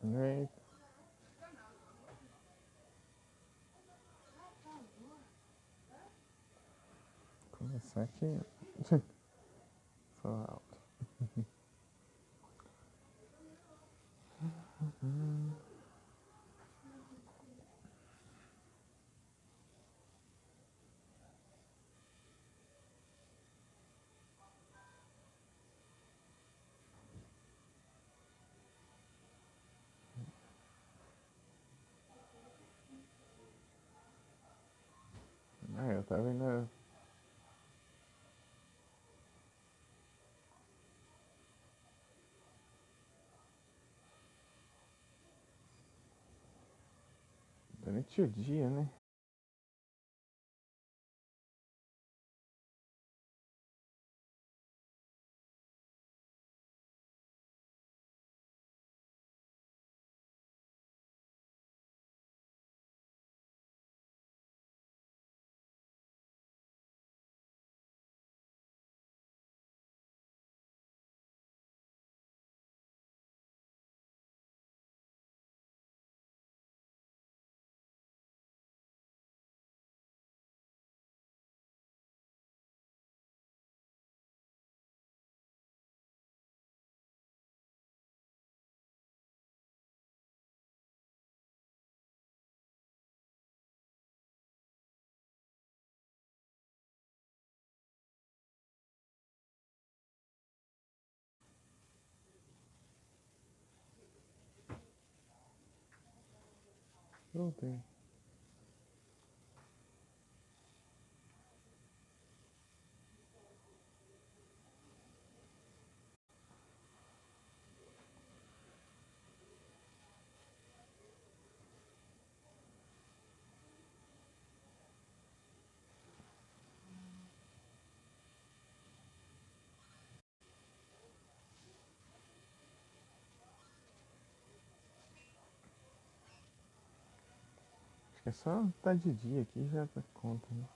Right. Começar aqui. Só alto. Ah, eu tava indo. Durante o dia, né? Voltei. Acho que é só tá de dia aqui já dá conta, né?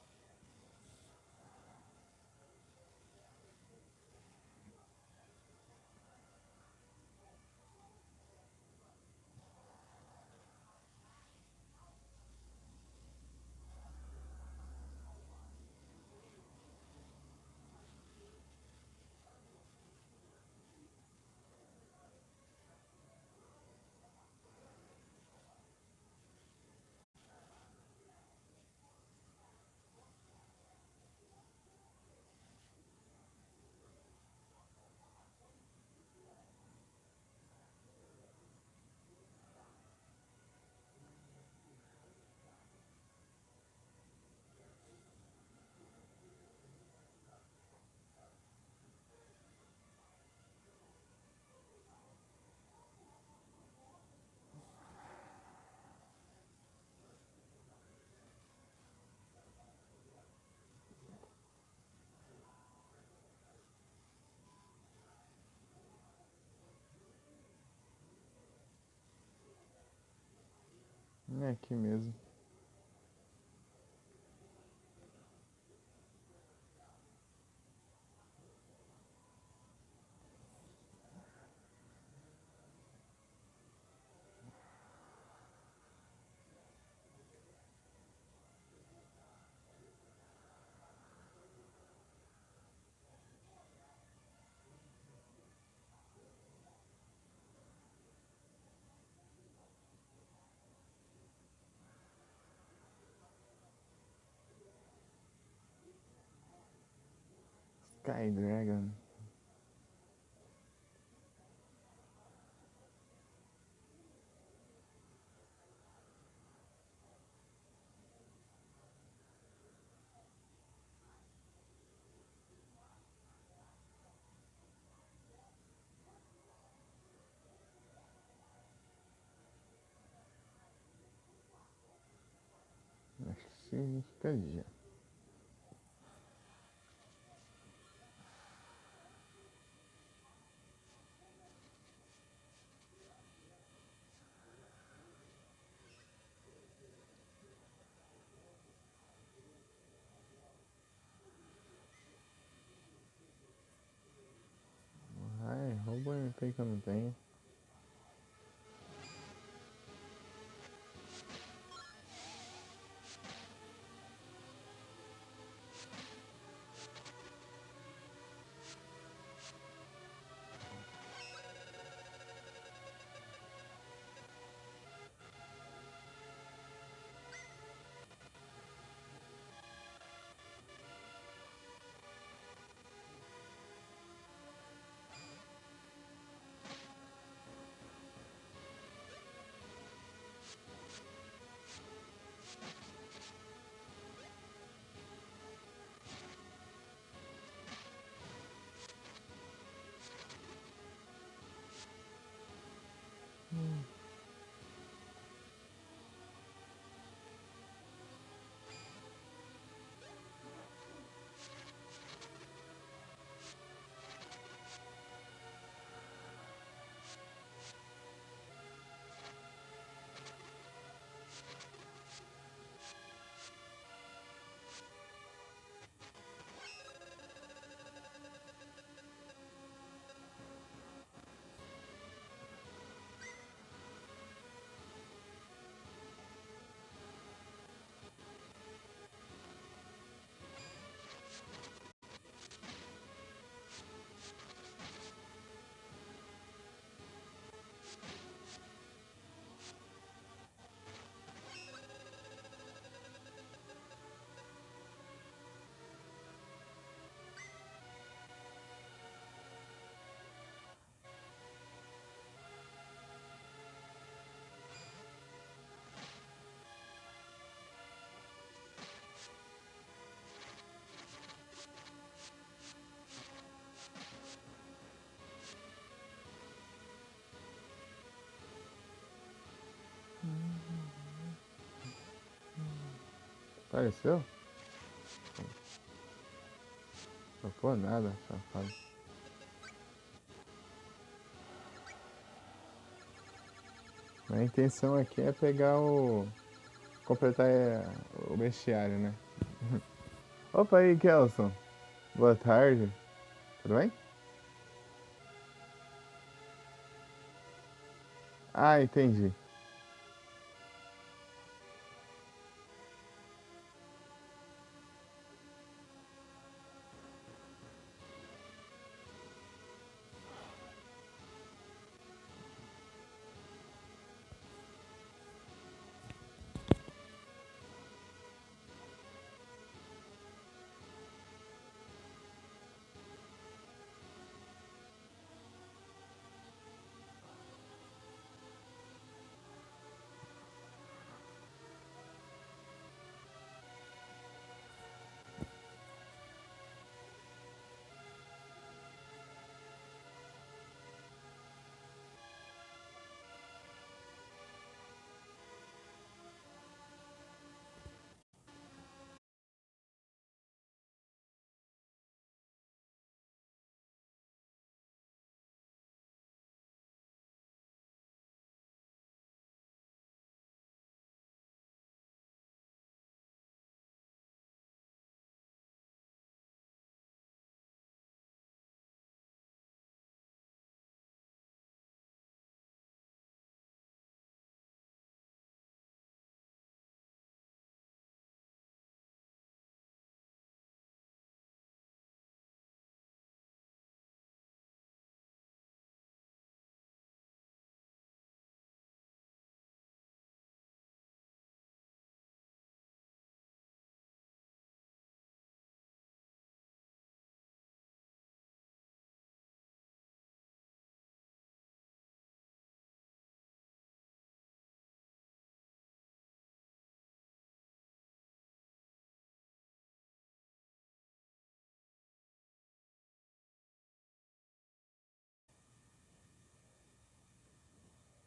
É aqui mesmo. Sky Dragon. Acho que significa dia. Ai, rouba não tem que eu não tenho. Apareceu? Não foi nada, safado. A intenção aqui é pegar o... completar o bestiário, né? Opa aí, Kelson. Boa tarde. Tudo bem? Ah, entendi.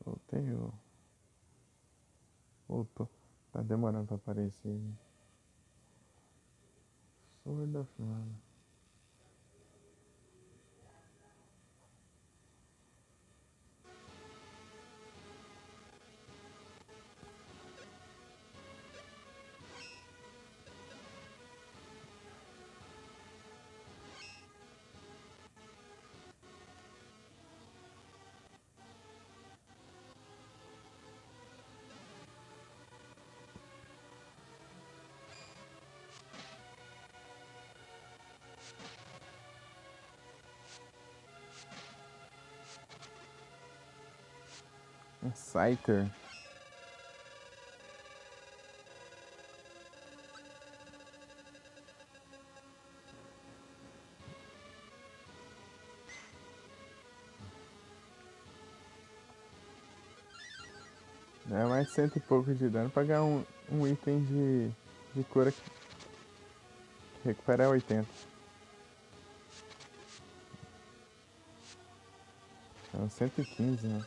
Voltei, voltou. Tá demorando pra aparecer. Sword of Mana. Um Scyther. É mais cento e pouco de dano pra ganhar um item de cura que recupera 80. É uns 115, né?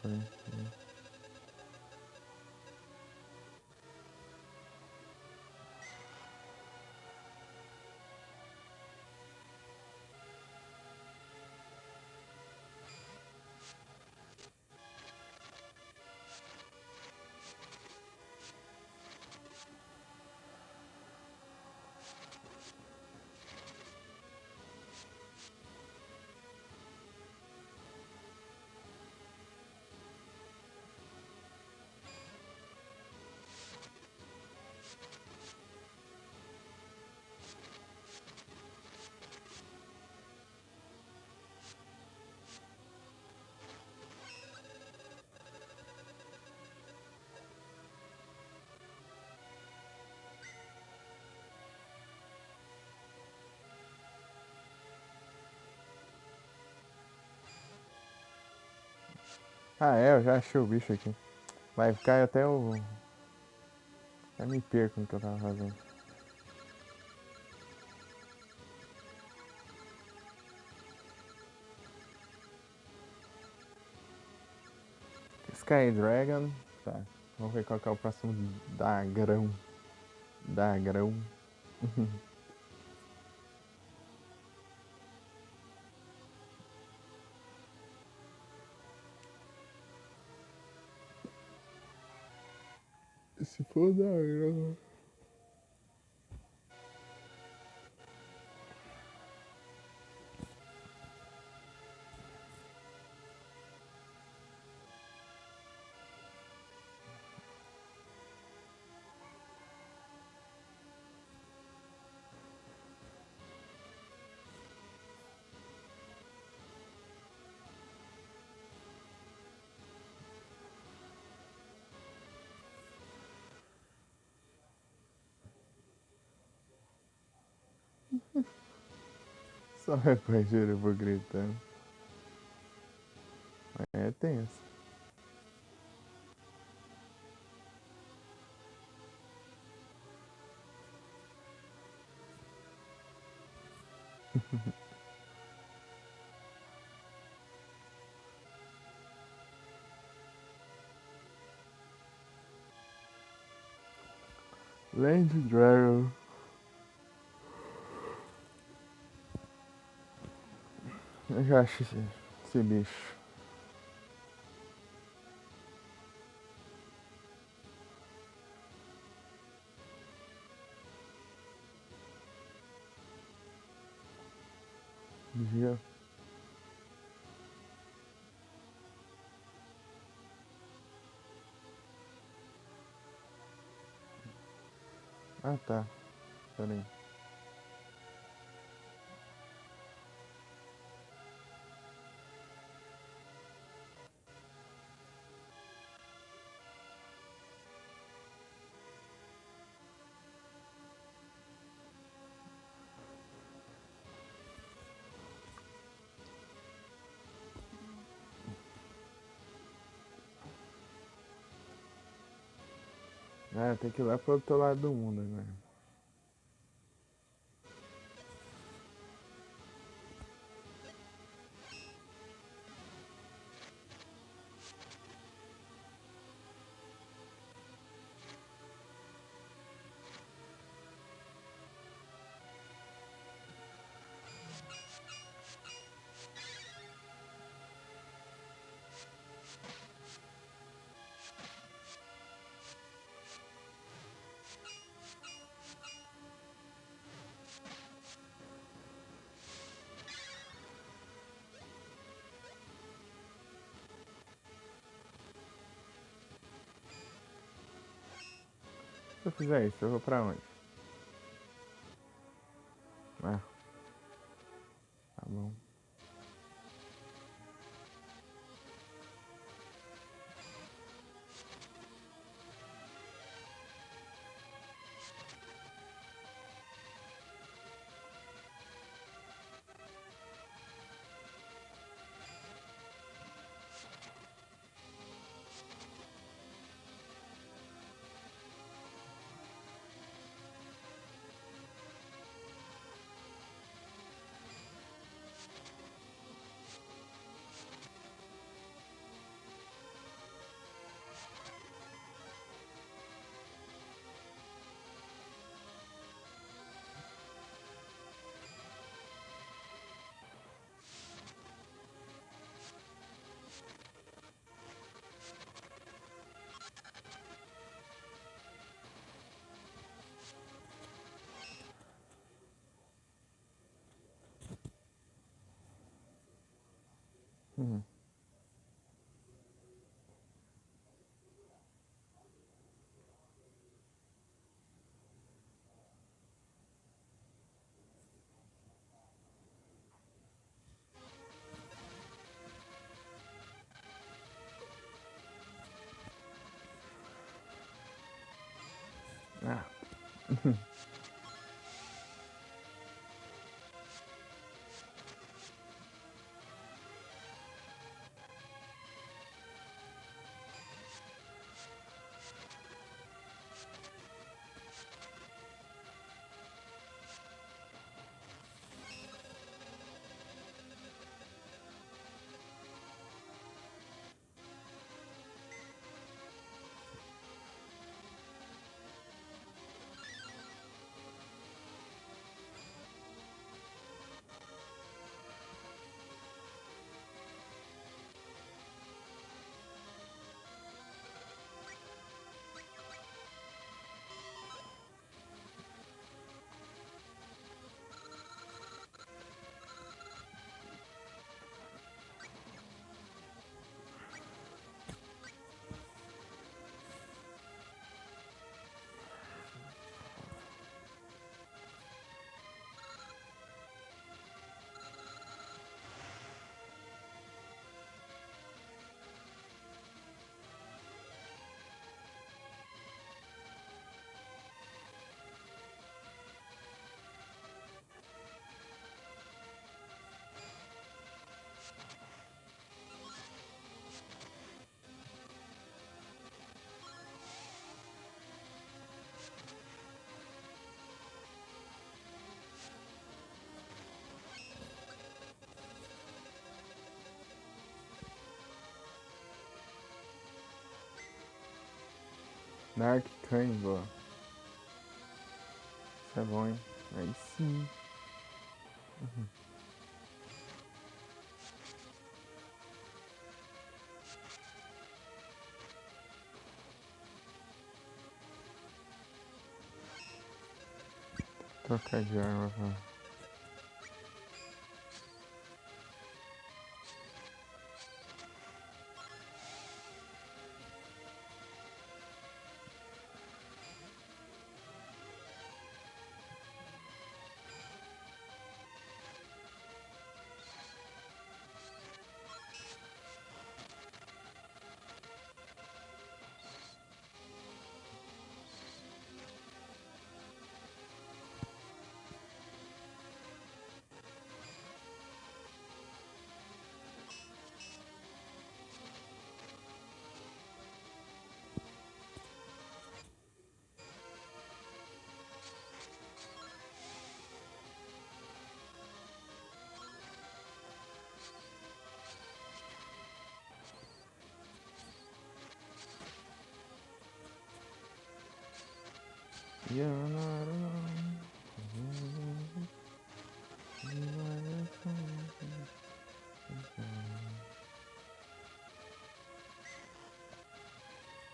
Ah, é, eu já achei o bicho aqui. Vai ficar até o... Eu me perco no que eu tava fazendo. Sky Dragon. Tá. Vamos ver qual que é o próximo Dagrão. Dagrão. Se for Dagrão. Só reconhecer eu vou gritando. É tenso. Land Dragon. Eu já acho esse bicho. Dia. Ah, tá. Pera aí. Ah, tem que ir lá pro outro lado do mundo agora. Se eu fizer isso, eu vou pra onde? Ah, tá bom. Uhum. Ah, Narccane, boa. Isso é bom, hein? Aí sim. Trocar de arma, pô.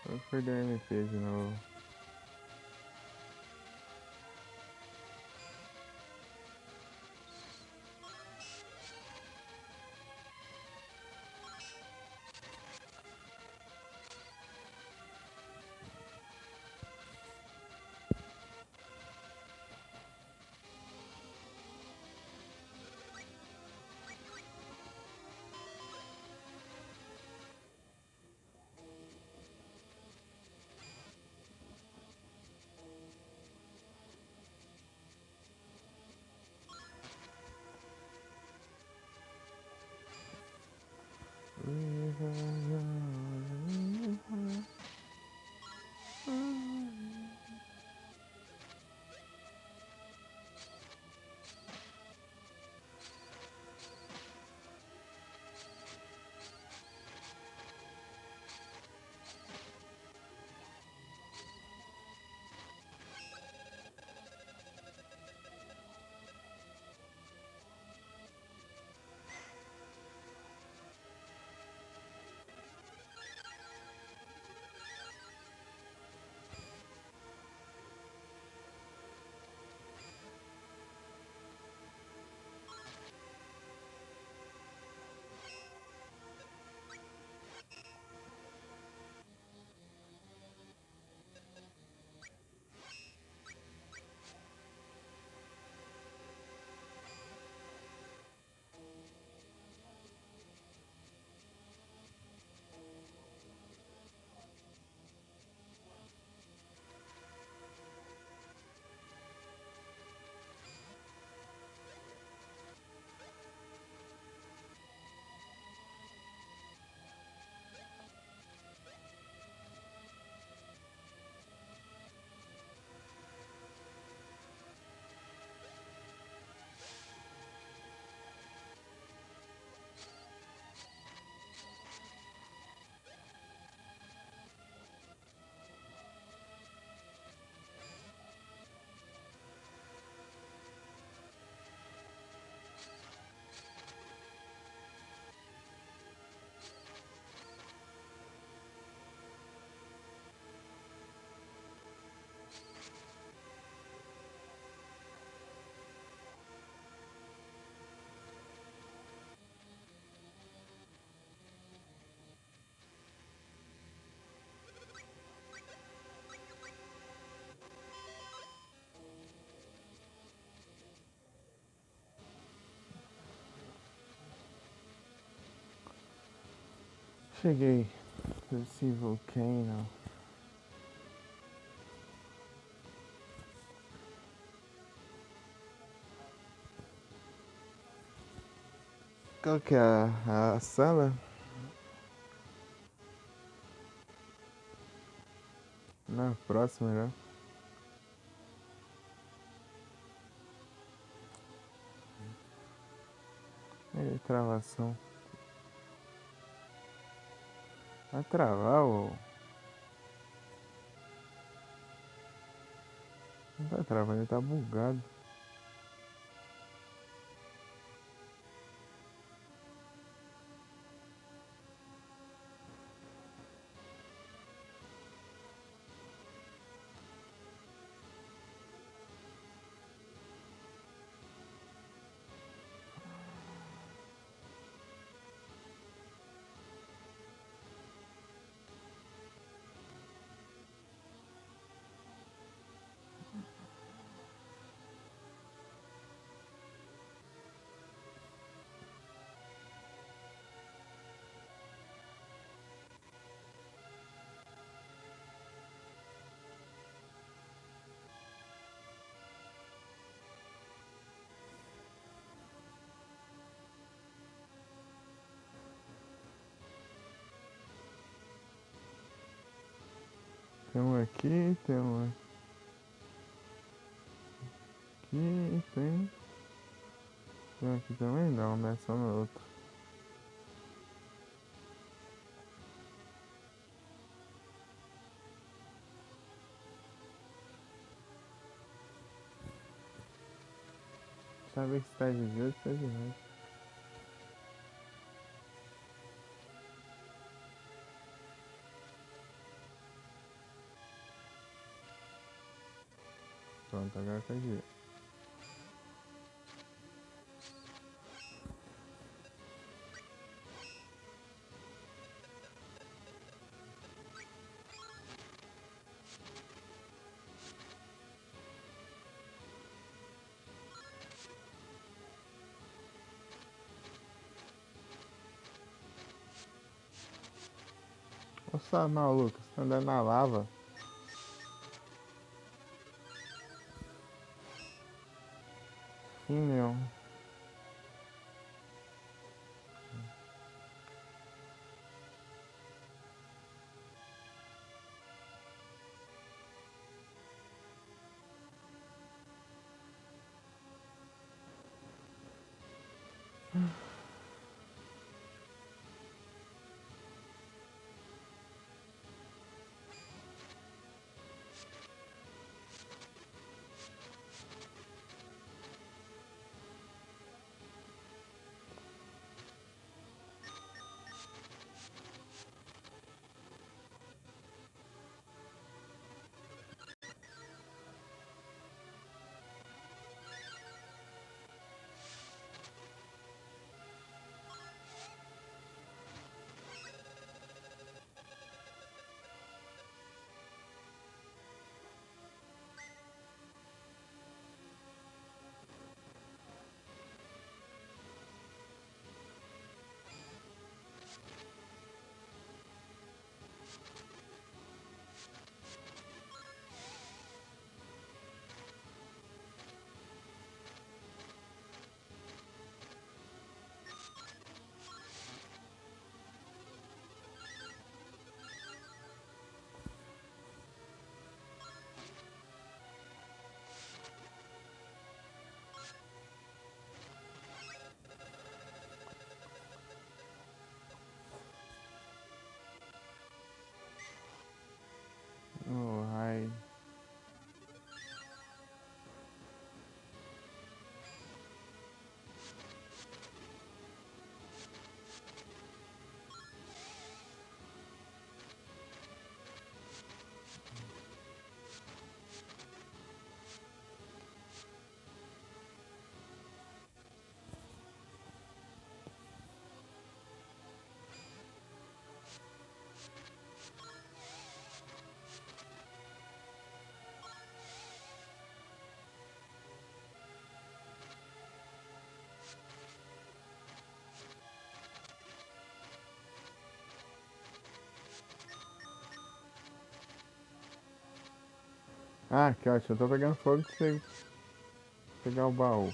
Vou perder o MP de novo. Cheguei. Esse Volcano. Qual que é a sala? Na próxima já. Travação. Vai travar, ô. Não tá travando, ele tá bugado. Tem um aqui, tem um aqui, tem um aqui também, não, né? Só no outro. Saber se tá de dia ou se tá de noite. Pronto, agora tá de dia. Nossa, maluco, você tá andando na lava. Sim, meu. Oh, ai. Ah, que ótimo, eu tô pegando fogo pra você pegar o baú.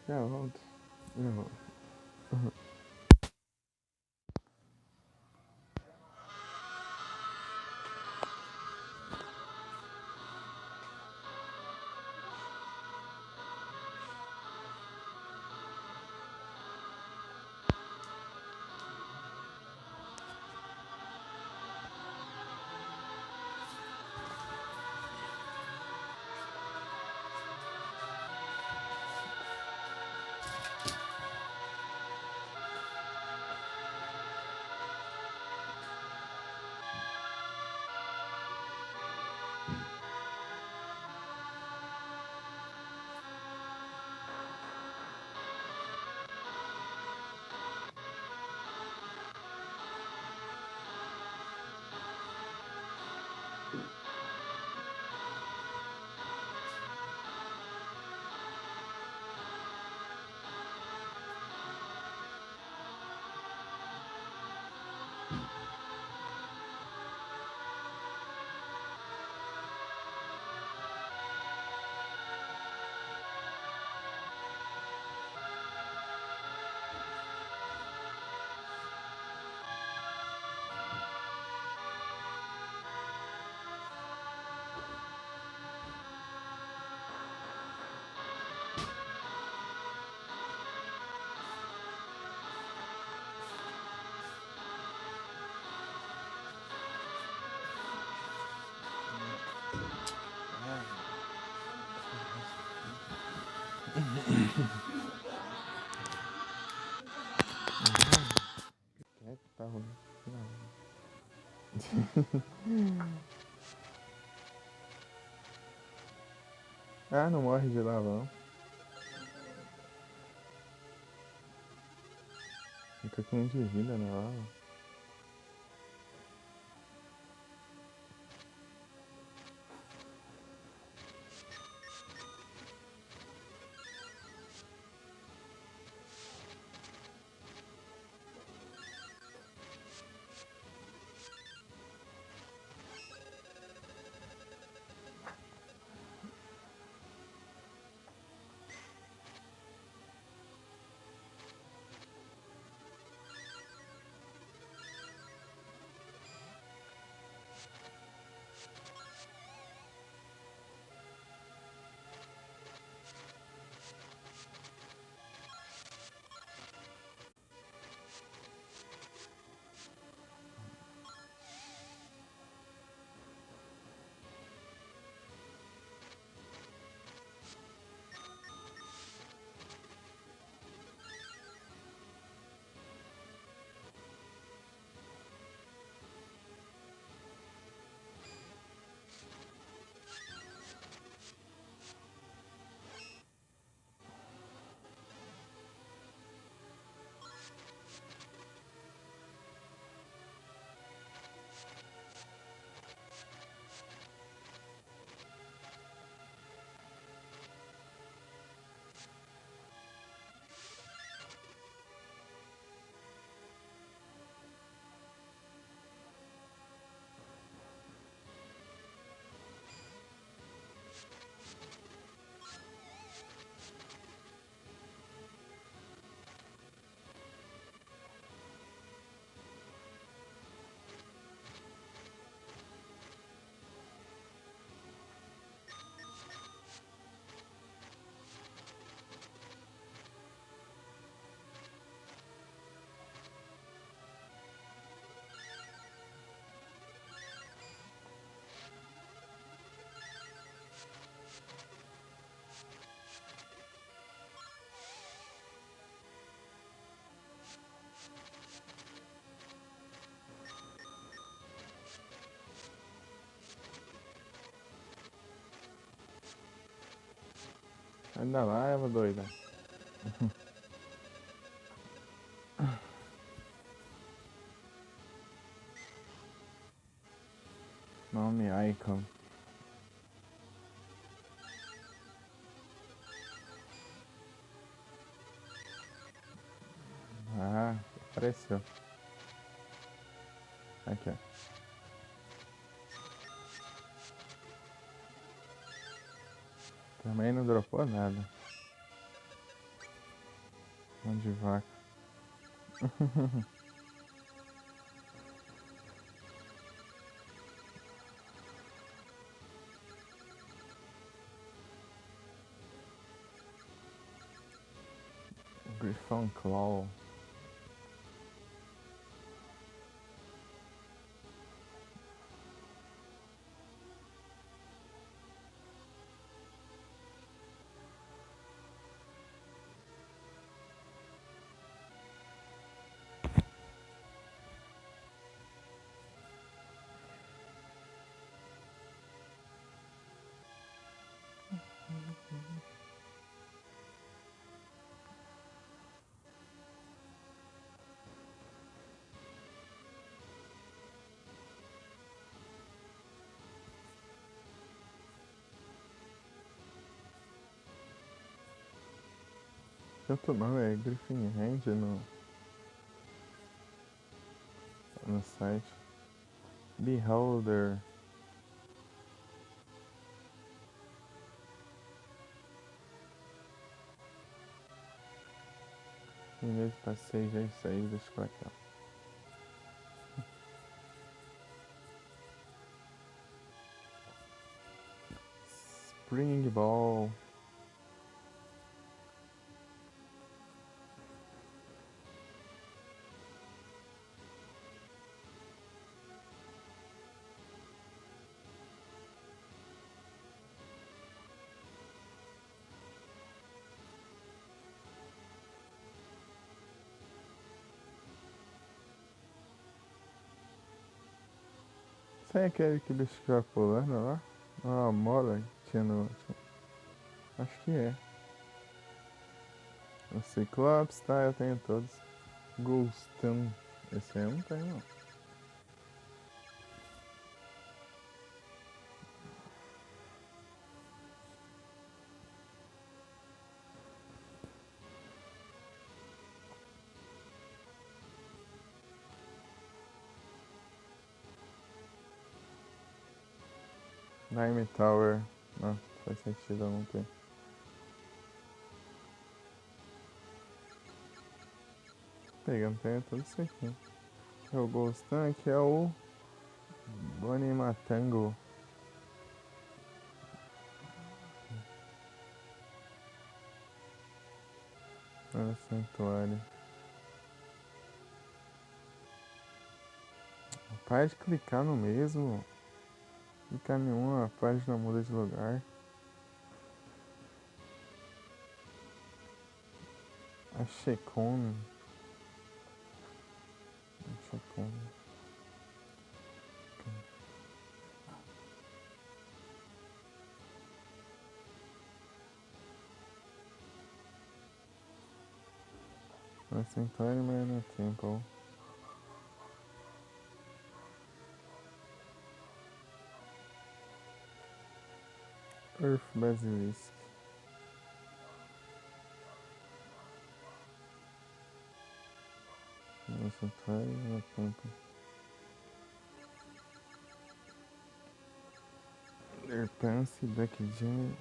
Já volto. Já volto. Tá ruim. Ah, não morre de lavão. Fica com 1 de vida na lava. Ainda lá, Eva doida. Nome Icon. Ah, apareceu. Aqui, ó. Também não dropou nada. Mão de vaca. Griffon Claw. Tanto não, é Griffin Hand no site. Beholder. Em vez de passei já isso aí, deixa pra cá. Spring Ball. Sabe aquele que bicho que vai pulando lá? Ah, a mola que tinha no último. Acho que é. O Ciclops, tá, eu tenho todos. Ghostan. Esse aí eu não tenho não. Nime Tower. Não, faz sentido eu não ter. Pegando, tenho tudo isso aqui. O Ghostan aqui é o Bonnie Matango. Olha o santuário. Para de clicar no mesmo. Clicar em uma, a página muda de lugar. A Checon. Não é santuário, mas não é temple. Earth Basilisk. Não é santuário, não é temple. Lerpance, Black Jam.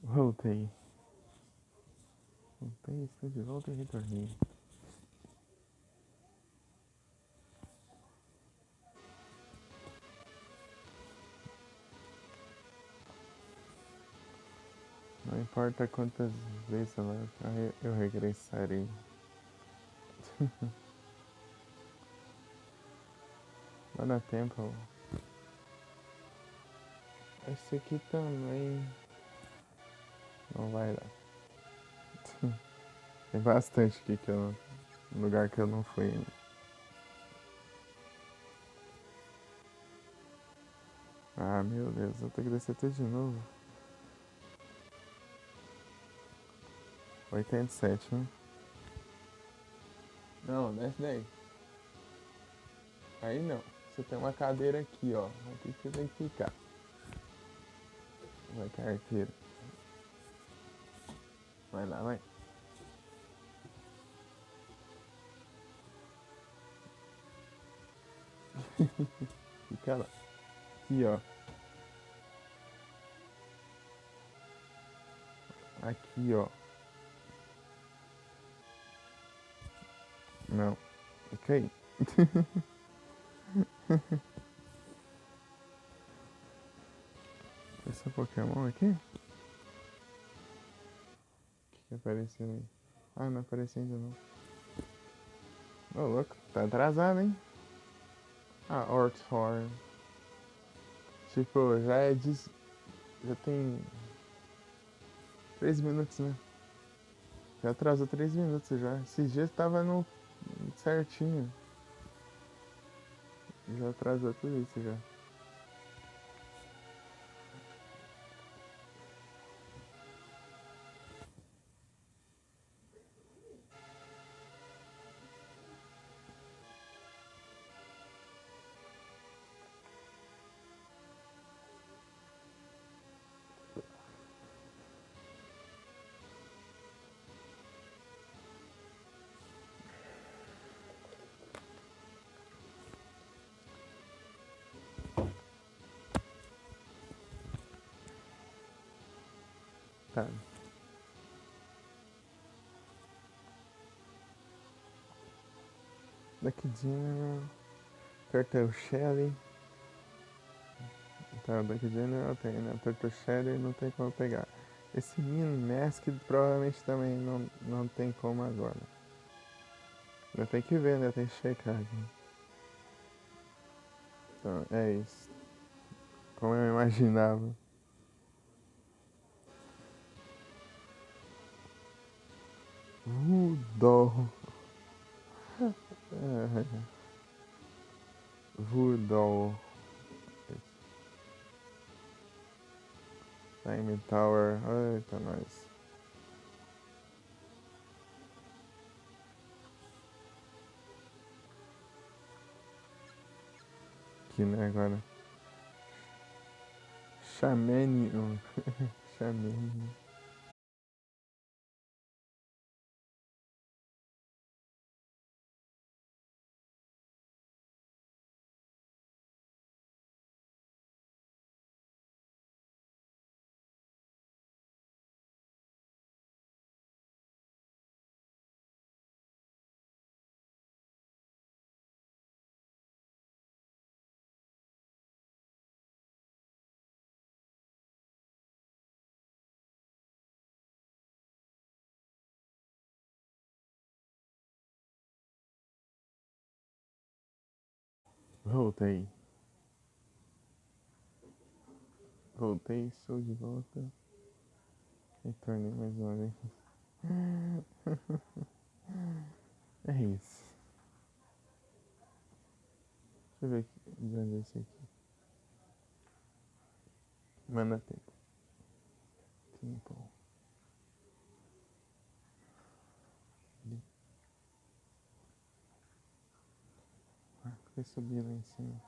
Voltei. Estou de volta e retornei. Não importa quantas vezes eu regressarei. Vai dar tempo. Esse aqui também não vai dar. Tem bastante aqui lugar que eu não fui ainda. Ah, meu Deus, eu tenho que descer tudo de novo. 87, né? Não, desce daí. Aí não. Você tem uma cadeira aqui, ó. Aqui que você tem que ficar. Vai, carteira. Vai lá, vai. Fica lá. Aqui, ó. Aqui, ó. Não. Fica aí. Esse Pokémon aqui? O que apareceu aí? Ah, não apareceu ainda não. Ô, louco. Tá atrasado, hein? Ah, Orthorn. Tipo, já tem 3 minutos, né? Já atrasou 3 minutos já. Esses dias tava no certinho. Já atrasou tudo isso já. Tá. Daqui General. Turtle Shell. Tá, daqui General tem, né? Turtle Shell não tem como pegar. Esse Min Mask provavelmente também não tem como agora. Ainda tem que ver, né? Tem que checar aqui. Então, é isso. Como eu imaginava. Voodoo. Voodoo. Time Tower. Eita, nós. Aqui, né, agora. Chamanion. Chamanion. Voltei. Voltei, estou de volta. Retornei mais uma vez. É isso. Deixa eu ver de onde é esse aqui. Mana tempo. Tempo. Ah, foi subir lá em cima.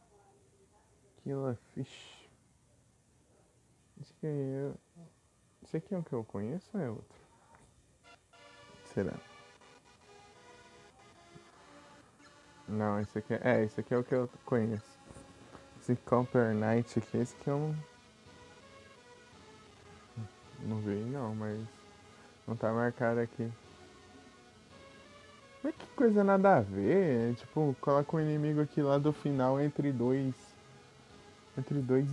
Killerfish. Esse aqui é o que eu conheço ou é outro? Será? Não, esse aqui é o que eu conheço. Esse Copper Knight aqui, esse que eu não vi não, mas não tá marcado aqui. Mas que coisa nada a ver, tipo, coloca um inimigo aqui lá do final entre dois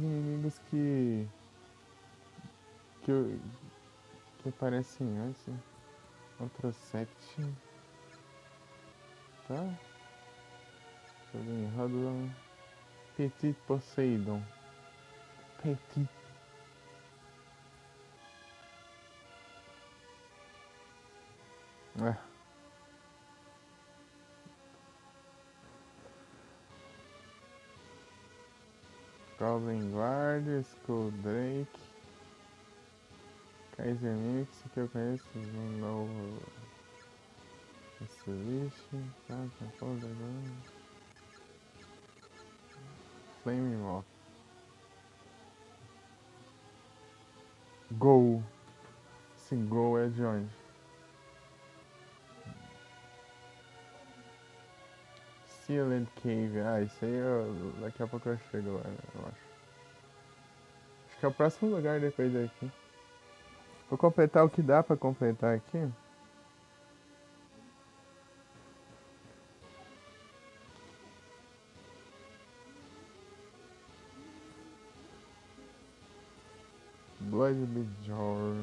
inimigos que, que aparecem antes. Antrocept. Tá? Deixa eu ver. Rodolon. Petit Poseidon. Petit. É. Goblin Guard, Skull Drake, Kaiser Mix, que eu conheço, um novo Exhibition, Flame Moth. Gol. Esse Gol é de onde? Sealed Cave. Ah, isso aí daqui a pouco eu chego lá, eu acho. Acho que é o próximo lugar depois daqui. Vou completar o que dá pra completar aqui. Blood Bejor.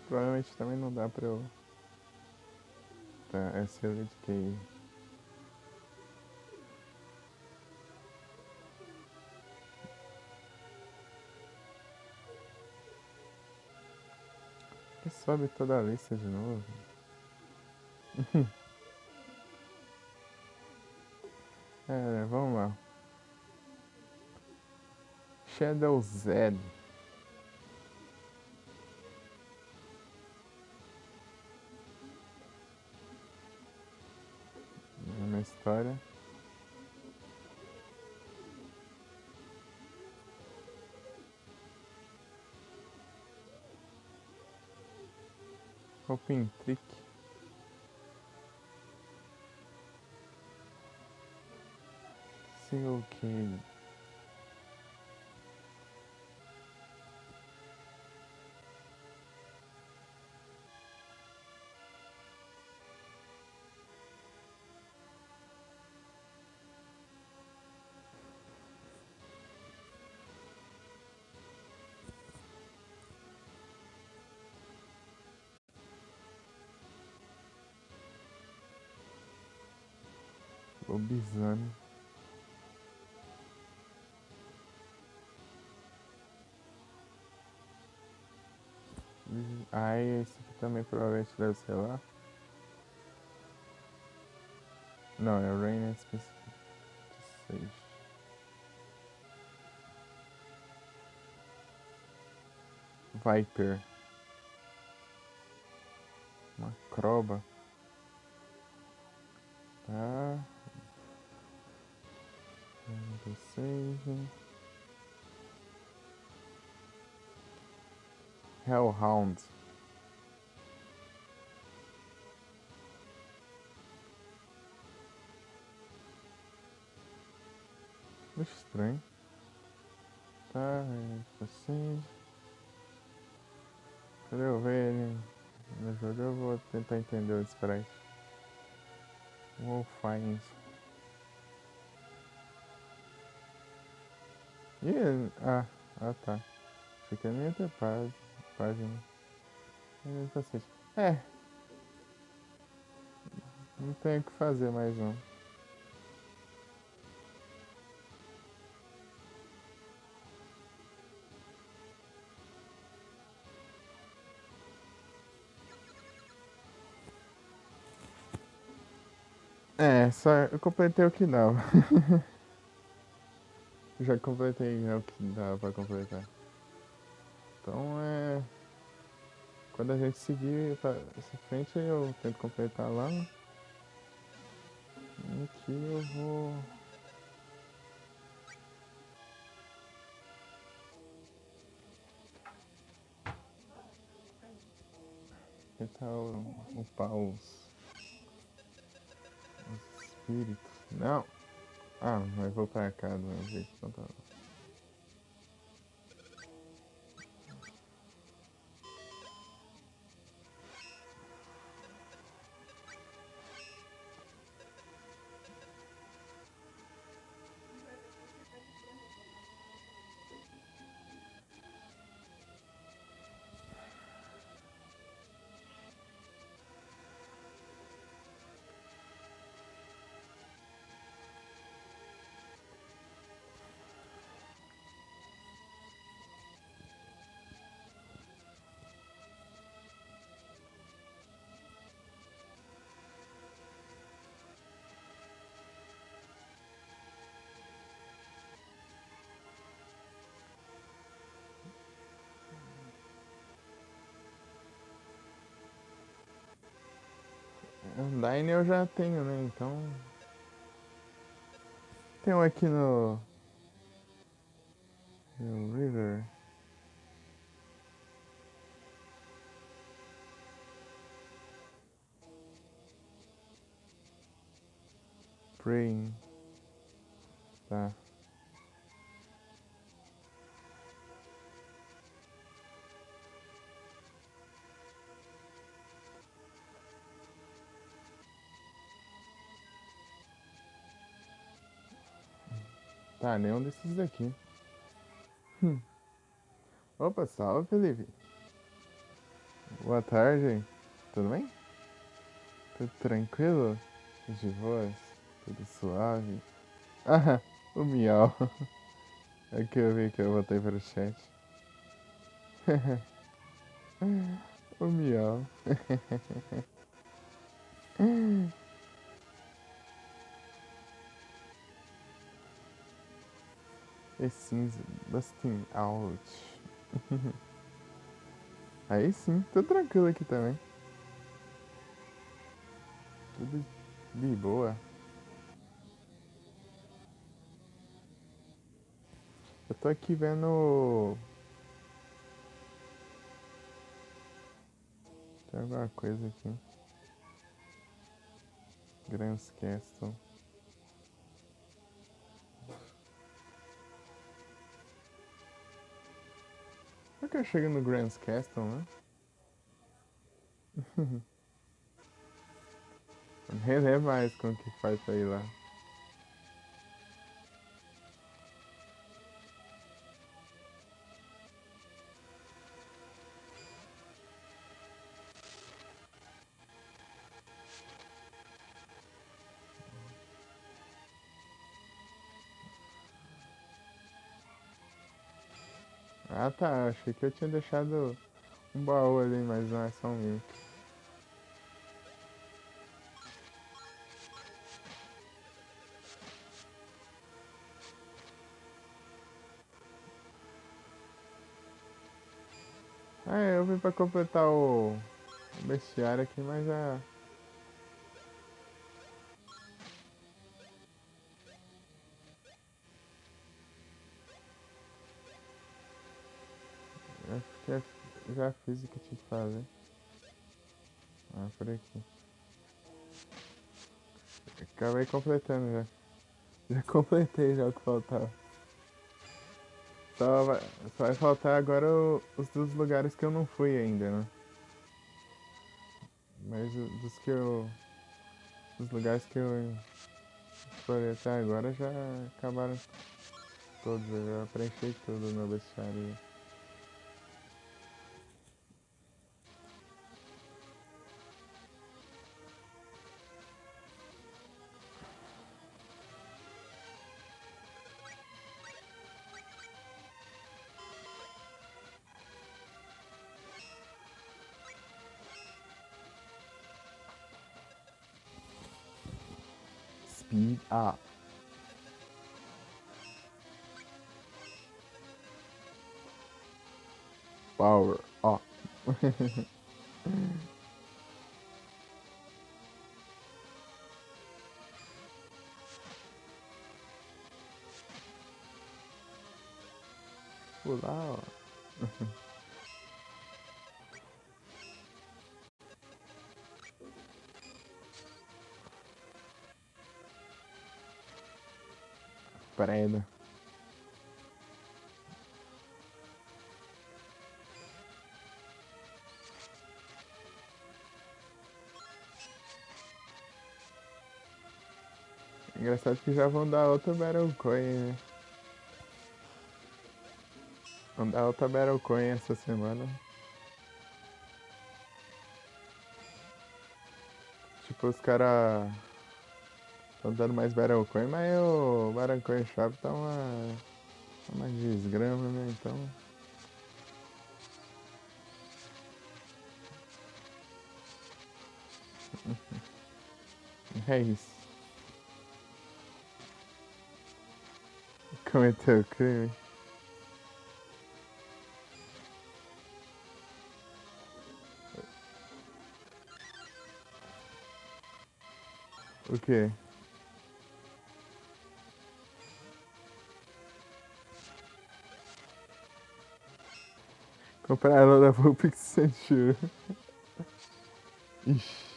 Provavelmente também não dá pra eu... Tá, é Sealed Cave. Que sobe toda a lista de novo. Vamos lá. Shadow Zed. Uma história. Open Trick. Single Cave. Lobisomem. Esse aqui também provavelmente deve ser lá. Não, é o Rain Specific 6. Viper. Uma Croba. Tá. Save. Hellhound. Muito estranho. Tá, save. Quando eu ver ele no jogo eu vou tentar entender o sprite. Wolfines. Tá. Achei que nem ia ter página. É, não tem o que fazer mais não. Só eu completei o que dava. Já completei o que dava pra completar. Então quando a gente seguir pra essa frente eu tento completar lá. E aqui eu vou. Tentar upar os espíritos. Não! Mas vou pra cá do mesmo jeito. Então tá. Undyne eu já tenho, né? Então. Tem um aqui no River. Praying. Tá. Tá, nenhum desses daqui. Opa, salve, Felipe. Boa tarde. Tudo bem? Tudo tranquilo? De voz? Tudo suave? Ah, o miau. É que eu vi que eu botei para o chat. O miau. E cinza, busting out. Aí sim, tudo tranquilo aqui também. Tudo de boa. Eu tô aqui vendo. Tem alguma coisa aqui. Grand's Castle. Por que eu chego no Grand's Castle, né? Relé mais como que faz pra ir lá. Ah tá, achei que eu tinha deixado um baú ali, mas não é só um link. Ah, eu vim pra completar o bestiário aqui, mas já. Já fiz o que tinha que fazer. Ah, por aqui. Acabei completando já. Já completei já o que faltava. Só vai, só vai faltar agora os dos lugares que eu não fui ainda, né? Mas dos que eu. Os lugares que eu explorei até agora já acabaram todos. Eu já preenchi tudo no bestiário. Speed up. Power up. Pular, ó. Preda. Engraçado que já vão dar outra Battle Coin, né? Vão dar outra Battle Coin essa semana. Tipo, os caras estão dando mais Battle Coin, mas o Battle Coin Shop tá uma desgrama, né? Então. É isso. Cometeu crime. O quê? Comprar ela da Vulpix Century. Ixi.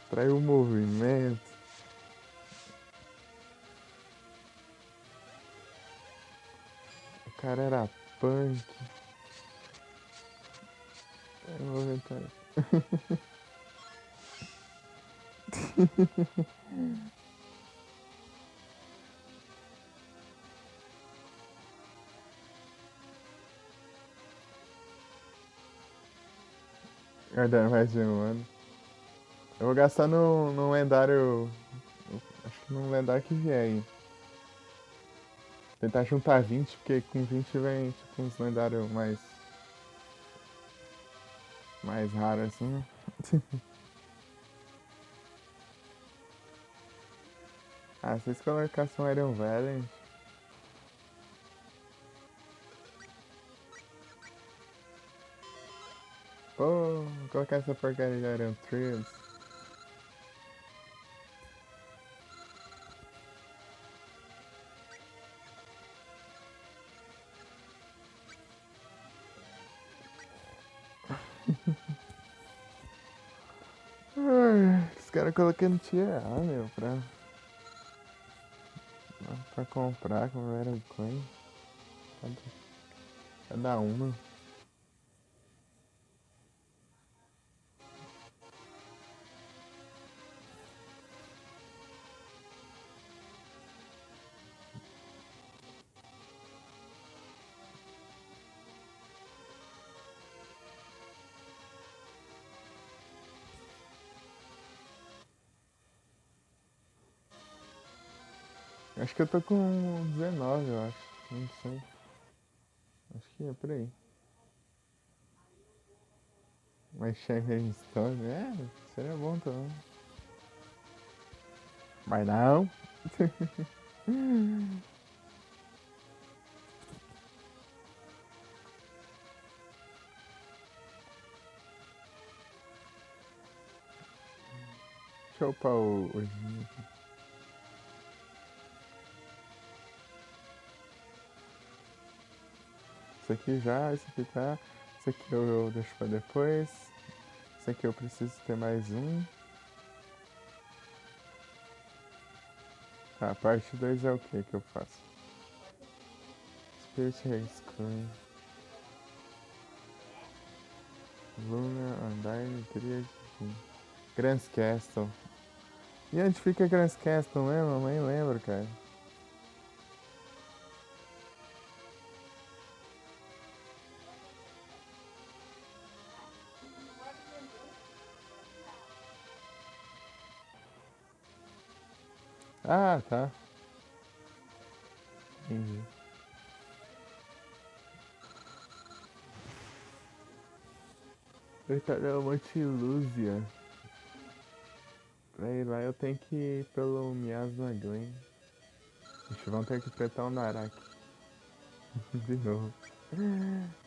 Traiu o movimento. O cara era punk. Eu vou inventar. Guardar mais de um ano. Eu vou gastar no lendário. Acho que num lendário que vier aí. Tentar juntar 20, porque com 20 vem tipo uns lendários mais raros assim. Né? Ah, vocês colocassem um Iron Valley. Pô, vou colocar essa porcaria de Iron Trios. Os caras colocando tier A, meu, pra comprar com Iron Coin. Cada uma. Acho que eu tô com 19, eu acho. Não sei. Acho que é por aí. Mas Champion Stone, seria bom também. Mas não. Deixa eu upar o Jin. Isso aqui já, isso aqui tá. Isso aqui eu deixo pra depois. Isso aqui eu preciso ter mais um. Tá, a parte 2 é o que eu faço? Spirit Race Coin. Luna, Undyne, Triad, Grand's Castle. E onde fica Grand's Castle mesmo? Eu nem lembro, cara. Ah, tá. Entendi. Coitada, é uma Tilúzia. Pra ir lá eu tenho que ir pelo Miasma Glen. Ixi, vamos ter que enfrentar um Naraki. De novo.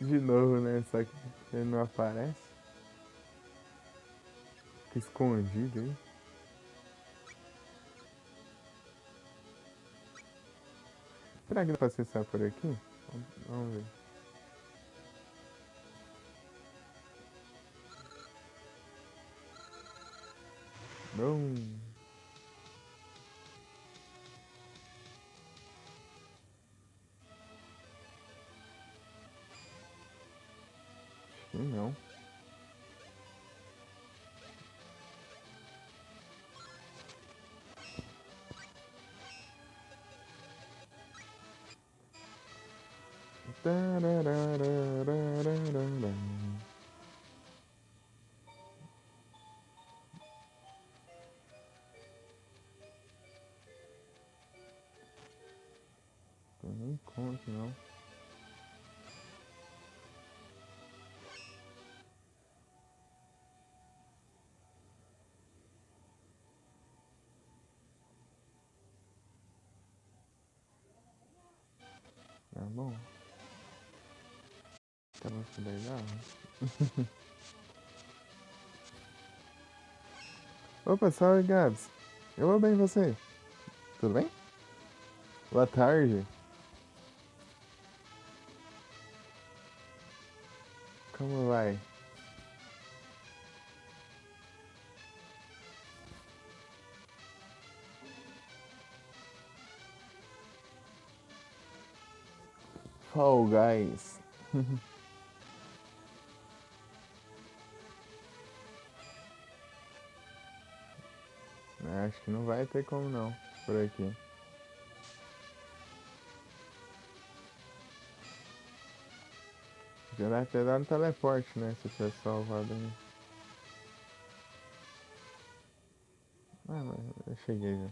De novo, né? Só que ele não aparece. Fica escondido aí. Será que dá pra acessar por aqui? Vamos ver. Não. Acho que não. Tararararararara. Eu nem conto, não. Tá bom. Tá muito legal. Opa, salve Gabs. Eu vou bem, e você? Tudo bem? Boa tarde. Como vai? Fall Guys. Acho que não vai ter como não, por aqui. Já deve ter dado teleporte, né? Se tivesse salvado aí. Ah, mas eu cheguei já.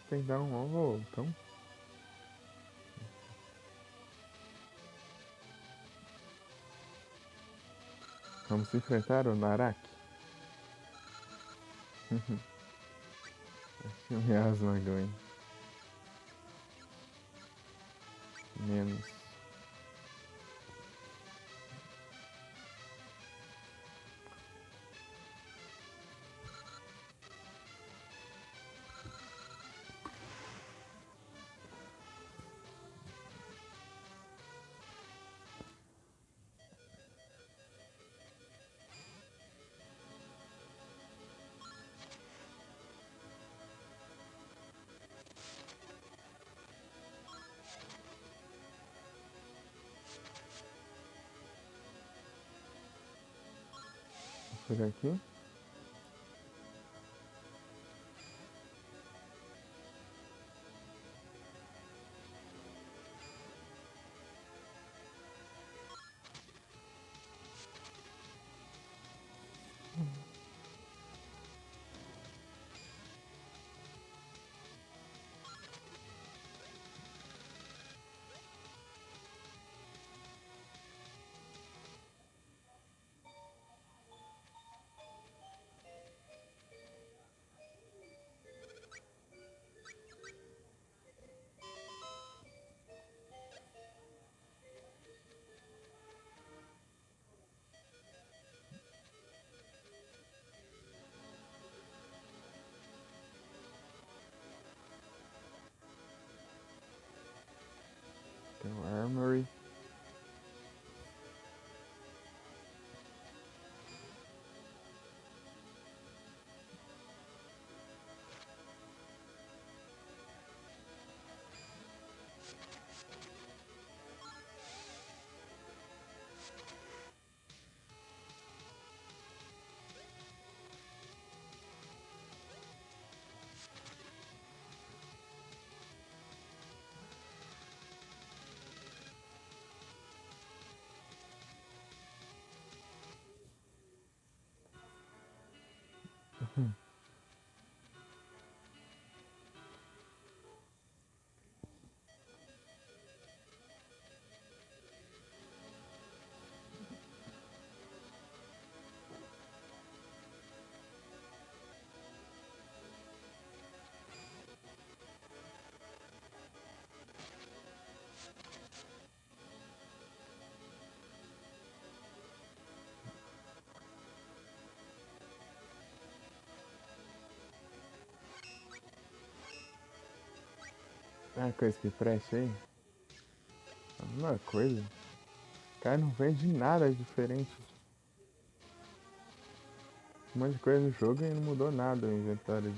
Tem que dar um voltão. Vamos enfrentar o Narak. Acho que o Yasma ganha. Menos. Por aqui. Tem o Armory. Ah, coisa que preste aí. A mesma coisa. O cara não vende nada diferente. Um monte de coisa no jogo e não mudou nada o inventário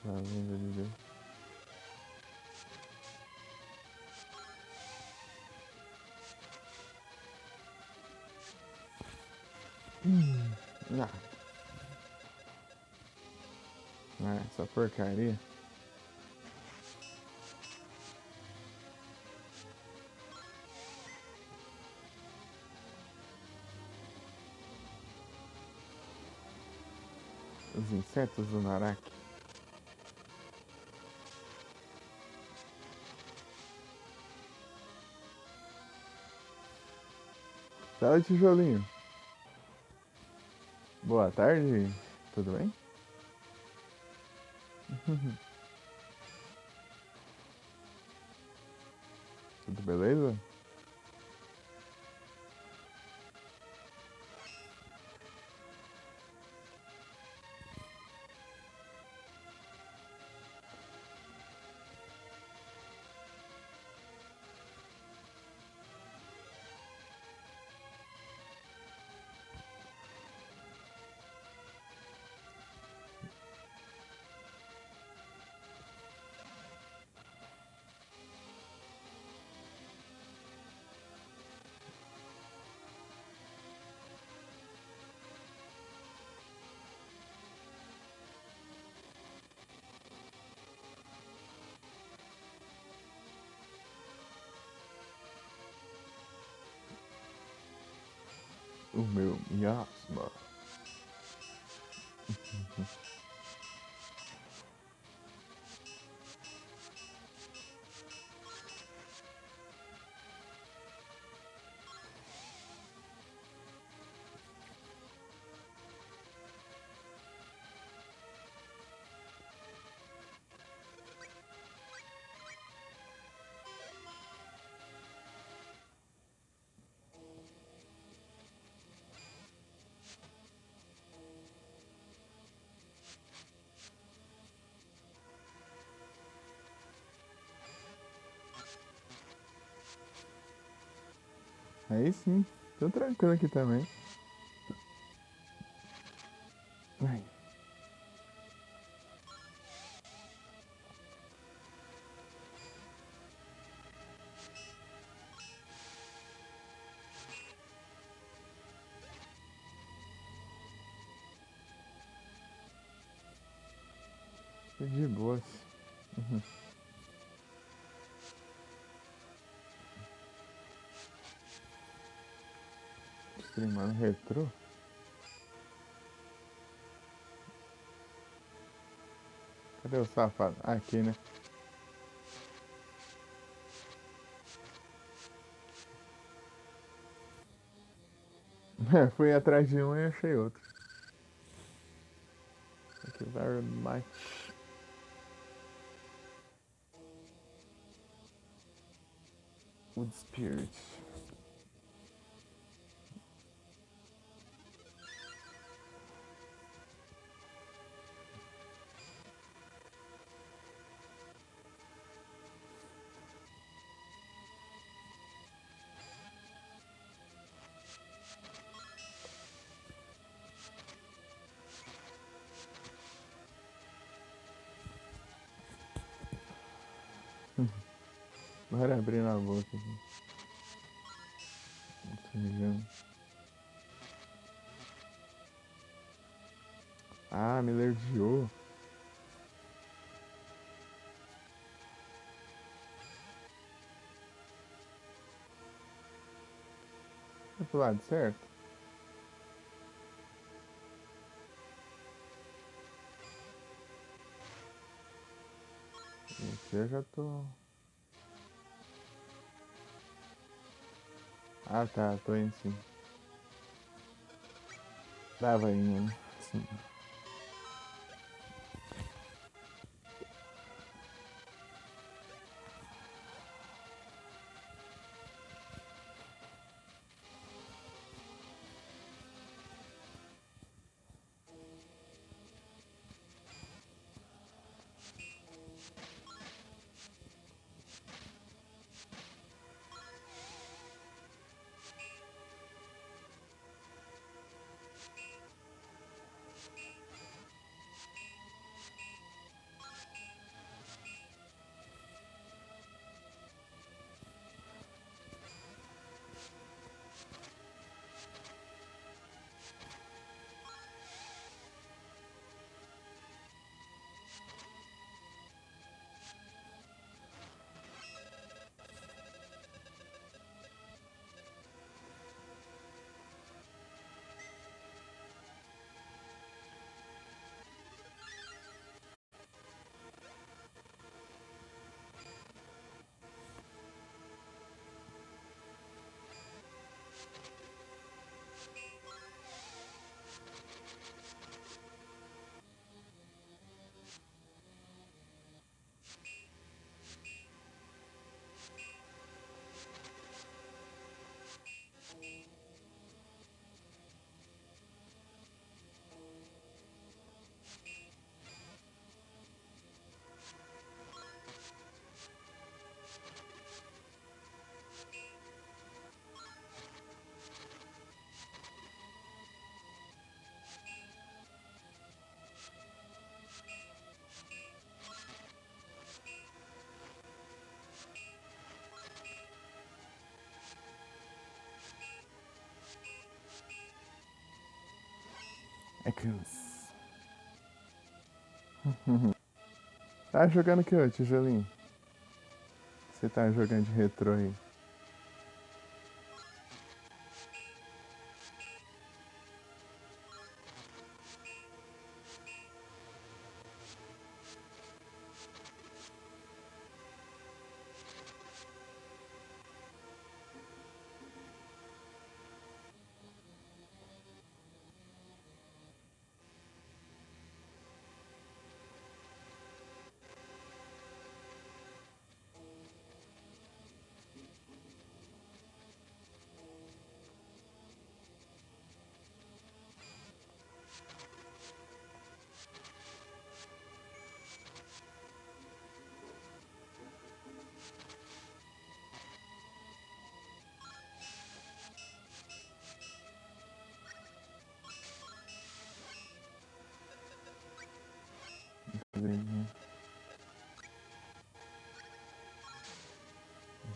da venda dele. Ah, essa porcaria. Os insetos do Narak. Fala, tijolinho. Boa tarde, tudo bem? Tudo beleza? O meu miasma. Aí sim, tô tranquilo aqui também. Ai, tô de boas. Streamando retrô. Cadê o safado? Aqui, né? Fui atrás de um e achei outro. Thank you very much. Wood Spirit. Bora abrir na boca aqui. Sujando. Ah, me alergiou. Foi pro lado certo? Aqui eu já tô. Ah tá, tô indo sim. Tava indo, né? Sim. Ecos. Tá jogando o que, ô tijolinho? Você tá jogando de retrô aí?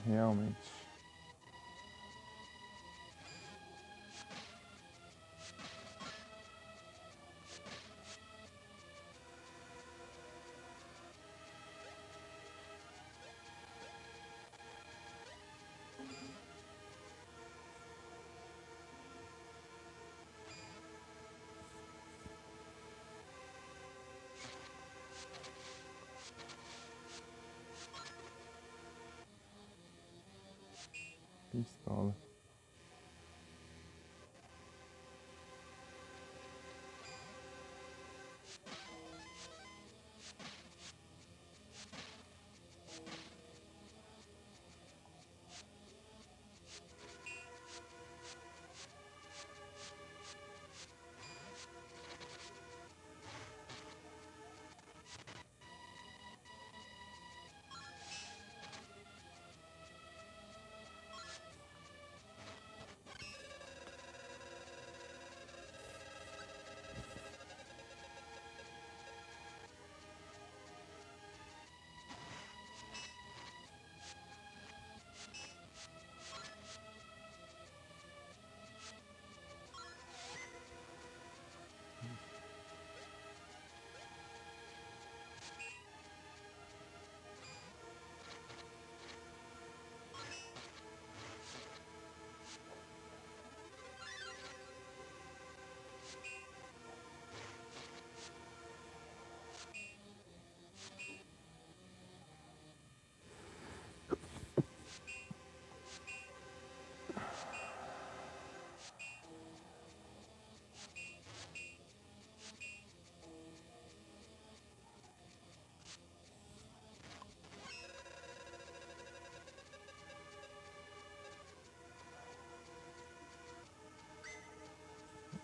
Realmente. Pistola.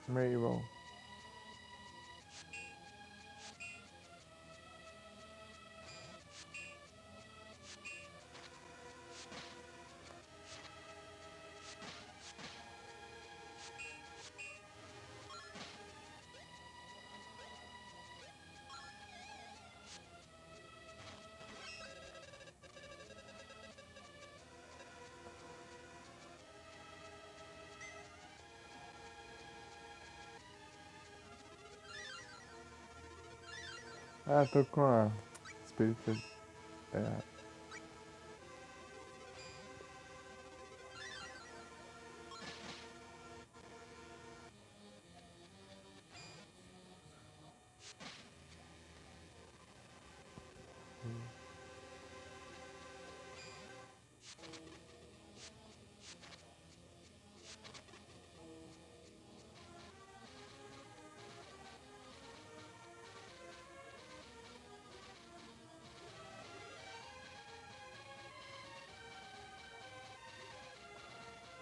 Mabel. Ah, tô com a espírito. É,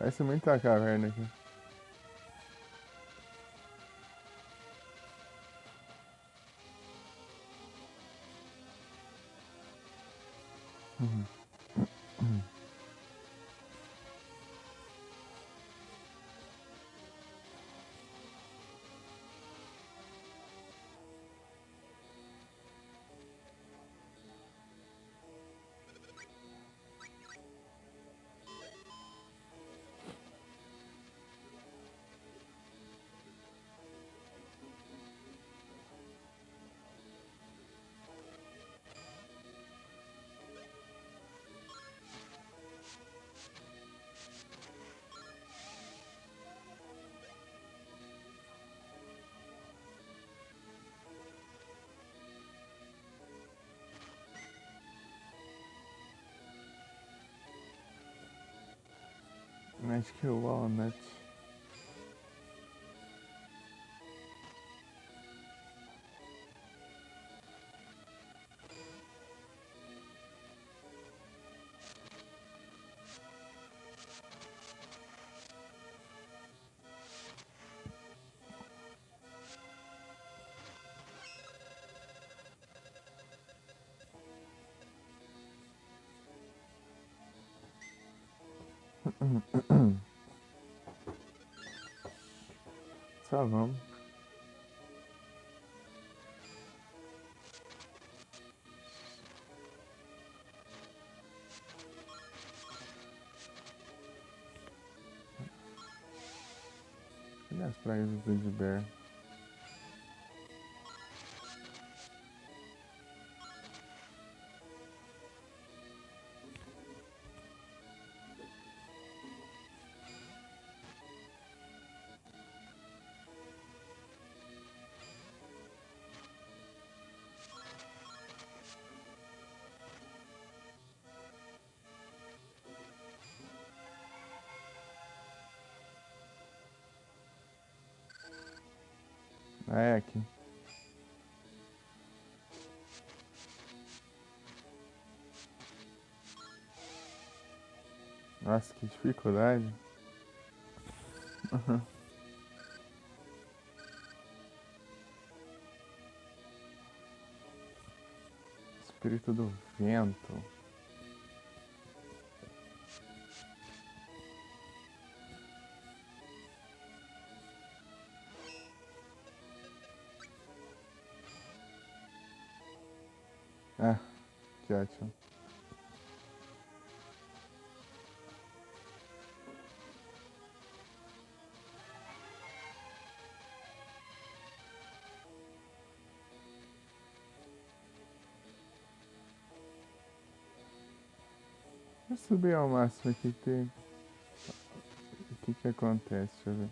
parece muito a caverna aqui. Acho que é o Walnut. Só vamos. Cadê as praias do Big Bear? Ah, é aqui. Nossa, que dificuldade. Espírito do vento. Ah, que ótimo. Vou subir ao máximo aqui. O que acontece? Deixa eu ver.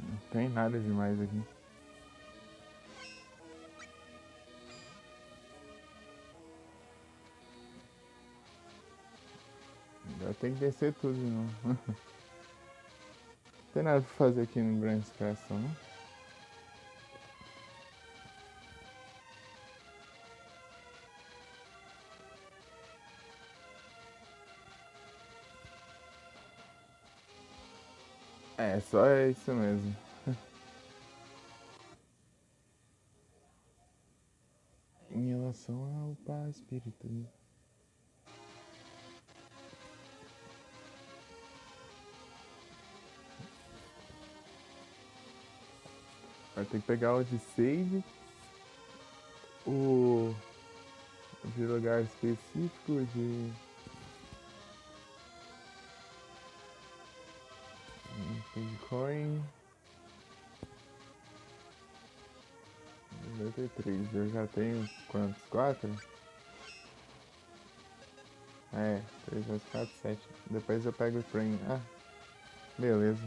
Não tem nada demais aqui. Eu tenho que descer tudo de novo. Não tem nada pra fazer aqui no Grand Castle, não? É, só é isso mesmo. Em relação ao pai espírito. tem que pegar o de save, o de lugar específico, de coin. 93, eu já tenho quantos? 4? É, 3, 2, 4, 7. Depois eu pego o frame. Ah, beleza.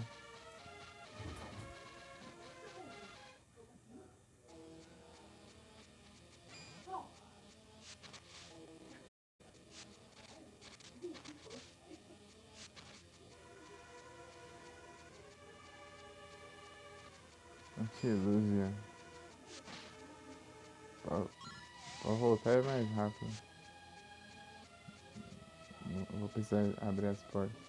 Antilúzia. Pra voltar é mais rápido. Não vou precisar abrir as portas.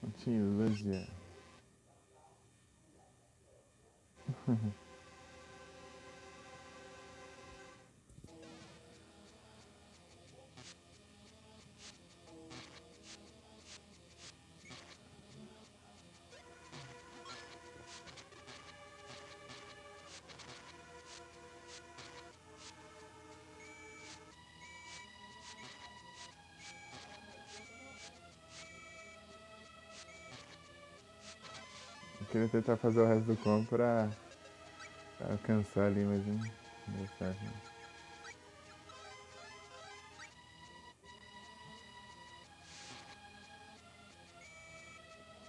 Antilúzia. Eu queria tentar fazer o resto do combo pra alcançar ali, mas não deu certo.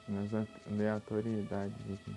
Não. Nas aleatoriedades aqui.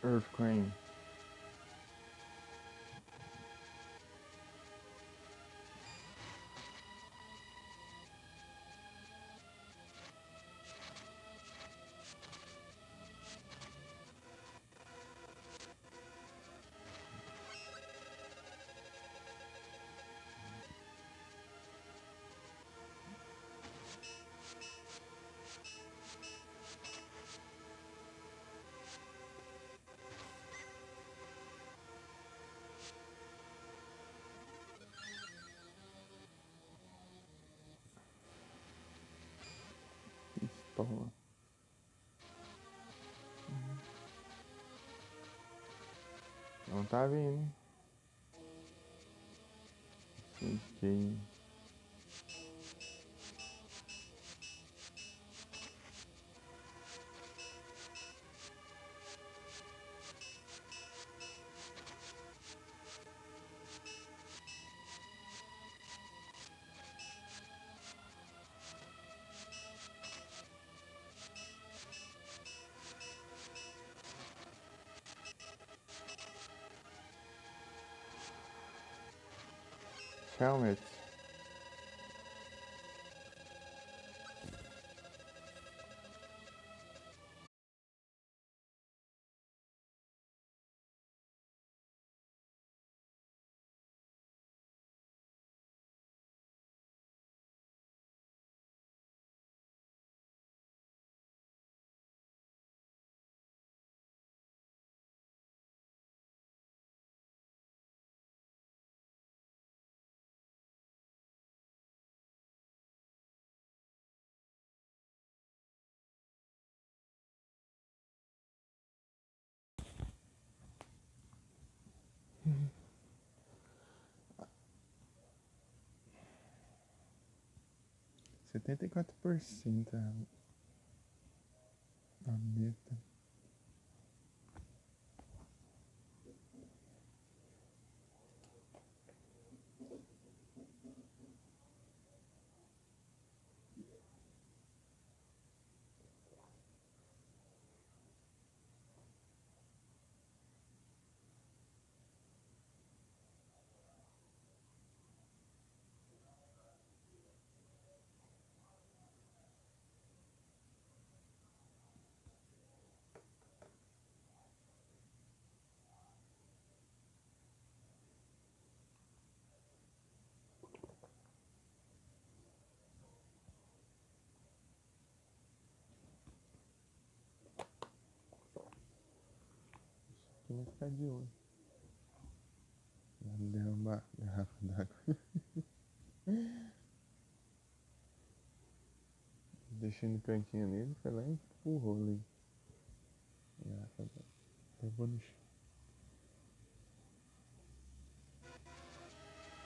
Earthquake. Porra. Não tá vindo. Fiquei. Helmet. 74% a meta. Vou ficar de olho. Vou derramar a garrafa d'água. Deixei no cantinho nele, foi lá e empurrou ali. Garrafa d'água. Derrubou no chão.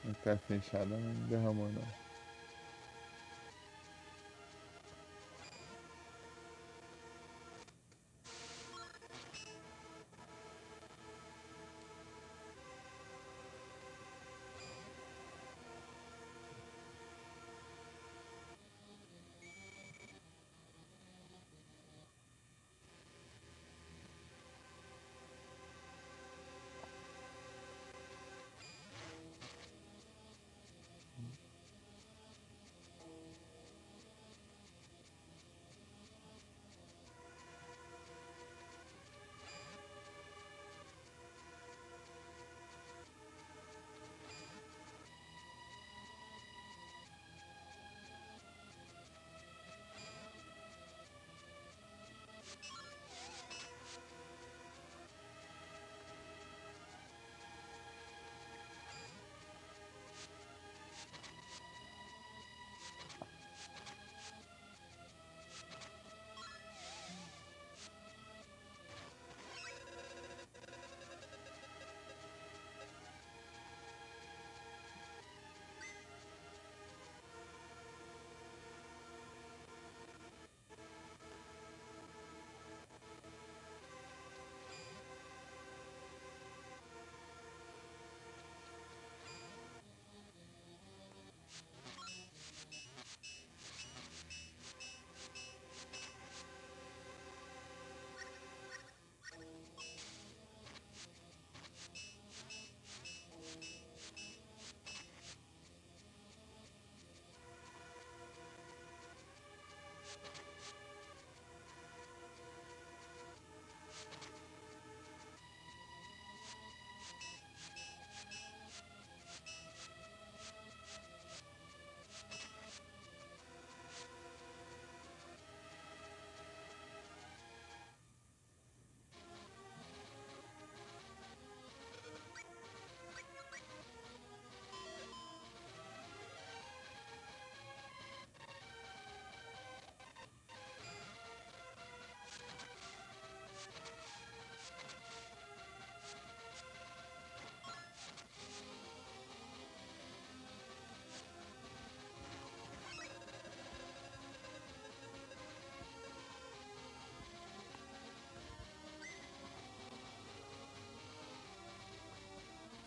Não tá fechada, não derramou não.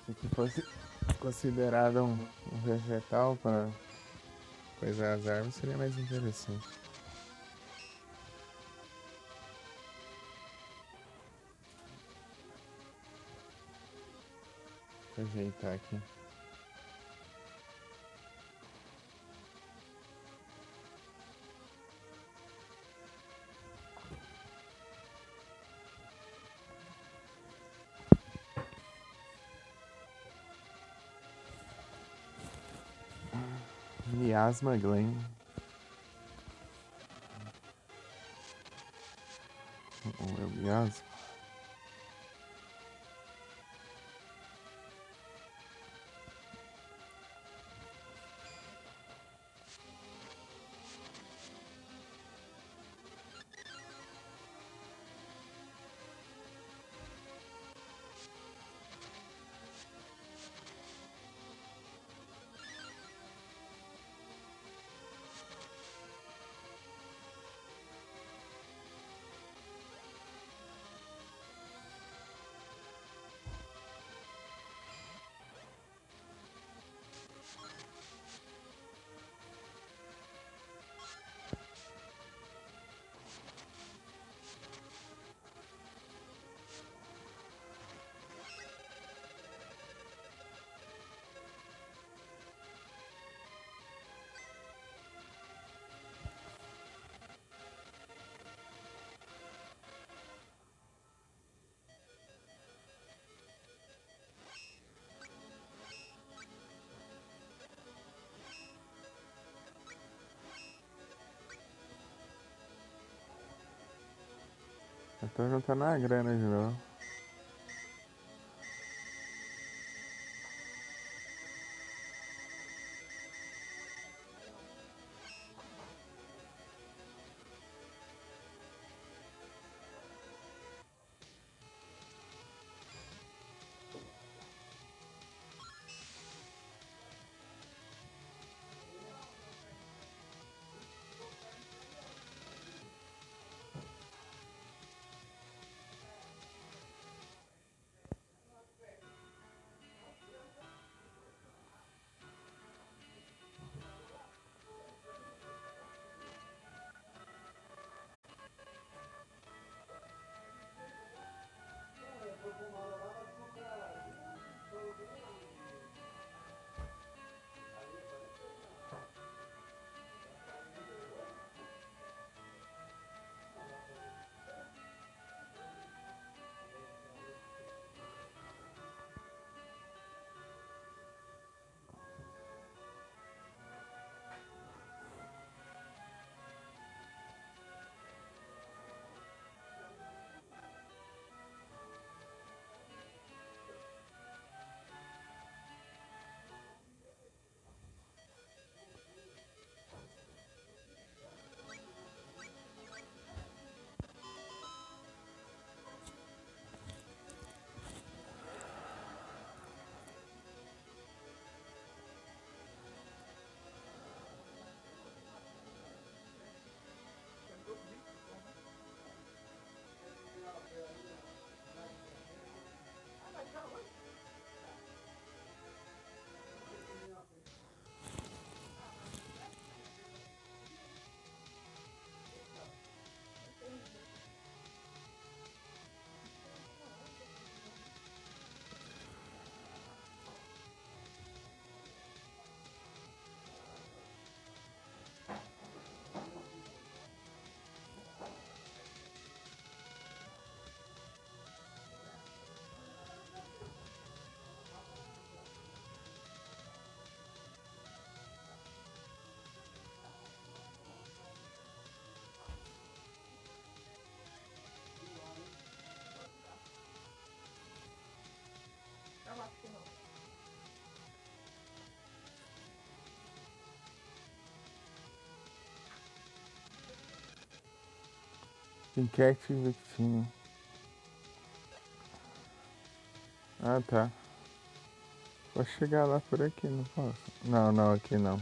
Se fosse considerado um vegetal para coisar as árvores, seria mais interessante. Vou ajeitar aqui. Miasma Glen. Ou é o miasma? Eu tô juntando a grana de novo. Enquete Victinho. Ah, tá. Vou chegar lá por aqui, não posso? Não, não, aqui não.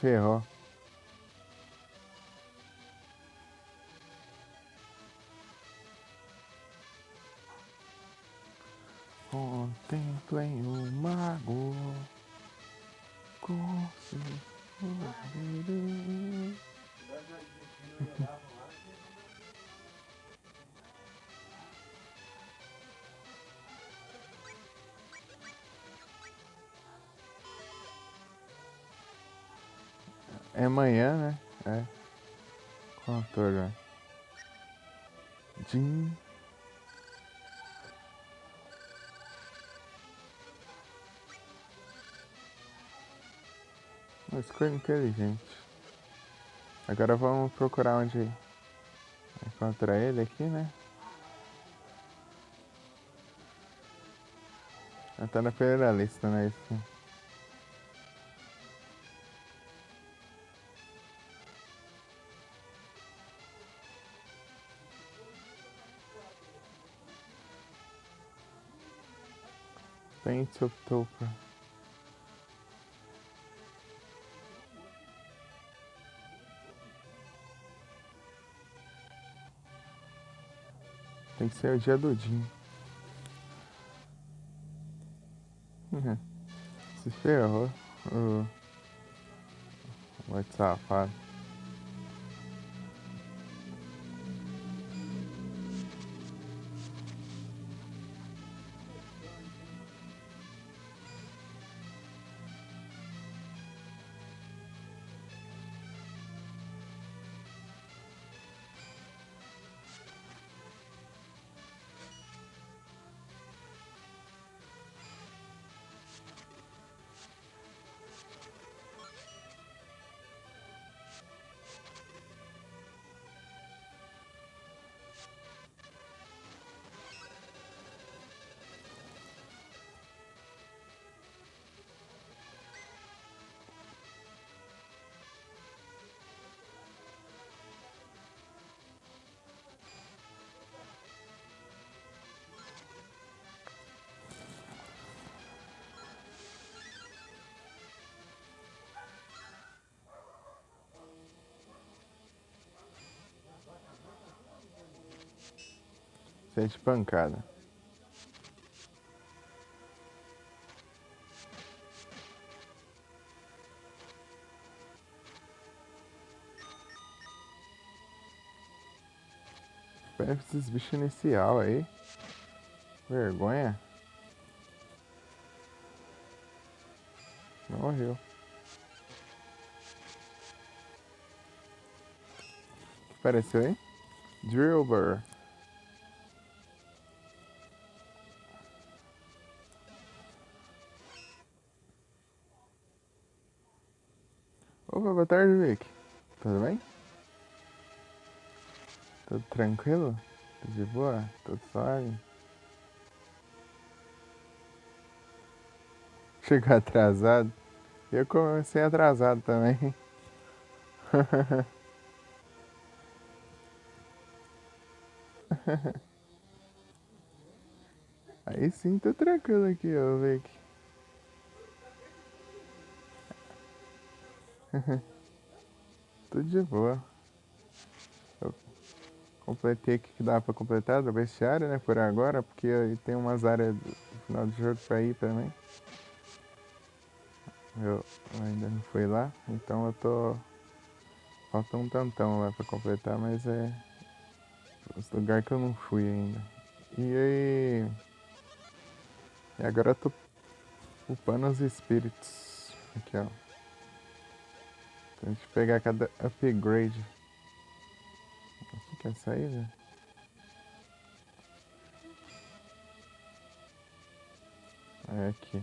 ferrou. Contemplem o mago com seu poder. É amanhã, né? É. Contor, né? Jim. Uma escolha inteligente. Agora vamos procurar onde encontrar ele aqui, né? Tá na primeira lista, né? Isso. Paint October. Tem que ser o dia do Jim. Se ferrou. Muito safado. Sete pancada. Pega esses bichos inicial aí. Vergonha. Morreu. O que apareceu aí? Drillbur. Opa, boa tarde, Vic. Tudo bem? Tudo tranquilo? Tudo de boa? Tudo suave? Chegou atrasado? Eu comecei atrasado também. Aí sim, tô tranquilo aqui, ó, Vic. Tudo de boa. Eu completei o que dá pra completar do bestiário, né, por agora, porque aí tem umas áreas do final do jogo pra ir também. Eu ainda não fui lá, então eu tô... Falta um tantão lá pra completar, mas é os lugares que eu não fui ainda. E aí... E agora eu tô upando os espíritos. Aqui, ó. Tem que pegar cada upgrade. O que é essa aí, velho? É aqui.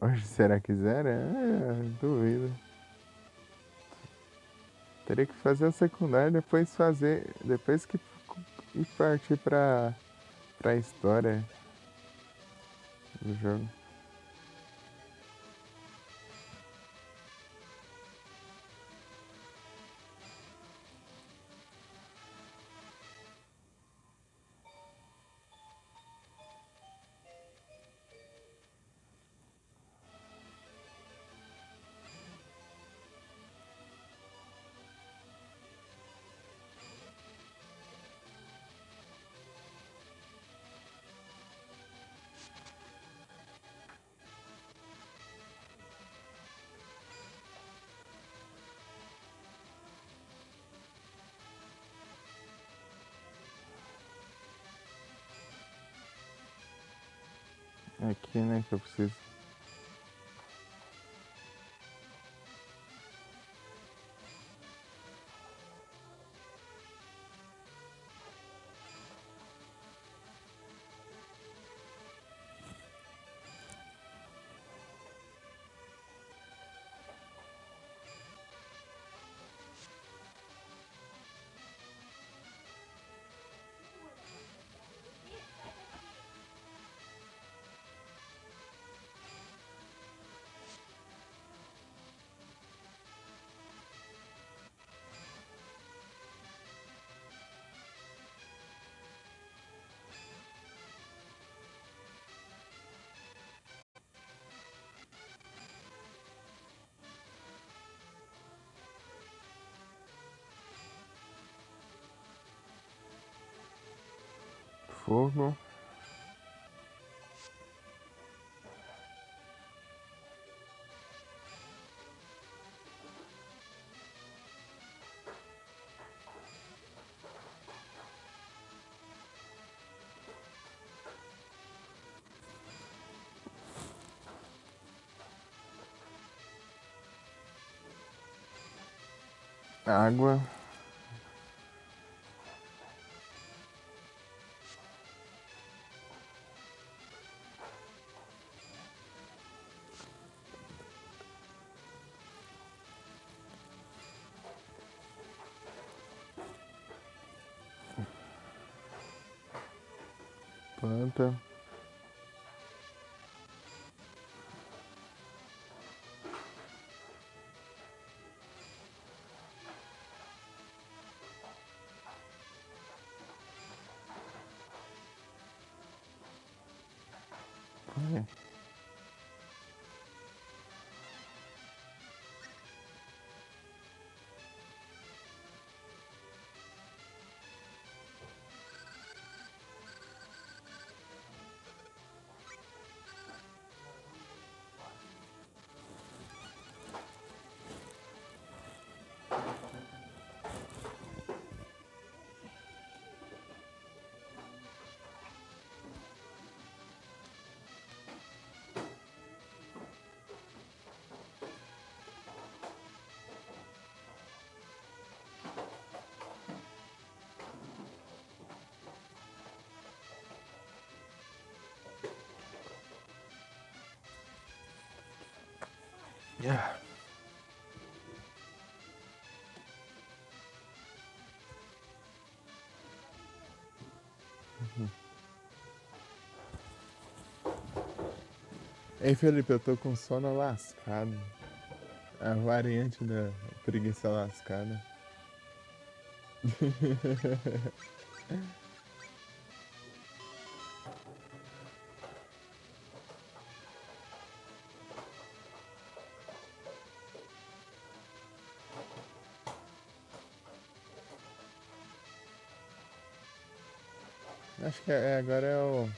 Hoje será que zero? Duvido. Teria que fazer o secundário, depois fazer. Depois que e partir pra história do jogo. É aqui, né, que eu preciso. Fogo. Água. Planta. É. Yeah. Ei, Felipe, eu tô com sono lascado. A variante da preguiça lascada. Acho que agora é o.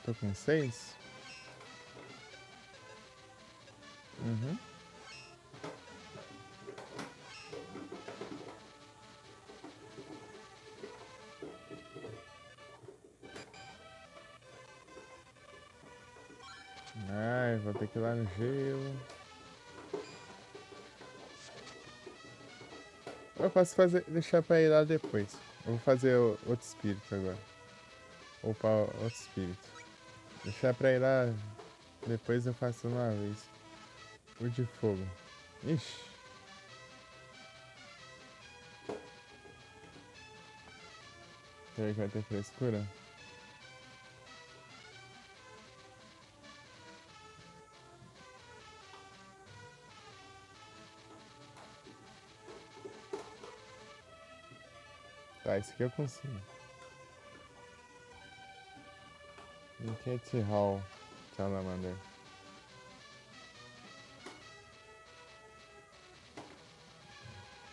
Tô com 6? Uhum. Ai, vou ter que ir lá no gelo. Eu posso fazer, deixar pra ir lá depois. Eu vou fazer outro espírito agora. Ou para outro espírito. Deixar pra ir lá depois eu faço uma vez. O de fogo. Ixi. Será que vai ter frescura? Tá, isso aqui eu consigo. Cat Hall. Salamander.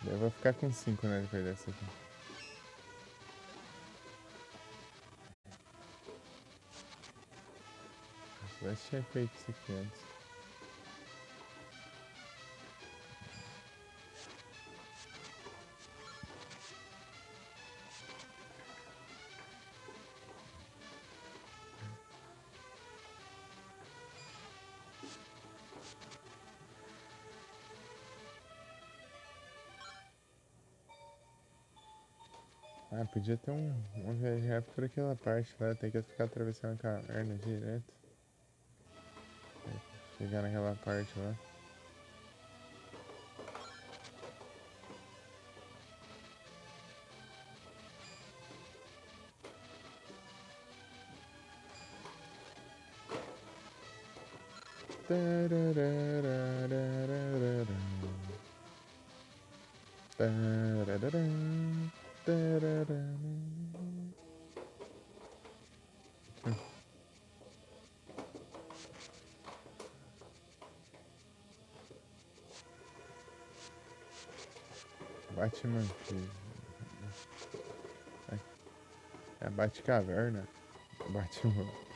Eu vou ficar com 5, né, depois dessa aqui. Eu tinha feito isso aqui antes. Ah, podia ter uma viagem rápida por aquela parte lá, tem que ficar atravessando a caverna direto. Chegar naquela parte lá. Batman, é a Batcaverna. Batman.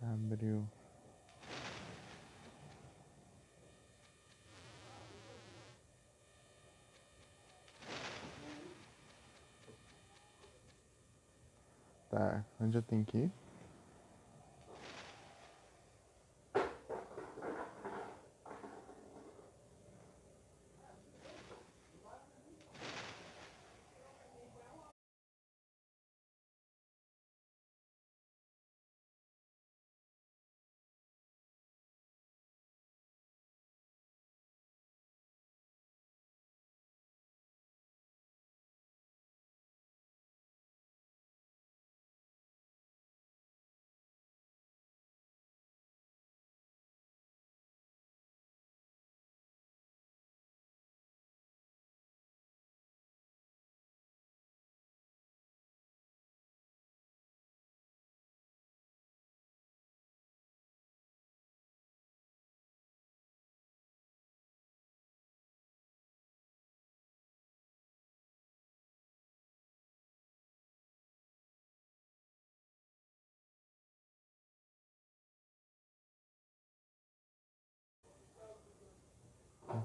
Abriu. Tá, onde eu tenho que ir?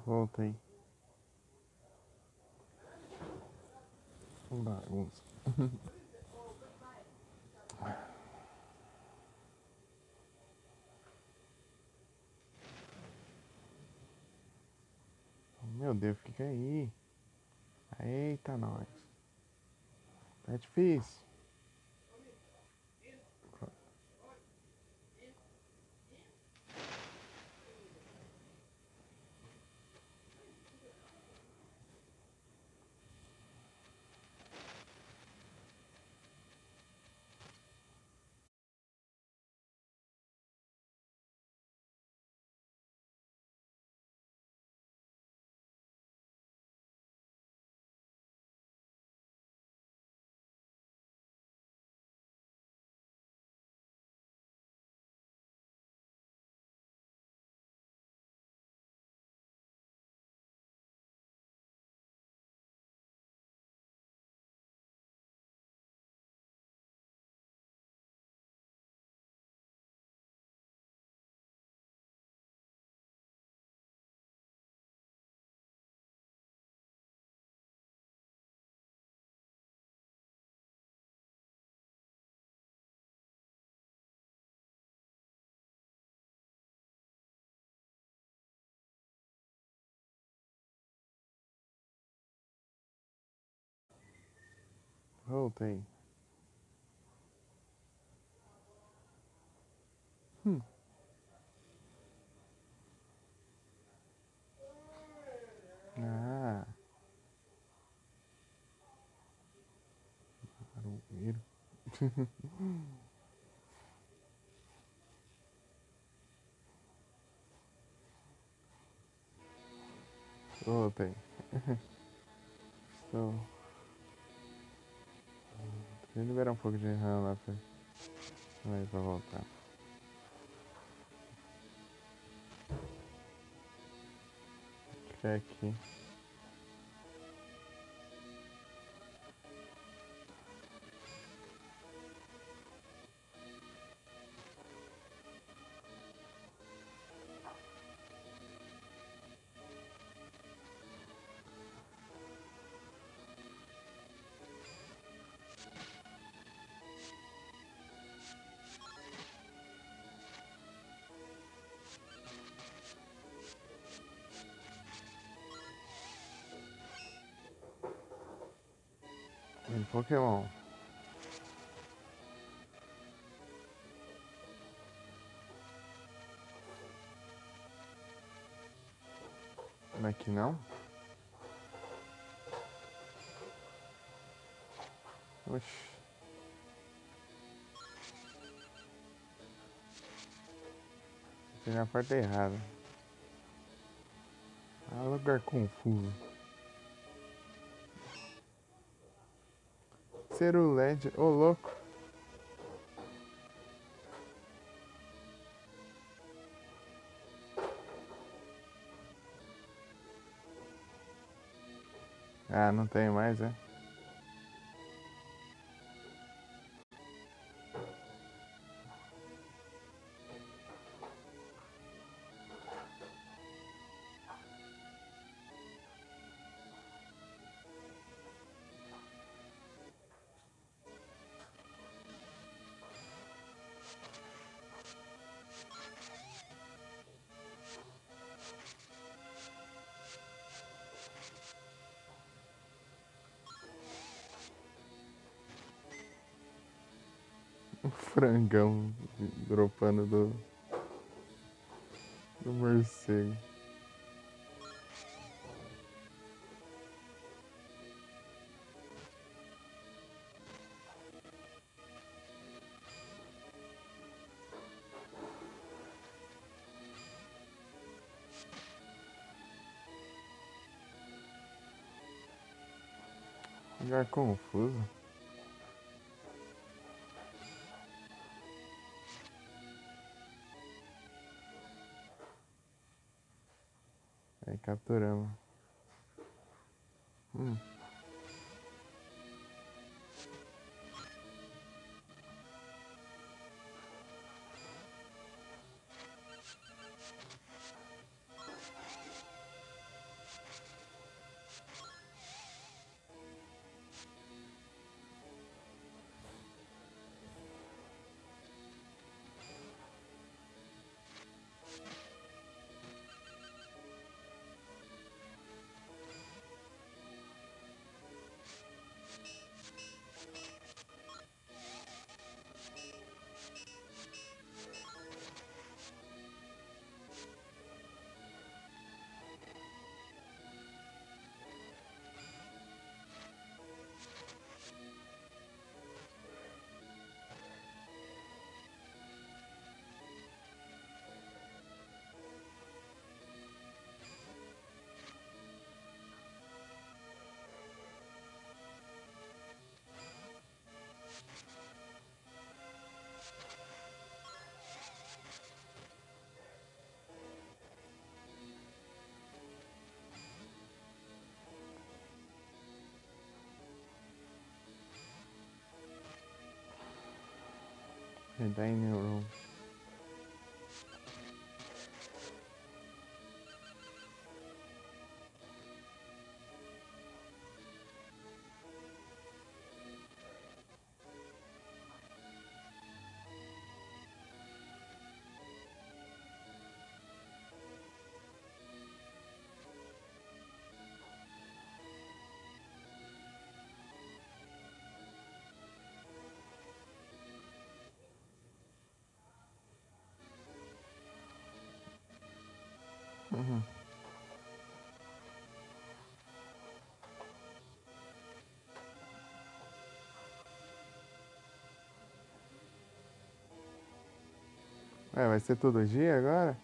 Voltei. Bagunça. Meu Deus, fica aí. Eita, nós. Tá difícil. Voltei. Ah, barulheiro. Voltei. Estou. Deixa eu liberar um pouco de RAM lá pra voltar. Check. Em Pokémon. Como é que não? Oxi. Entrei na porta errada. Ah, lugar confuso. Ser o LED. Ô, louco. Ah, não tem mais, é? O frangão dropando do morcego. Lugar confuso. Aí capturamos. Hum. Dining room. Uhum. Ué, vai ser todo dia agora?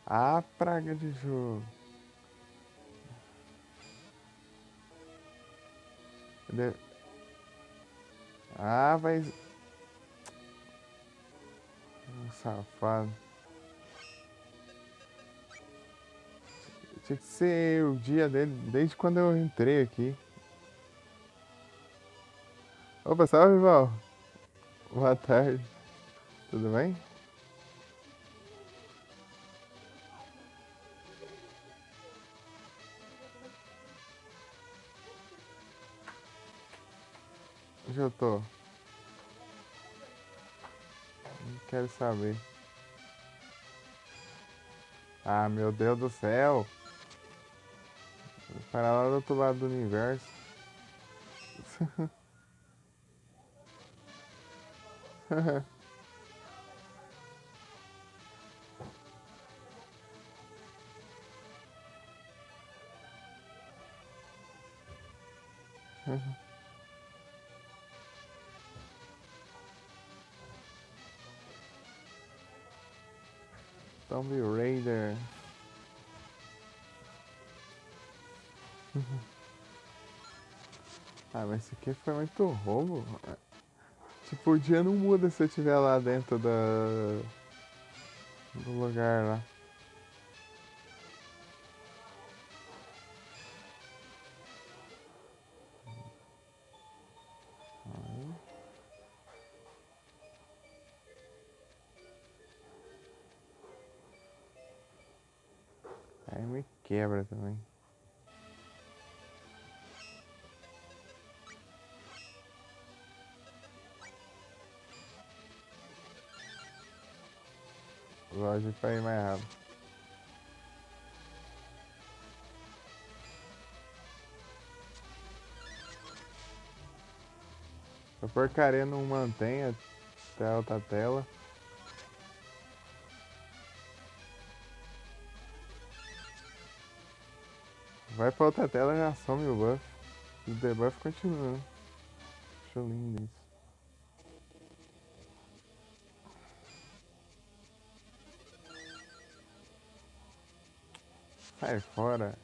Ah, praga de jogo. De- Ah, vai. Safado. Tinha que ser o dia dele desde quando eu entrei aqui. Opa, salve, Val. Boa tarde. Tudo bem? Onde eu tô? Não quero saber. Ah, meu Deus do céu. Para lá do outro lado do universo. Tomb Raider. Ah, mas isso aqui foi muito roubo. Tipo, o dia não muda se eu estiver lá dentro do lugar lá. Aí me quebra também. Lógico pra ir mais rápido. Se a porcaria não mantém até a outra tela. Vai pra outra tela e já some o buff. O debuff continua. Acho lindo isso. Sai fora.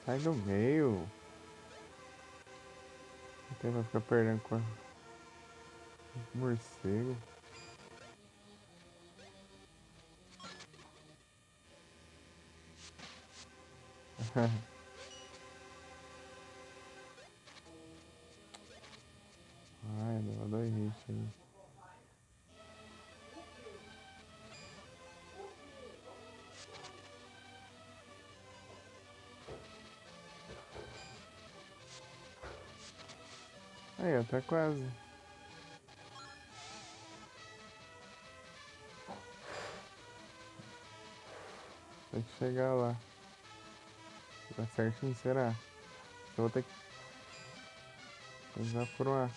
Sai do meio. Até vai ficar perdendo com o morcego. Ai, deu 2 hits aí. Aí, ó, tá quase. Tem que chegar lá. Tá certinho, será? Eu vou ter que usar por uma.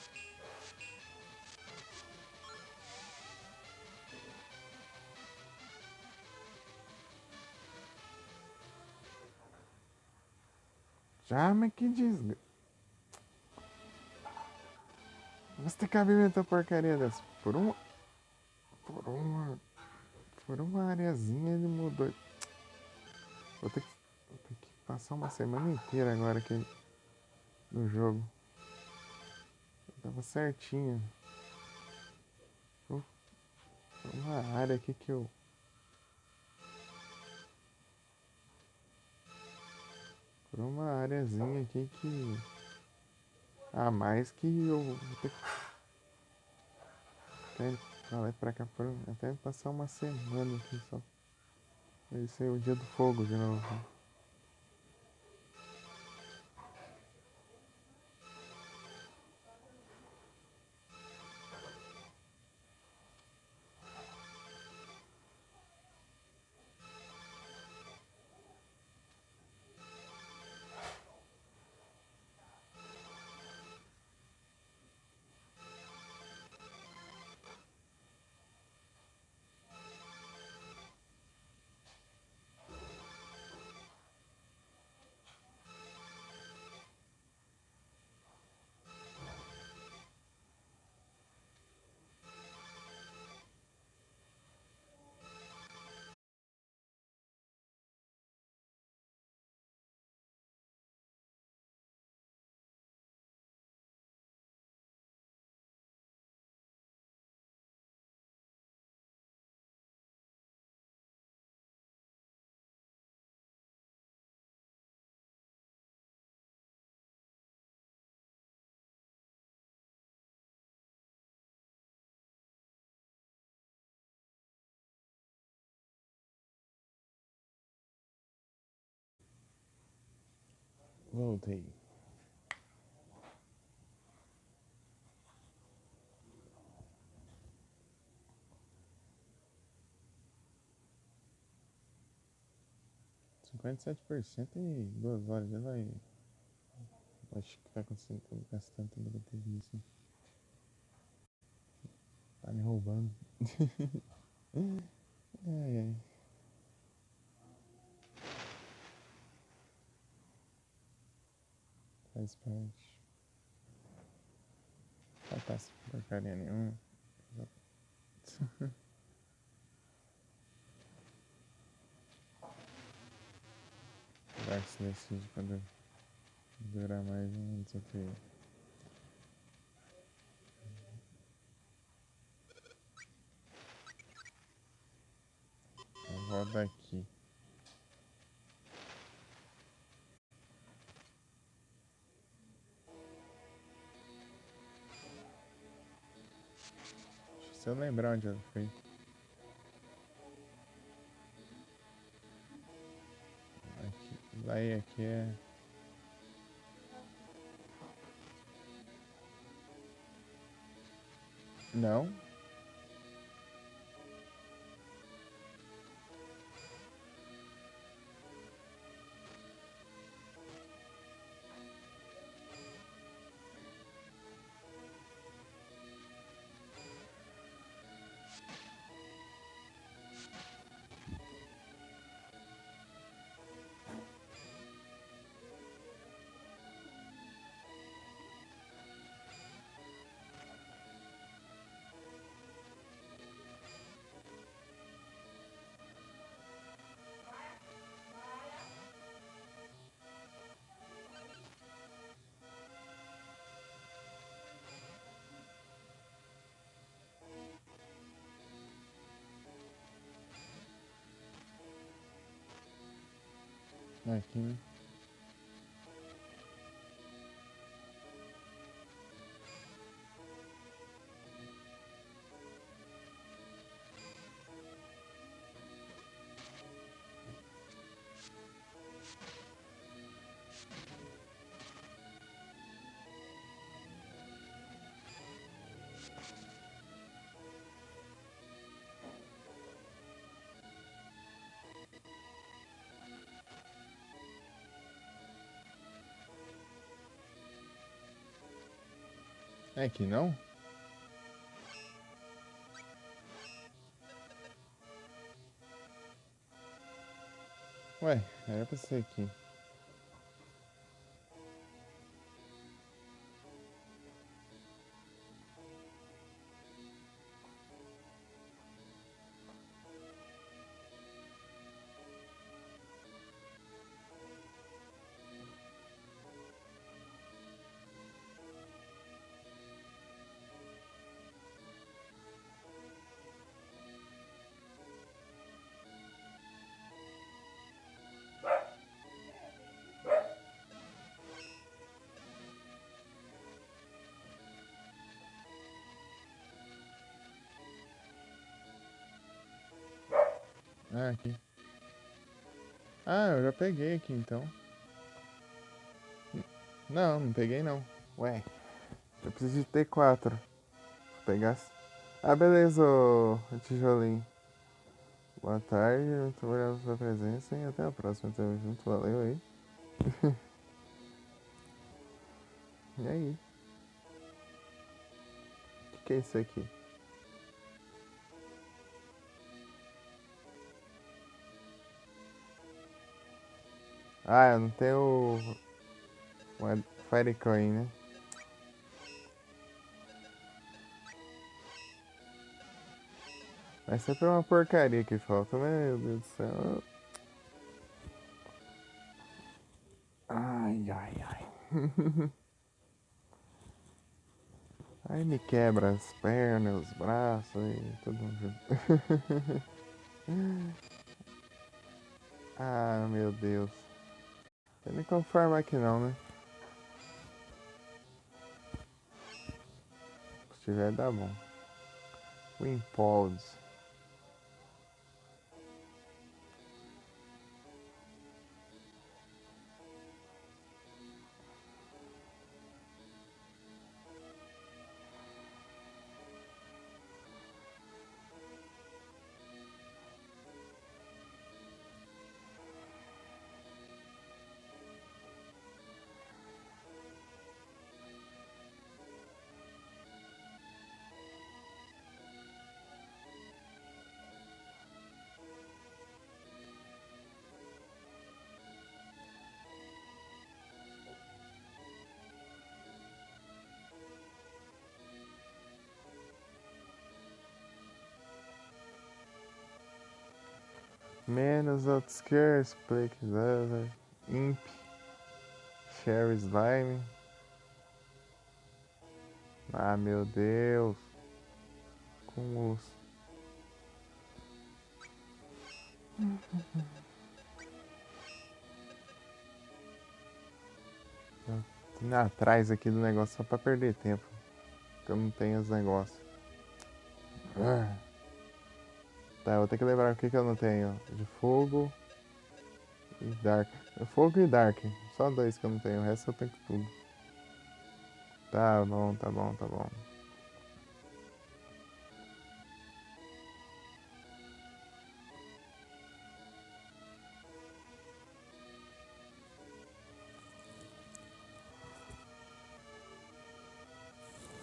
Já, mas que desgra... Você tem que abrir essa porcaria dessa. Por uma. Por uma. Por uma areazinha ele mudou. Vou ter que passar uma semana inteira agora aqui no jogo. Tava certinho. Uma área aqui que eu. por uma areazinha aqui que... A mais que eu vou ter que ficar indo pra lá e pra cá por até passar uma semana aqui só. Esse é o dia do fogo de novo. Voltei. Cinquenta e 57% em 2 horas já vai. Acho que vai conseguir gastando tanta bateria assim. Tá me roubando. Ai, ai. Faz parte. Vai passar porcaria nenhuma. Vai se decide quando durar mais, não sei o que. Roda aqui. Se eu lembrar onde ela foi. Aqui, lá e aqui é. Não? Aqui, né? É aqui não? Ué, era pra ser aqui. Ah, aqui. Ah, eu já peguei aqui então. Não, não peguei não. Ué, eu preciso de T4. Se pegasse. Ah, beleza, ô tijolinho. Boa tarde, muito obrigado pela presença e até a próxima. Tamo junto, valeu aí. E aí? O que é isso aqui? Ah, eu não tenho uma Firecoin, né? Mas sempre é uma porcaria que falta, meu Deus do céu. Ai, ai, ai. Aí me quebra as pernas, os braços e tudo junto. Ah, meu Deus. Eu me conformo aqui não, né? Se tiver, dá bom. Wimpolds. Menos Outskirts, Blake Leather, Imp, Sherry Slime. Ah, meu Deus. Com os... Indo atrás aqui do negócio só pra perder tempo. Porque eu não tenho os negócios. Ah. Tá, eu vou ter que lembrar o que eu não tenho. De fogo e dark. Fogo e dark. Só dois que eu não tenho. O resto eu tenho tudo. Tá bom, tá bom, tá bom.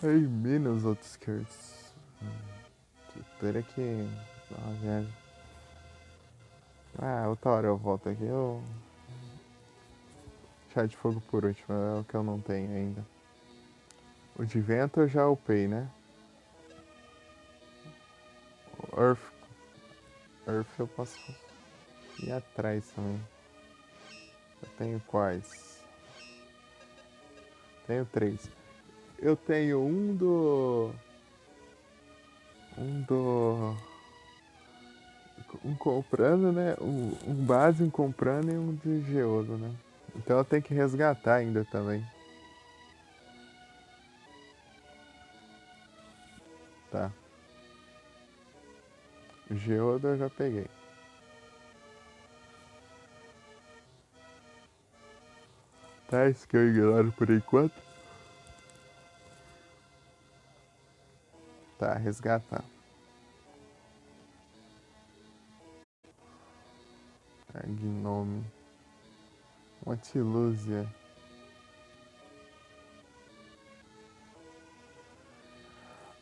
Aí, menos Outskirts. Teria que dar uma viagem. Ah, outra hora eu volto aqui. Eu... Chá de fogo por último, é o que eu não tenho ainda. O de vento eu já upei, né? O Earth. Earth eu posso ir atrás também. Eu tenho quais? Tenho três. Eu tenho um do. Um do. Um comprando, né? Um base, um comprando e um de geodo, né? Então eu tenho que resgatar ainda também. Tá. O geodo eu já peguei. Tá, esse que eu ignoro por enquanto. Tá, resgatar. Gnome. Montilúzia.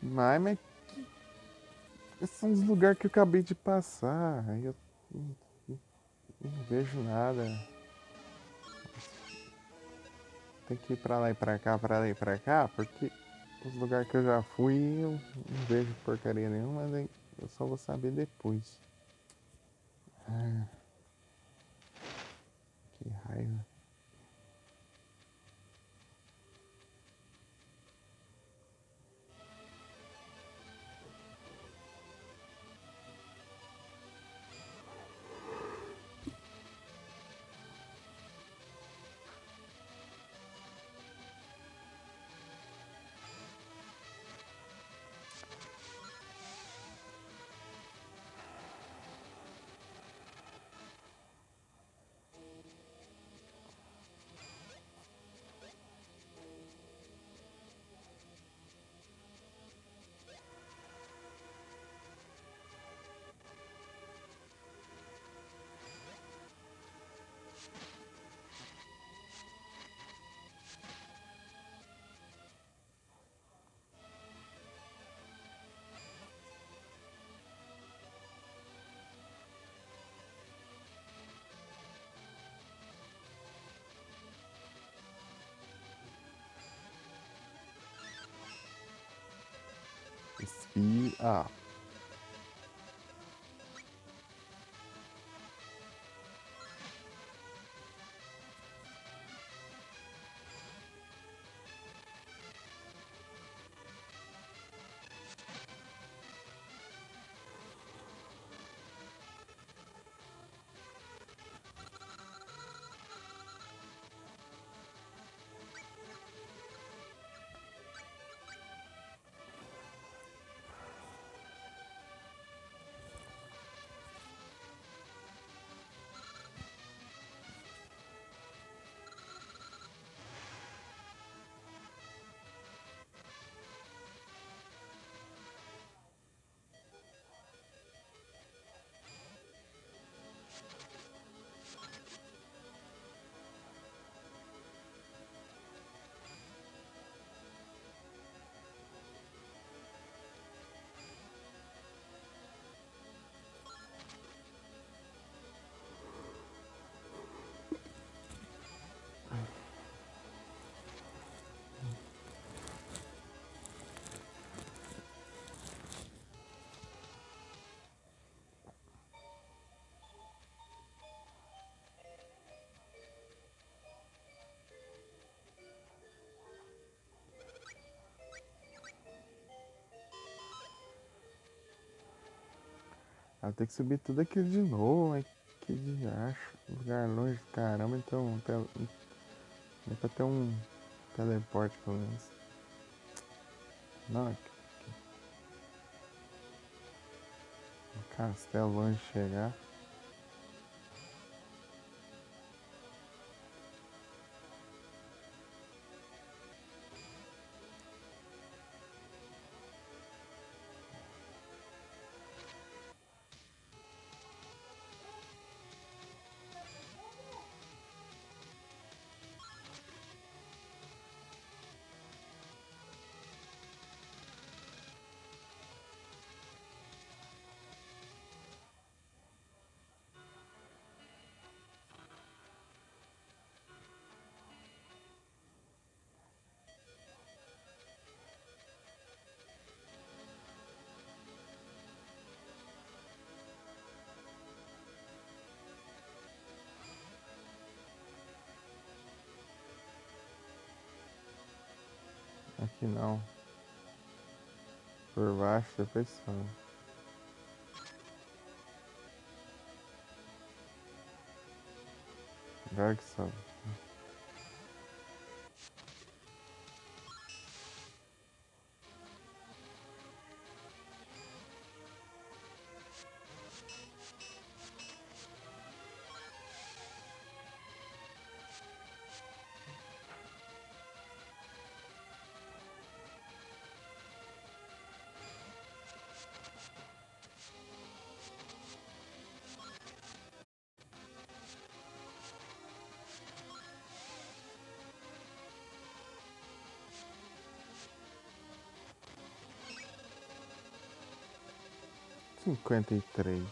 Mas esses são os lugares que eu acabei de passar. Aí eu não vejo nada. Tem que ir pra lá e pra cá, pra lá e pra cá, porque os lugares que eu já fui eu não vejo porcaria nenhuma, mas aí eu só vou saber depois. Ah, que raiva. Speed up. Ah, tem que subir tudo aquilo de novo, mas que de acho. Lugar longe, caramba, então é pra ter um teleporte pelo menos. Não, um castelo longe de chegar. Aqui não. Por baixo depois sobe. Agora que sobe. Cinquenta e três.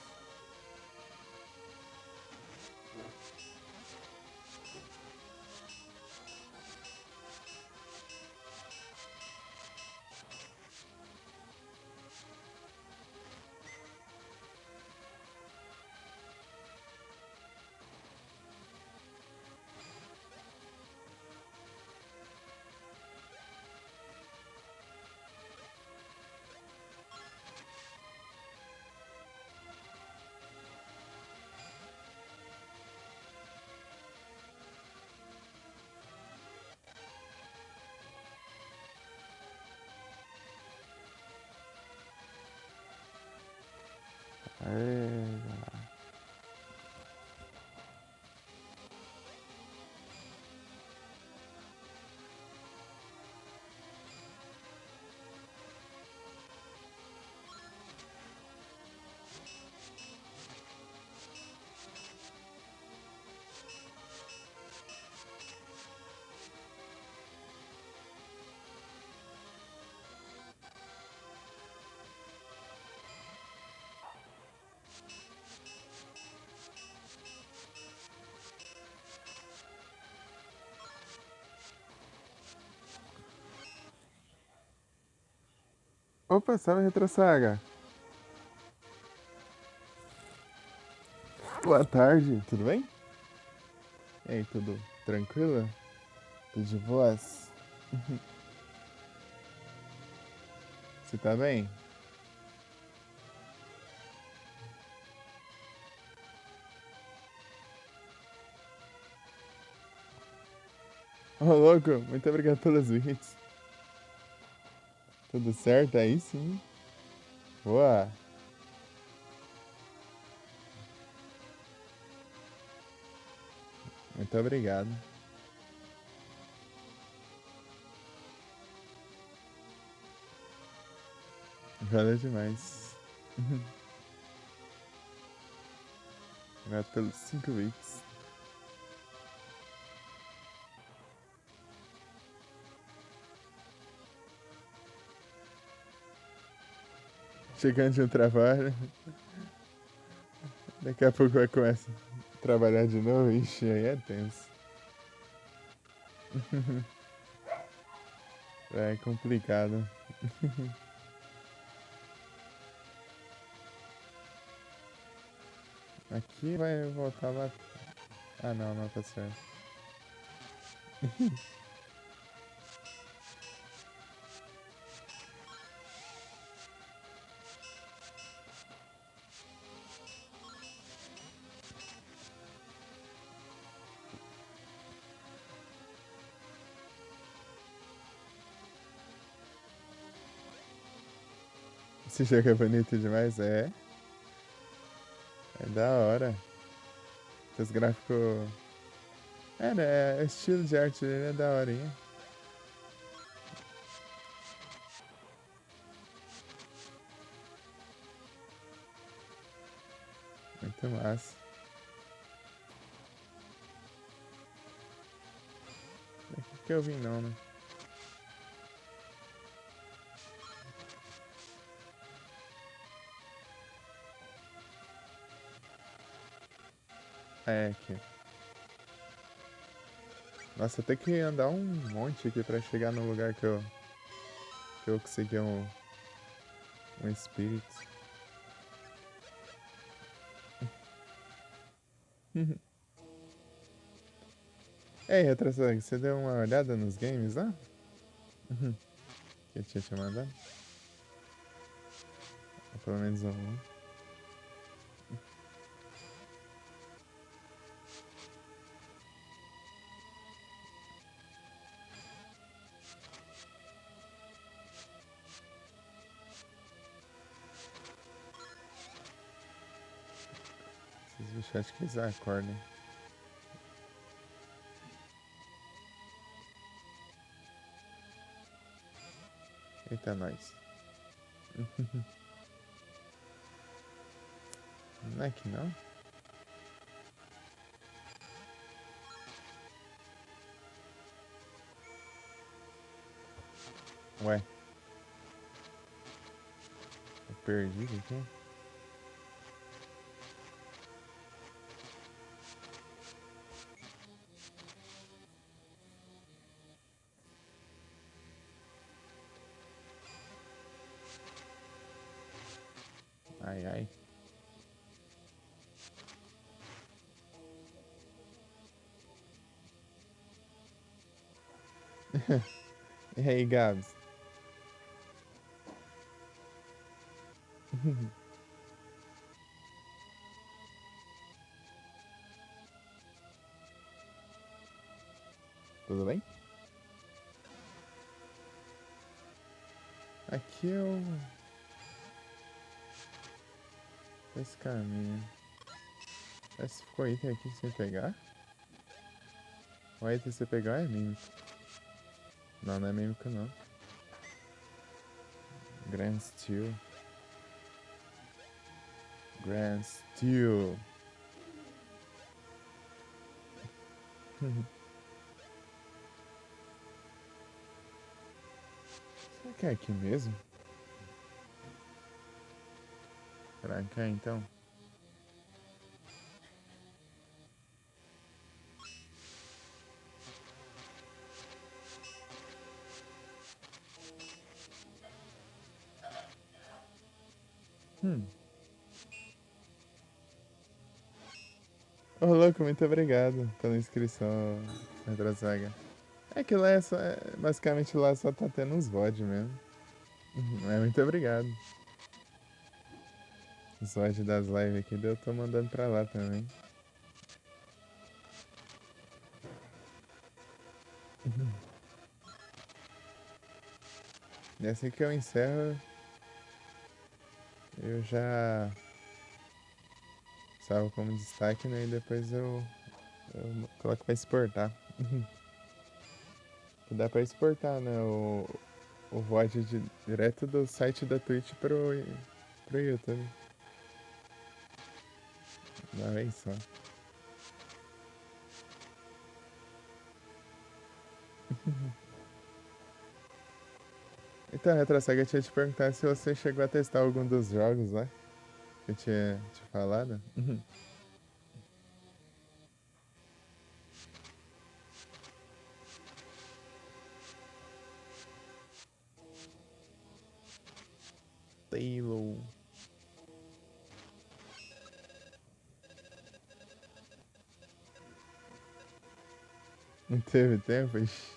Opa, salve Retro Saga. Boa tarde, tudo bem? E aí, tudo tranquilo? Tudo de boas? Você tá bem? Ô, louco, muito obrigado pelos vídeos. Tudo certo aí sim? Boa. Muito obrigado. Valeu demais. Obrigado pelos 5 bits. Chegando de um trabalho. Daqui a pouco vai começar a trabalhar de novo. Ixi, aí é tenso. É complicado. Aqui vai voltar lá. Ah, não, não tá certo. Esse jogo é bonito demais, é. É da hora. Os gráficos. É, né? O estilo de arte dele é da horinha. Muito massa. Aqui que eu vim não, né? É, aqui. Nossa, tem que andar um monte aqui pra chegar no lugar que eu consegui um espírito. Ei, Retrosag, você deu uma olhada nos games lá? Que eu tinha te mandado? Ou pelo menos um. Esses bichos acho que eles acordam. Eita, nós. Não é que não? Ué, tô perdido aqui. Ai, ai. E aí, Gabs? Tudo bem? Aqui eu. Esse caminho. Esse ficou item aqui sem pegar? O item você pegar é mímico. Não, não é mímico não. Grand Steel. Grand Steel. Será que é aqui mesmo? Pra cá então? Hum. Ô, louco, muito obrigado pela inscrição, Retrosaga. É que lá é só. Basicamente lá só tá tendo uns VOD mesmo. Mas muito obrigado. Os VOD das lives aqui eu tô mandando pra lá também. E assim que eu encerro, eu já salvo como destaque, né? E depois eu coloco pra exportar. Dá pra exportar, né? O VOD direto do site da Twitch pro YouTube. Uma vez só. Então, Retrosaga, eu tinha te perguntar se você chegou a testar algum dos jogos lá que eu tinha te falado. Taylor. Não teve tempo? Ixi,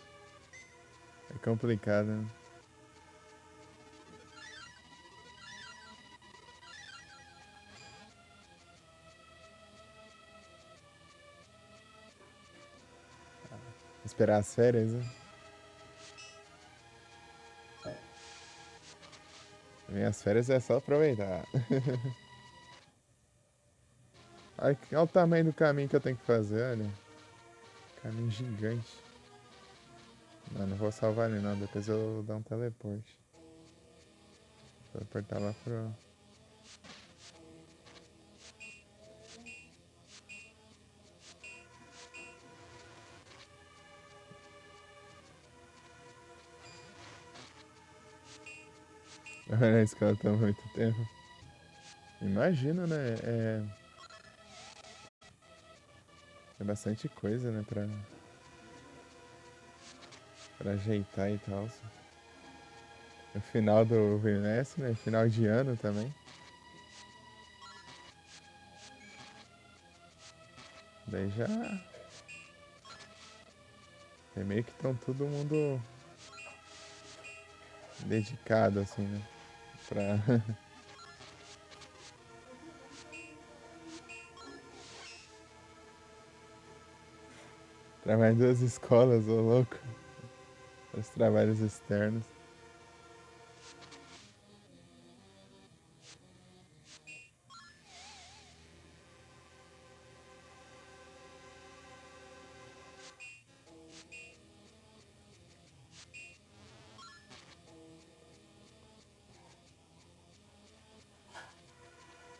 é complicado, né? Esperar as férias, né? Minhas férias é só aproveitar. Olha o tamanho do caminho que eu tenho que fazer, olha. Caminho gigante. Não vou salvar ele não, depois eu dou um teleporte. Vou apertar lá pro... Olha, a escola tá muito tempo. Imagino, né? É bastante coisa, né? Pra ajeitar e tal. No final do bimestre, né? Final de ano também. Daí já... É meio que estão todo mundo dedicado, assim, né? Pra... Trabalhar em duas escolas, ô louco. Os trabalhos externos.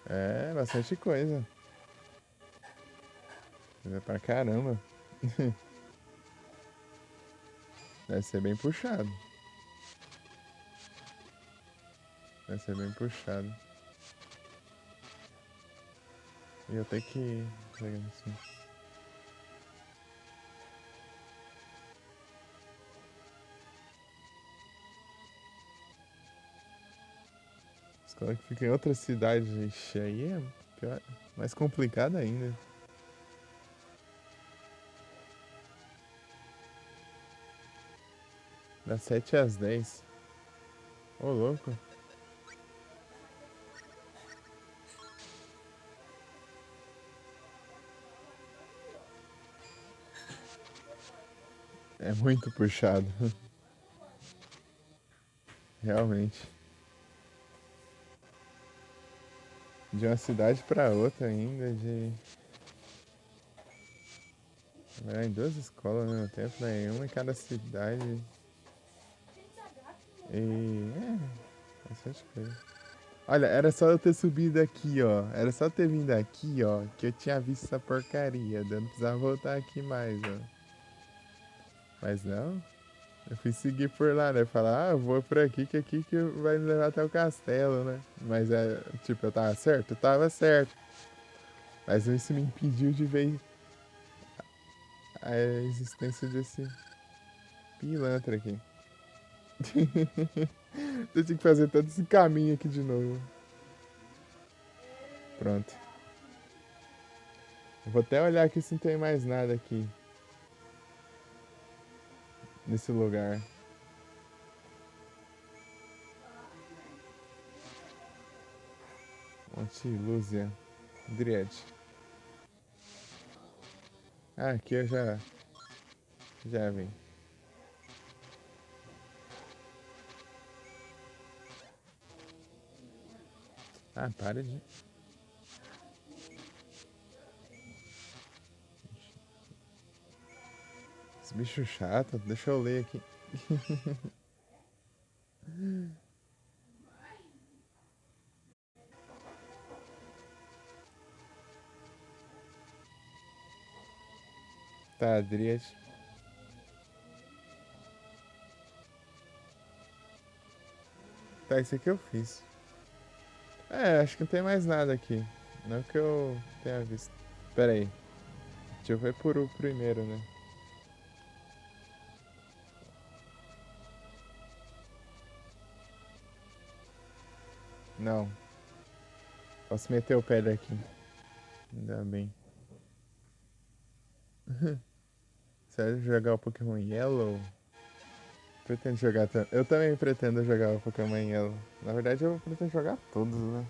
É, bastante coisa. Coisa pra caramba. Deve ser bem puxado. Deve ser bem puxado. E eu tenho que... Assim. Escola que fica em outra cidade, ixi, aí é pior, mais complicado ainda. Das 7 às 10. Ô, louco. É muito puxado. Realmente. De uma cidade pra outra ainda, de... Trabalhar em duas escolas ao mesmo tempo, né? Uma em cada cidade. E... bastante coisa. Olha, era só eu ter subido aqui, ó. Era só eu ter vindo aqui, ó, que eu tinha visto essa porcaria. Eu não precisava voltar aqui mais, ó. Mas não, eu fui seguir por lá, né? Falar, eu vou por aqui, que aqui que vai me levar até o castelo, né? Mas tipo, eu tava certo? Eu tava certo. Mas isso me impediu de ver a existência desse pilantra aqui. Eu tinha que fazer todo esse caminho aqui de novo. Pronto. Eu vou até olhar aqui se não tem mais nada aqui. Nesse lugar. Monte Lúzia. Dried. Ah, aqui eu já vim. Ah, para de... Esse bicho chato, deixa eu ler aqui. Tá, Dried. Tá, isso aqui eu fiz. É, acho que não tem mais nada aqui. Não que eu tenha visto. Pera aí. Deixa eu ver por o primeiro, né? Não. Posso meter o pé daqui. Ainda bem. Sério, jogar o Pokémon Yellow? Pretendo jogar... Eu também pretendo jogar o Pokémon Yellow. Na verdade, eu pretendo jogar todos, né?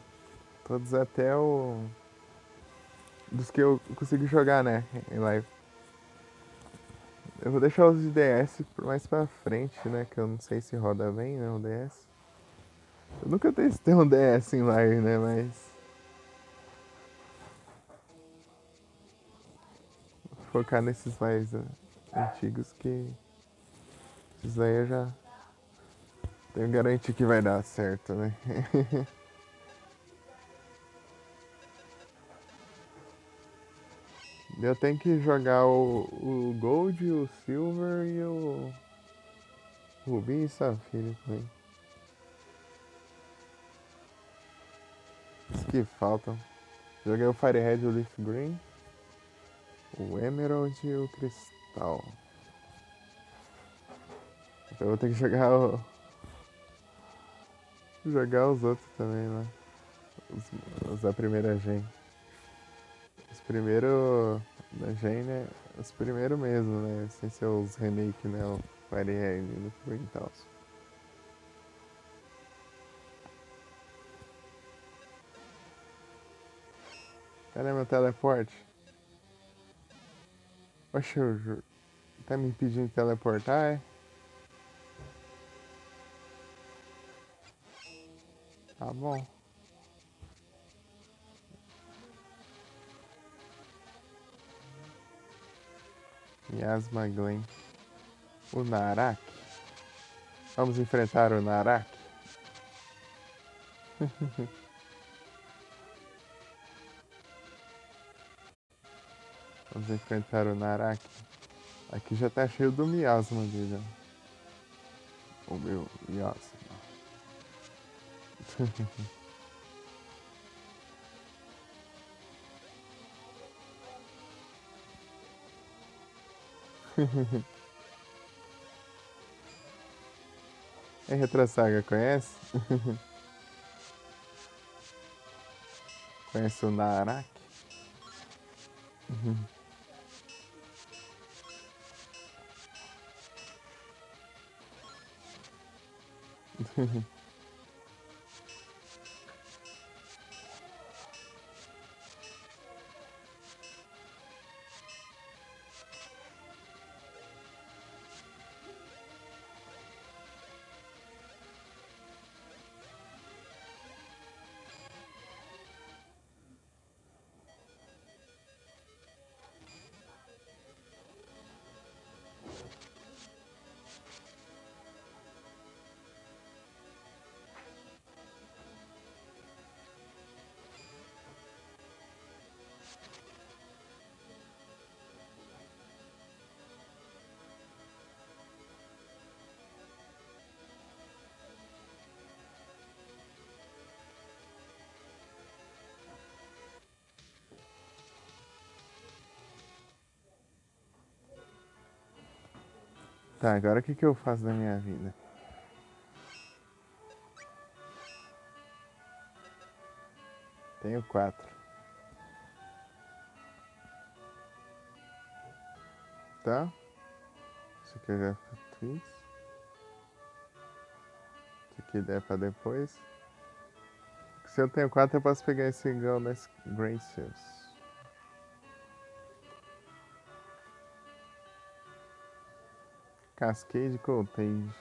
Todos até o... Dos que eu consigo jogar, né? Em live. Eu vou deixar os de DS mais pra frente, né? Que eu não sei se roda bem, né? O DS. Eu nunca testei um DS em live, né? Mas... Vou focar nesses mais antigos que... Esses aí eu já... Tenho garantia que vai dar certo, né? Eu tenho que jogar o Gold, o Silver e o Rubi e Safira também. Os que faltam. Joguei o Fire Red e o Leaf Green, o Emerald e o Cristal. Então eu vou ter que jogar os outros também lá. Os da primeira gen. Os primeiros da gen, né? Os primeiros mesmo, né? Sem ser os remake, né? O Fire Red e o Leaf Green e tal. Cadê meu teleporte? Oxe, tá me pedindo de teleportar, é? Tá bom. Yasma Glen. O Narak. Vamos enfrentar o Narak. Vamos enfrentar o Narak. Aqui já tá cheio do miasma dele, ó. O meu miasma. É Retrosaga, conhece? Conhece o Narak? Tá, agora o que, que eu faço da minha vida? Tenho 4. Tá? Isso aqui eu já fiz. Isso aqui é pra depois. Se eu tenho 4, eu posso pegar esse Golden Gracious. Cascade Cottage.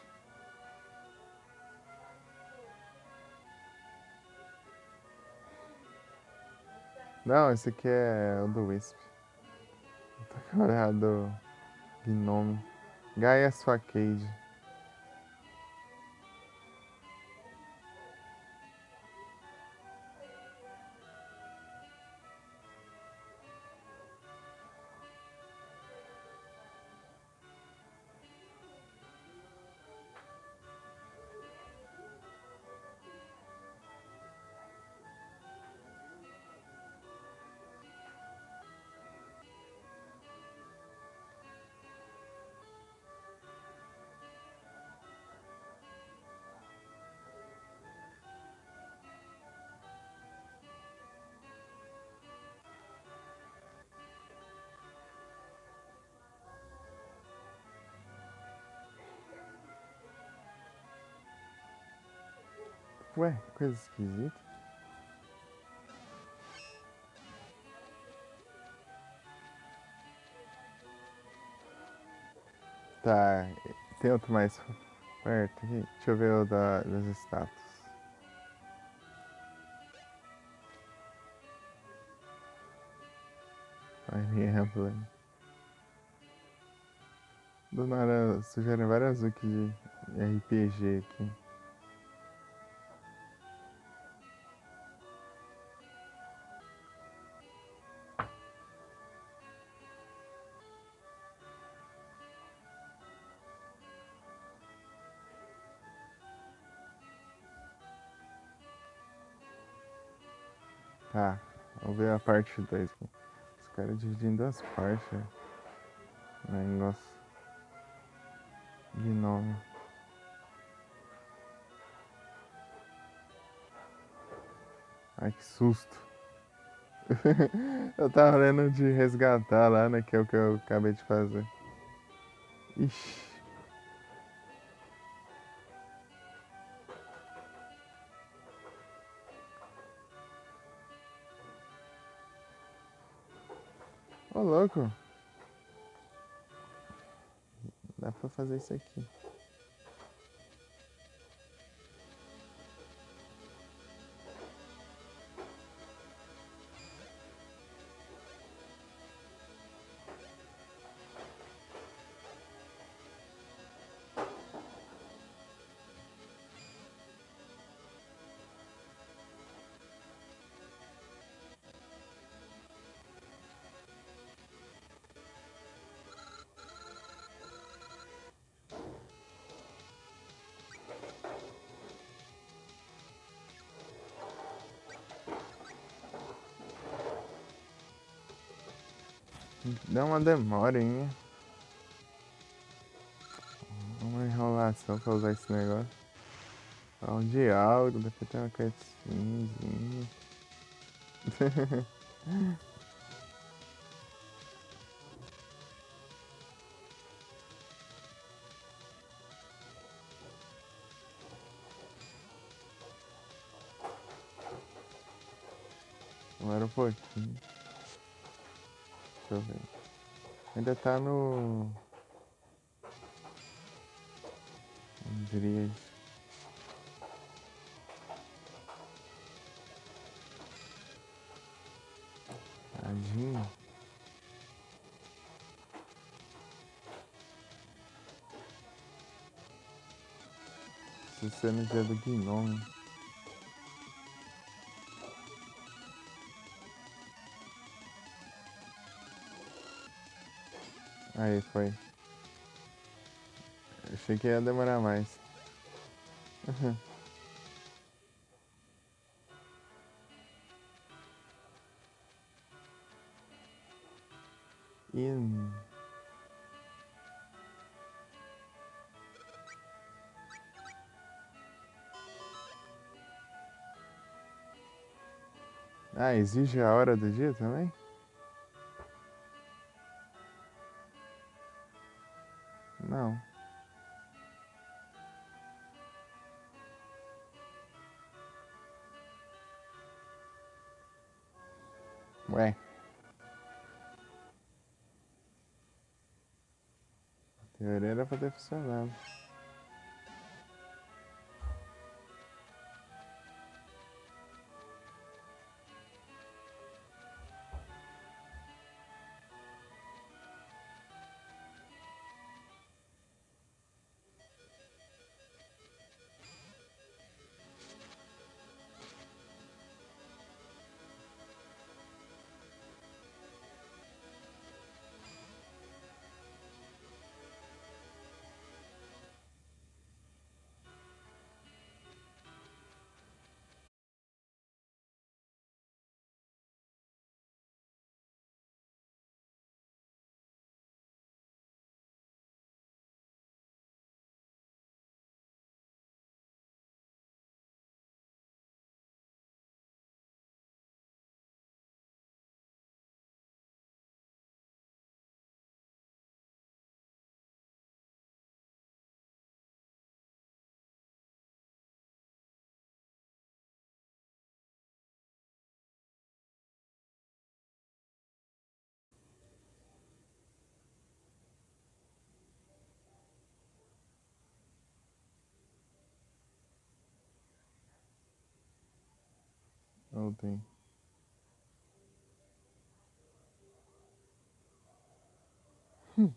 Não, esse aqui é o do Wisp. Tá com a olhada do Gnome. Gaia Swacade. Ué, coisa esquisita. Tá, tem outro mais perto aqui? Deixa eu ver o das estátuas. Fire Emblem. Do nada sugerem várias wiki de RPG aqui. Tá, vamos ver a parte 2 aqui. Os caras dividem em duas partes. Negócio. Gnome. Ai, que susto. Eu tava lendo de resgatar lá, né? Que é o que eu acabei de fazer. Ixi. Ô, louco. Dá pra fazer isso aqui. Dá uma demorinha. Uma enrolação pra usar esse negócio. Fala um diálogo, depois tem uma cutscenezinha. Agora um pouquinho. Deixa eu ver. Ainda tá no. Andrias. Tadinho. Se você no dia do Gnome. Aí, foi. Achei que ia demorar mais. In. Ah, exige a hora do dia também? Não. Ué. A teoria era pra ter funcionado. Não tem. Muito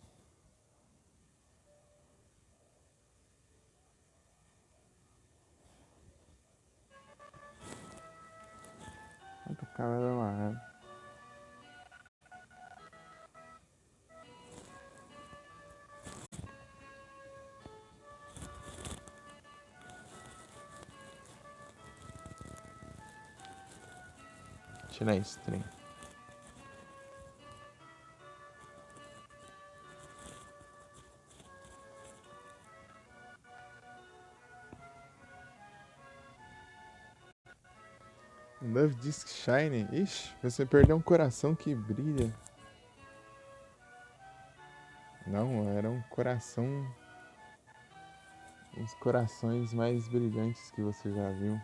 cabelo amarrado. Tirar esse trem. Love Disc Shine. Ixi, você perdeu um coração que brilha. Não, era um coração. Os corações mais brilhantes que você já viu.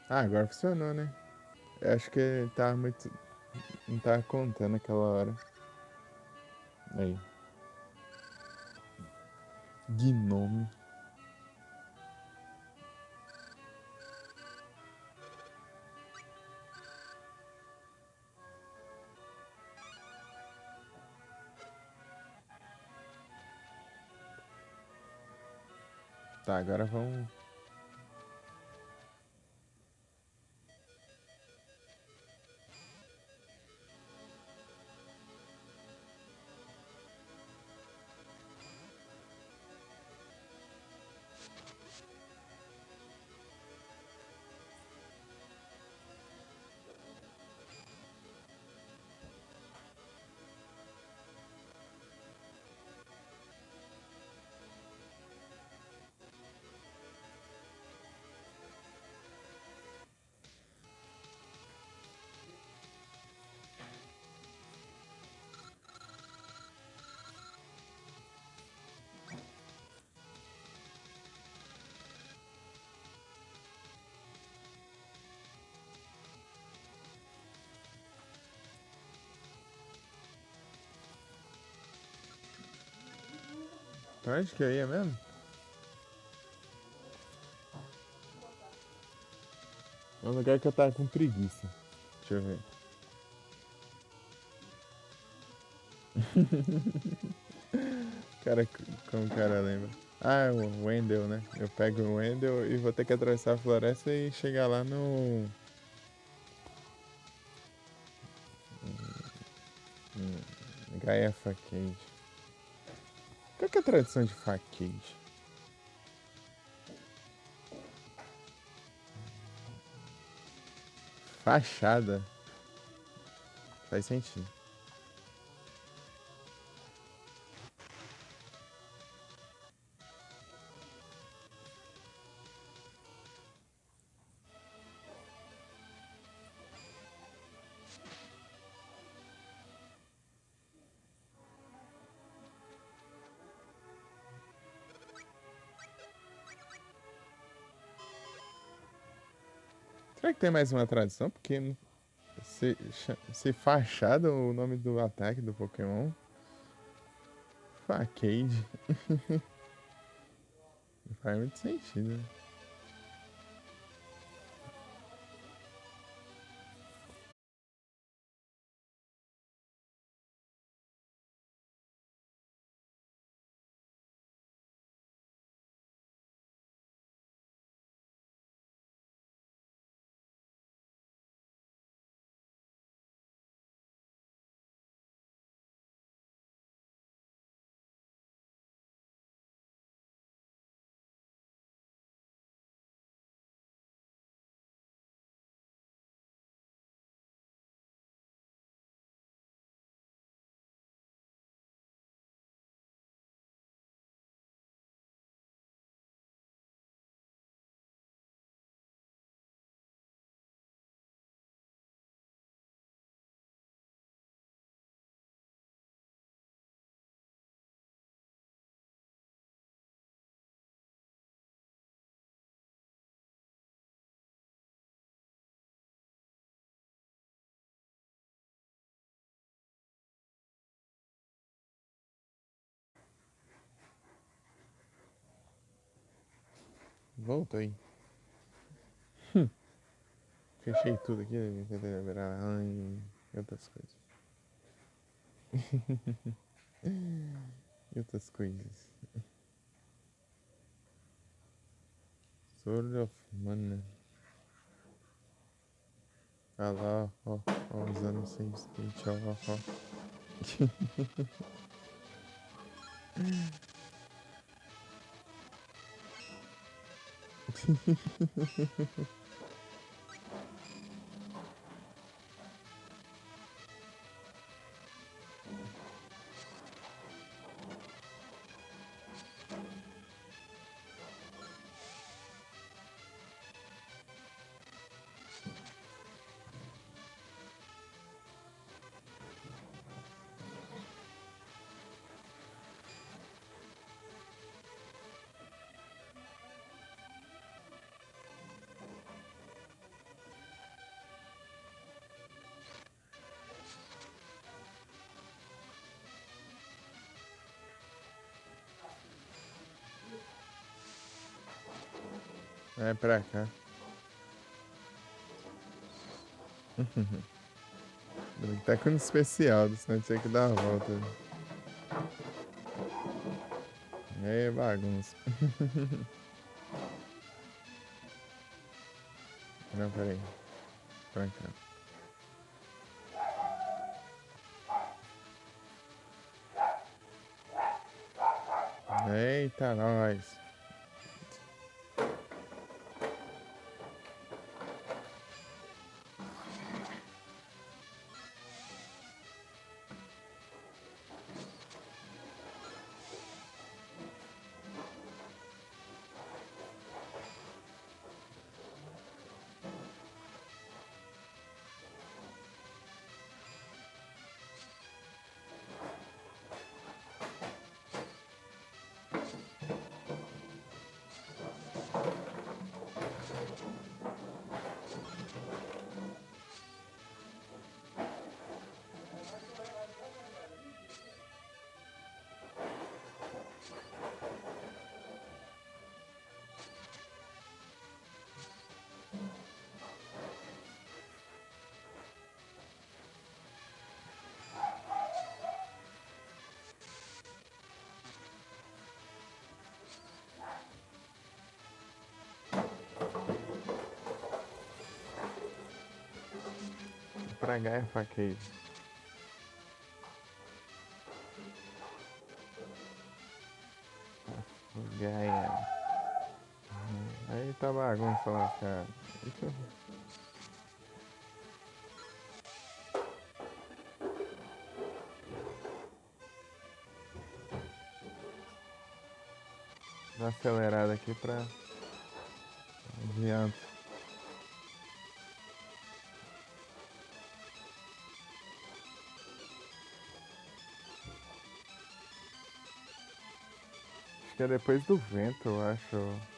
Ah, agora funcionou, né? Eu acho que tá muito. Não tava contando aquela hora. Aí. Gnome. Tá, agora vamos. Eu acho que eu ia mesmo. É um lugar que eu tava com preguiça. Deixa eu ver. Cara, como o cara lembra? Ah, é o Wendell, né? Eu pego o Wendell e vou ter que atravessar a floresta e chegar lá no. Gaia Facade. Qual que é a tradução de Facade? Fachada. Faz sentido. Será que tem mais uma tradição? Porque se Fachada o nome do ataque do Pokémon. Facade. Não faz muito sentido, né? Voltei. Fechei tudo aqui, tentei liberar e outras coisas. E outras coisas. Sword of Mana. Ah lá, ó, usando sem skate, ó. É pra cá. Ele tá com um especial, senão tinha que dar a volta. É bagunça. Não, peraí. Pra cá. Eita, nós. Pra Gaia Facade. Gaia. Aí tá bagunça lá, cara. Dar uma acelerada aqui pra adiante. Acho que é depois do vento, eu acho.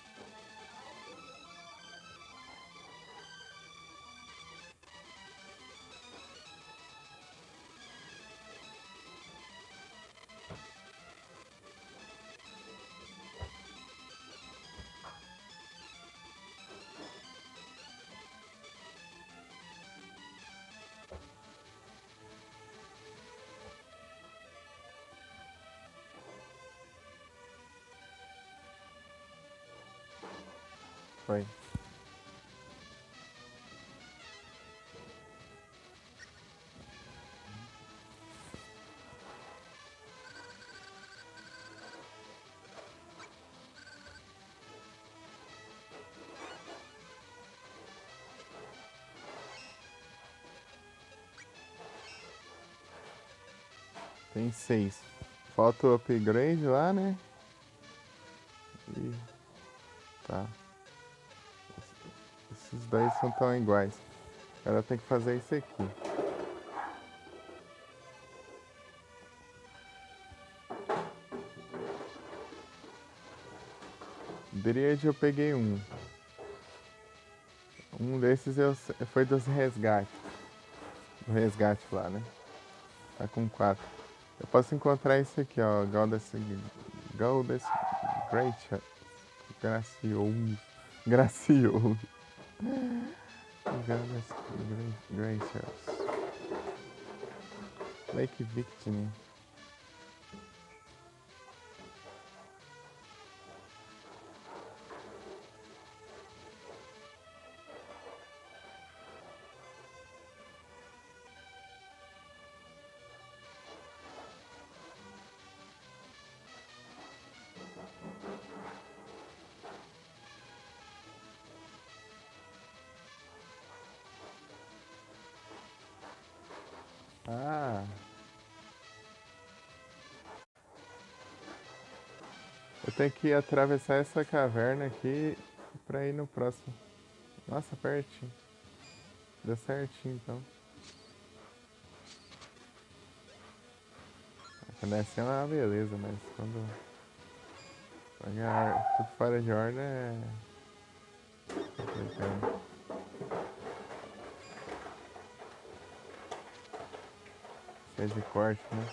Foi. Tem 6. Falta o upgrade lá, né? E tá. Esses dois são tão iguais. Agora tem que fazer isso aqui. Dryad eu peguei um. Um desses foi dos resgates. Do resgate lá, né? Tá com 4. Eu posso encontrar isso aqui, ó. Goddess Gracious. Gracioso. Gracioso. Goddess Gracious. Lake Victim. Ah, eu tenho que atravessar essa caverna aqui pra ir no próximo. Nossa, pertinho. Deu certinho então. Quando é assim é uma beleza, mas quando pagar tudo fora de ordem é complicado. Cheio de corte, né?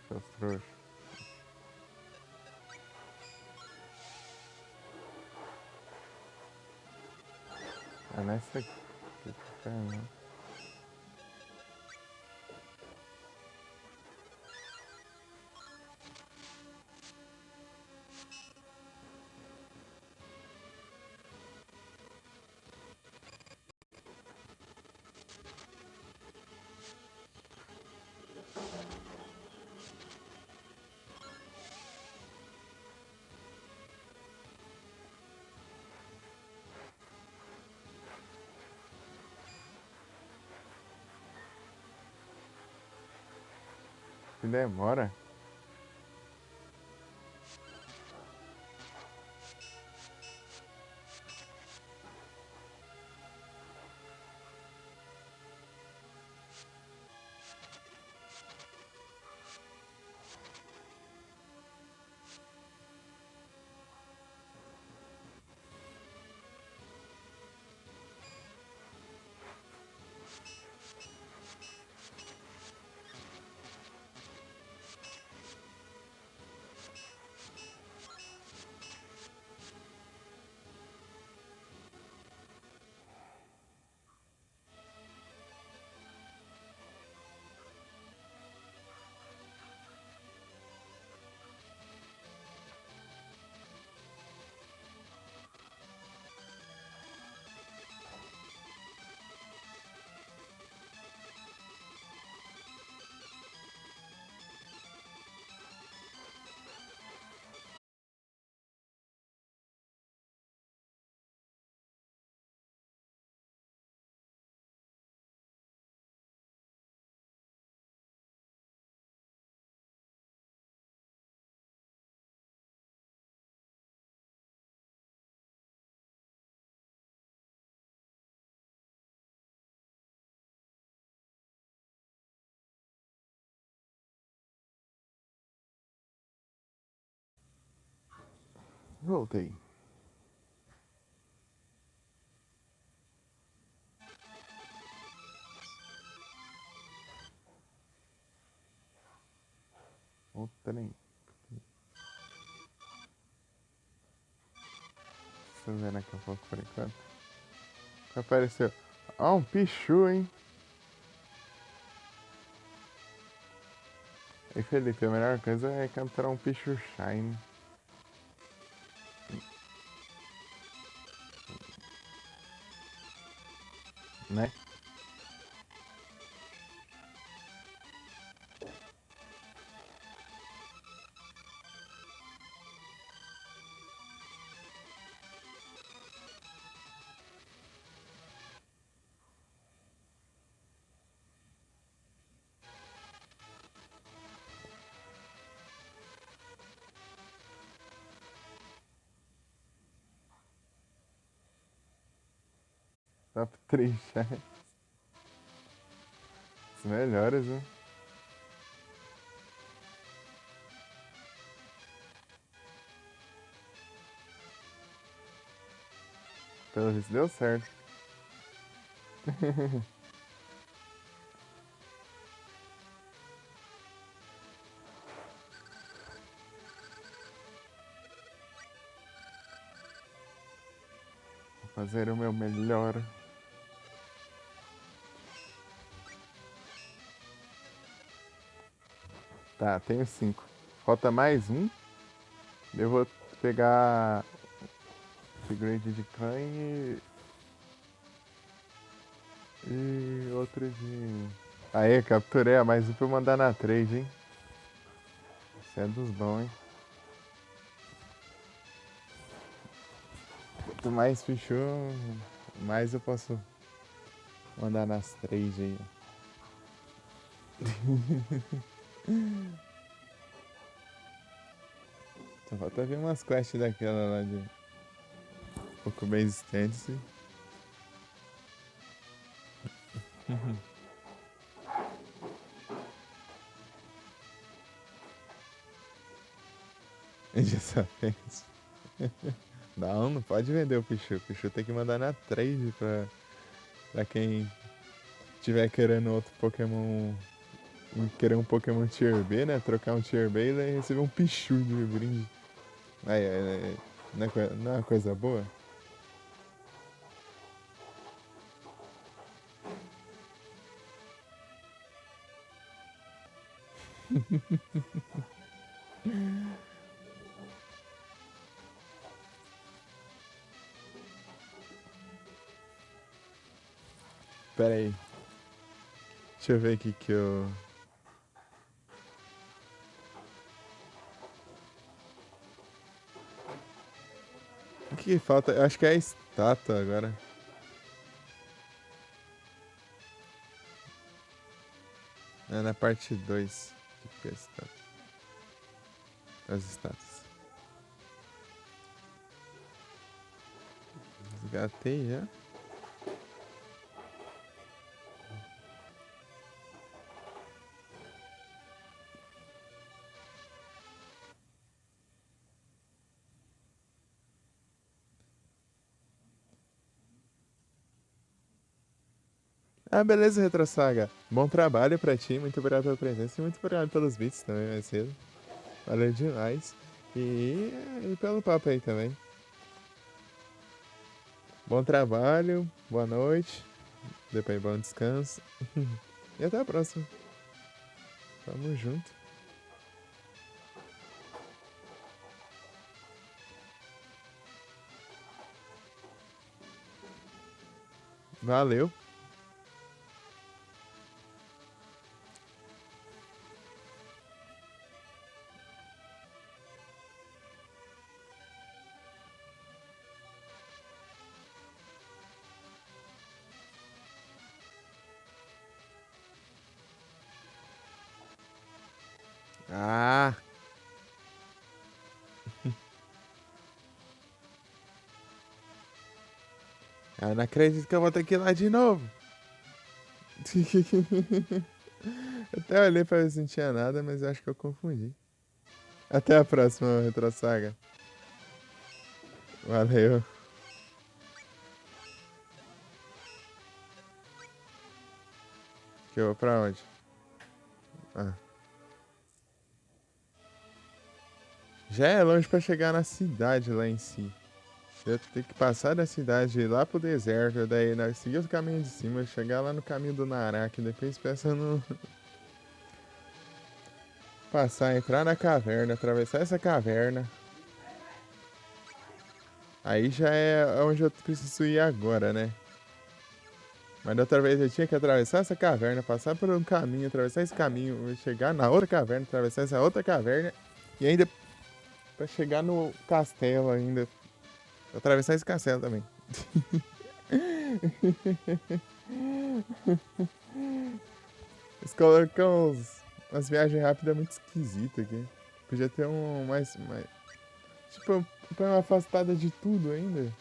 Seus trouxas. Ah, nessa aqui. Que inferno. Que demora. Voltei. O trem. Deixa eu ver daqui a pouco por enquanto. Apareceu. Ah, um Pichu, hein? E Felipe, a melhor coisa é capturar um Pichu Shine. Né? Top 3 Shine. Os melhores, né? Pelo visto deu certo. Vou fazer o meu melhor. Tá, tenho 5. Falta mais um. Eu vou pegar upgrade de clã e outro de... Aê, capturei a mais um pra eu mandar na trade, hein? Isso é dos bons, hein? Quanto mais fechou, mais eu posso mandar nas trade aí. Só falta ver umas quests daquela lá de pouco bem existentes. Já sabemos. Não pode vender o Pichu. O Pichu tem que mandar na trade pra quem tiver querendo outro Pokémon. Querer um Pokémon Tier B, né? Trocar um Tier B e receber um Pichu de brinde. Aí, não é uma coisa boa? Pera aí. Deixa eu ver aqui que eu... O que falta? Eu acho que é a estátua agora. É na parte 2. Que é a estátua? As estátuas. Resgatei já. Ah, beleza, Retrosaga. Bom trabalho pra ti, muito obrigado pela presença e muito obrigado pelos beats também mais cedo. Valeu demais. E pelo papo aí também. Bom trabalho, boa noite, depois bom descanso. E até a próxima. Tamo junto. Valeu. Ah, eu não acredito que eu vou ter que ir lá de novo. Até olhei pra ver se não tinha nada, mas eu acho que eu confundi. Até a próxima, Retrosaga. Valeu. Que eu vou pra onde? Ah. Já é longe pra chegar na cidade lá em si. Eu tenho que passar da cidade ir lá pro deserto, daí seguir o caminho de cima, chegar lá no caminho do Narak, depois pensando Passar, entrar na caverna, atravessar essa caverna. Aí já é onde eu preciso ir agora, né? Mas da outra vez eu tinha que atravessar essa caverna, passar por um caminho, atravessar esse caminho, chegar na outra caverna, atravessar essa outra caverna e ainda pra chegar no castelo ainda. Atravessar esse castelo também. Eles colocam umas viagens rápidas muito esquisitas aqui. Podia ter um mais tipo, põe uma afastada de tudo ainda.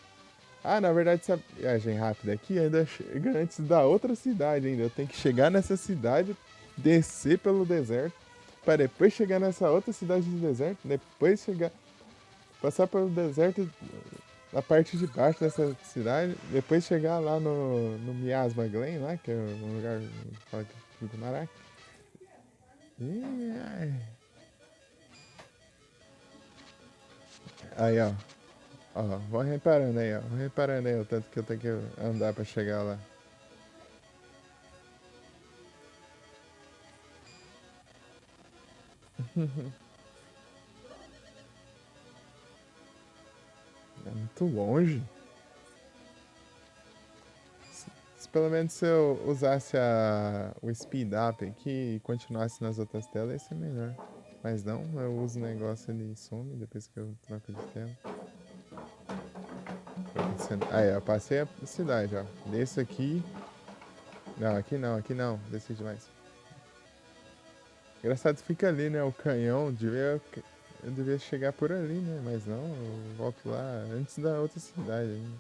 Ah, na verdade, essa viagem rápida aqui ainda chega antes da outra cidade ainda. Eu tenho que chegar nessa cidade, descer pelo deserto, para depois chegar nessa outra cidade do deserto, depois chegar, passar pelo deserto na parte de baixo dessa cidade, depois chegar lá no Miasma Glen, lá, que é um lugar que fala que é do Maraca. Ai. Aí, ó. Ó, vão reparando aí, ó. Vão reparando aí o tanto que eu tenho que andar pra chegar lá. É muito longe. Se pelo menos se eu usasse o speed up aqui e continuasse nas outras telas, ia ser melhor. Mas não, eu uso o negócio ele some depois que eu troco de tela. Aí, ó, passei a cidade, ó. Desço aqui. Não, aqui não, aqui não. Desci demais. Engraçado, fica ali, né? O canhão. Eu devia chegar por ali, né? Mas não, eu volto lá antes da outra cidade. Né?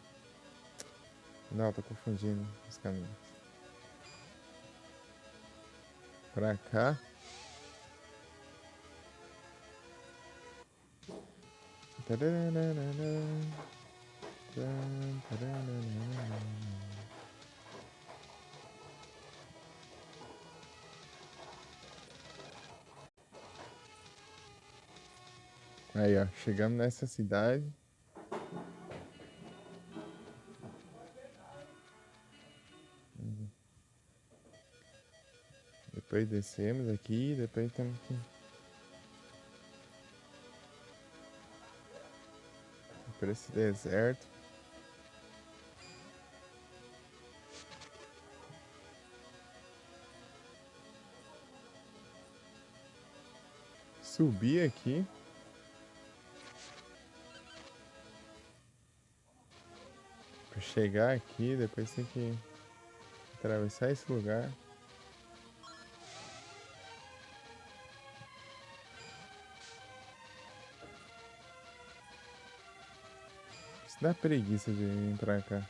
Não, tô confundindo os caminhos. Pra cá. Aí, ó, chegamos nessa cidade. Depois descemos aqui, depois temos que ir por esse deserto. Subir aqui. Pra chegar aqui, depois tem que atravessar esse lugar. Isso dá preguiça de vir pra cá.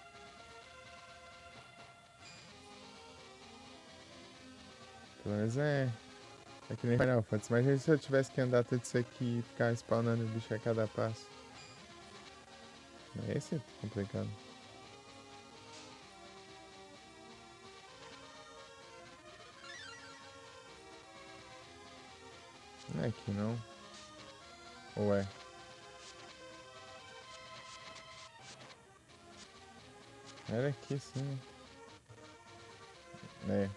Pelo menos é que nem Final Fantasy. Imagina se eu tivesse que andar tudo isso aqui e ficar spawnando bicho a cada passo. Esse é complicado. Não é aqui não. Ou é? Era aqui sim. É,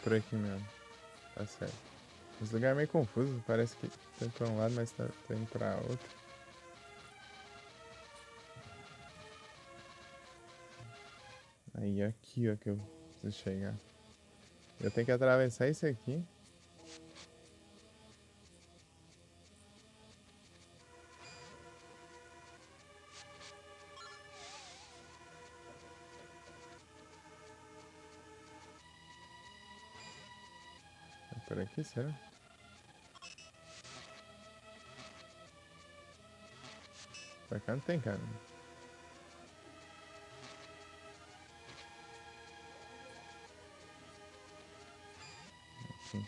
por aqui mesmo. Tá certo. Esse lugar é meio confuso, parece que tá indo pra um lado, mas tá indo pra outro. Aí aqui, ó, que eu preciso chegar. Eu tenho que atravessar isso aqui. É por aqui, será? Pra cá não tem caminho. Aqui.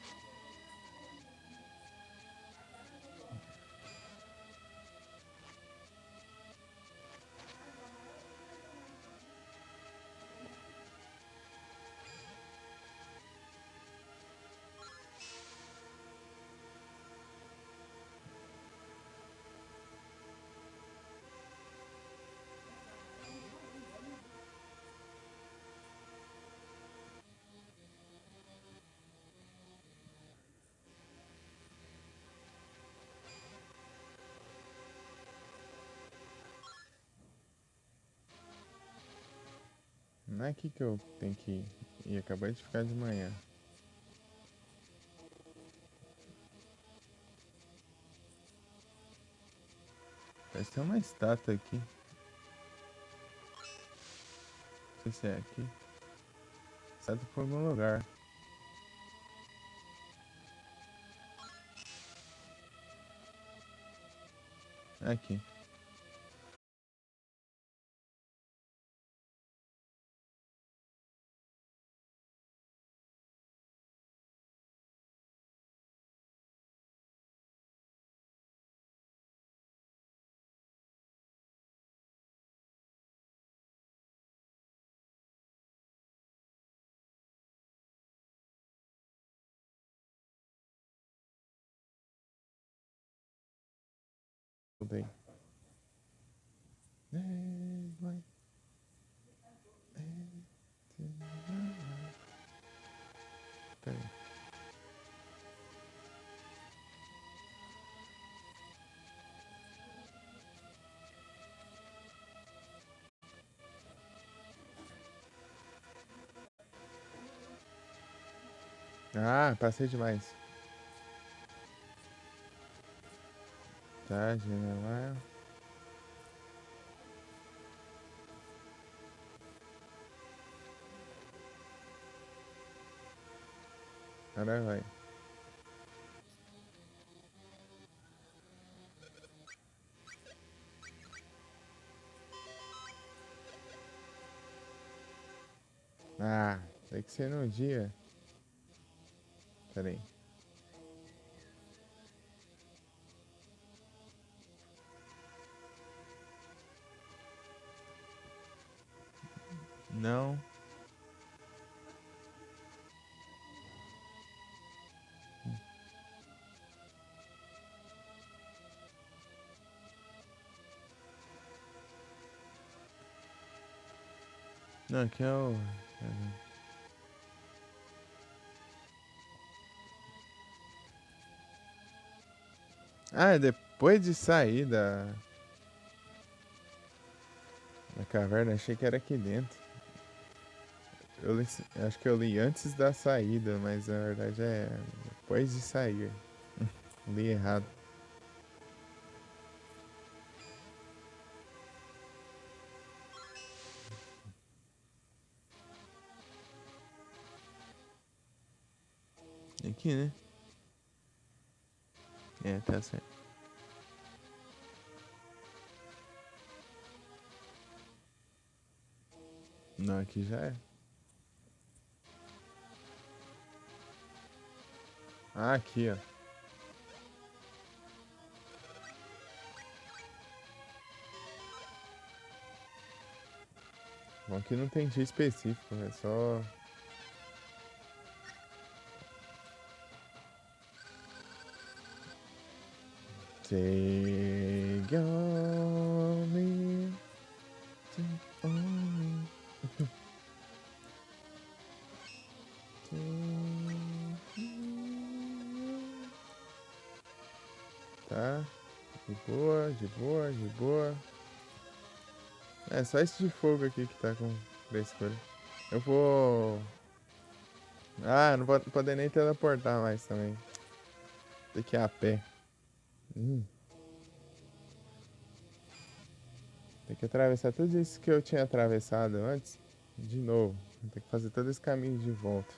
Não é aqui que eu tenho que ir. E acabou de ficar de manhã. Parece que tem uma estátua aqui. Não sei se é aqui. Estátua por algum lugar. Aqui. Voltei. Peraí. Ah, passei demais. Tá, general. Agora vai. Ah, tem que ser no dia. Peraí. Não. Não, aqui é o. Ah, é depois de sair da caverna, achei que era aqui dentro. Acho que eu li antes da saída, mas na verdade é depois de sair. Li errado. Aqui, né? É, tá certo. Não, aqui já é. Ah, aqui, ó. Bom, aqui não tem dia específico, é só. Take on me, take on me, take me. Tá? De boa, de boa, de boa. É só esse de fogo aqui que tá com frescura. Eu vou. Ah, não vou poder nem teleportar mais também. Tem que ir a pé. Hum, tem que atravessar tudo isso que eu tinha atravessado antes. De novo. Tem que fazer todo esse caminho de volta.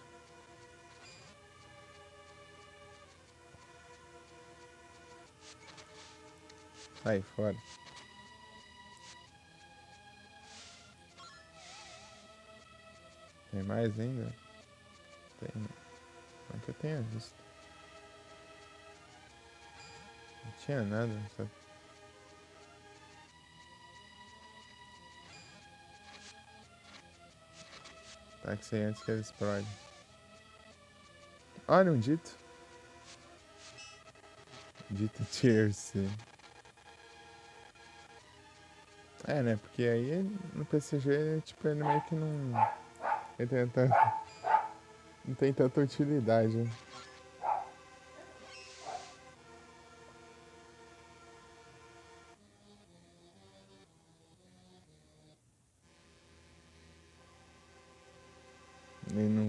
Sai fora. Tem mais ainda? Tem. Não que eu tenha visto. Não tinha nada. Só. Tá que sei antes que ele explode. Olha um dito. Dito Tierce. É, né? Porque aí no PCG, tipo, ele meio que não. Ele tenta. Não tem tanta utilidade, né?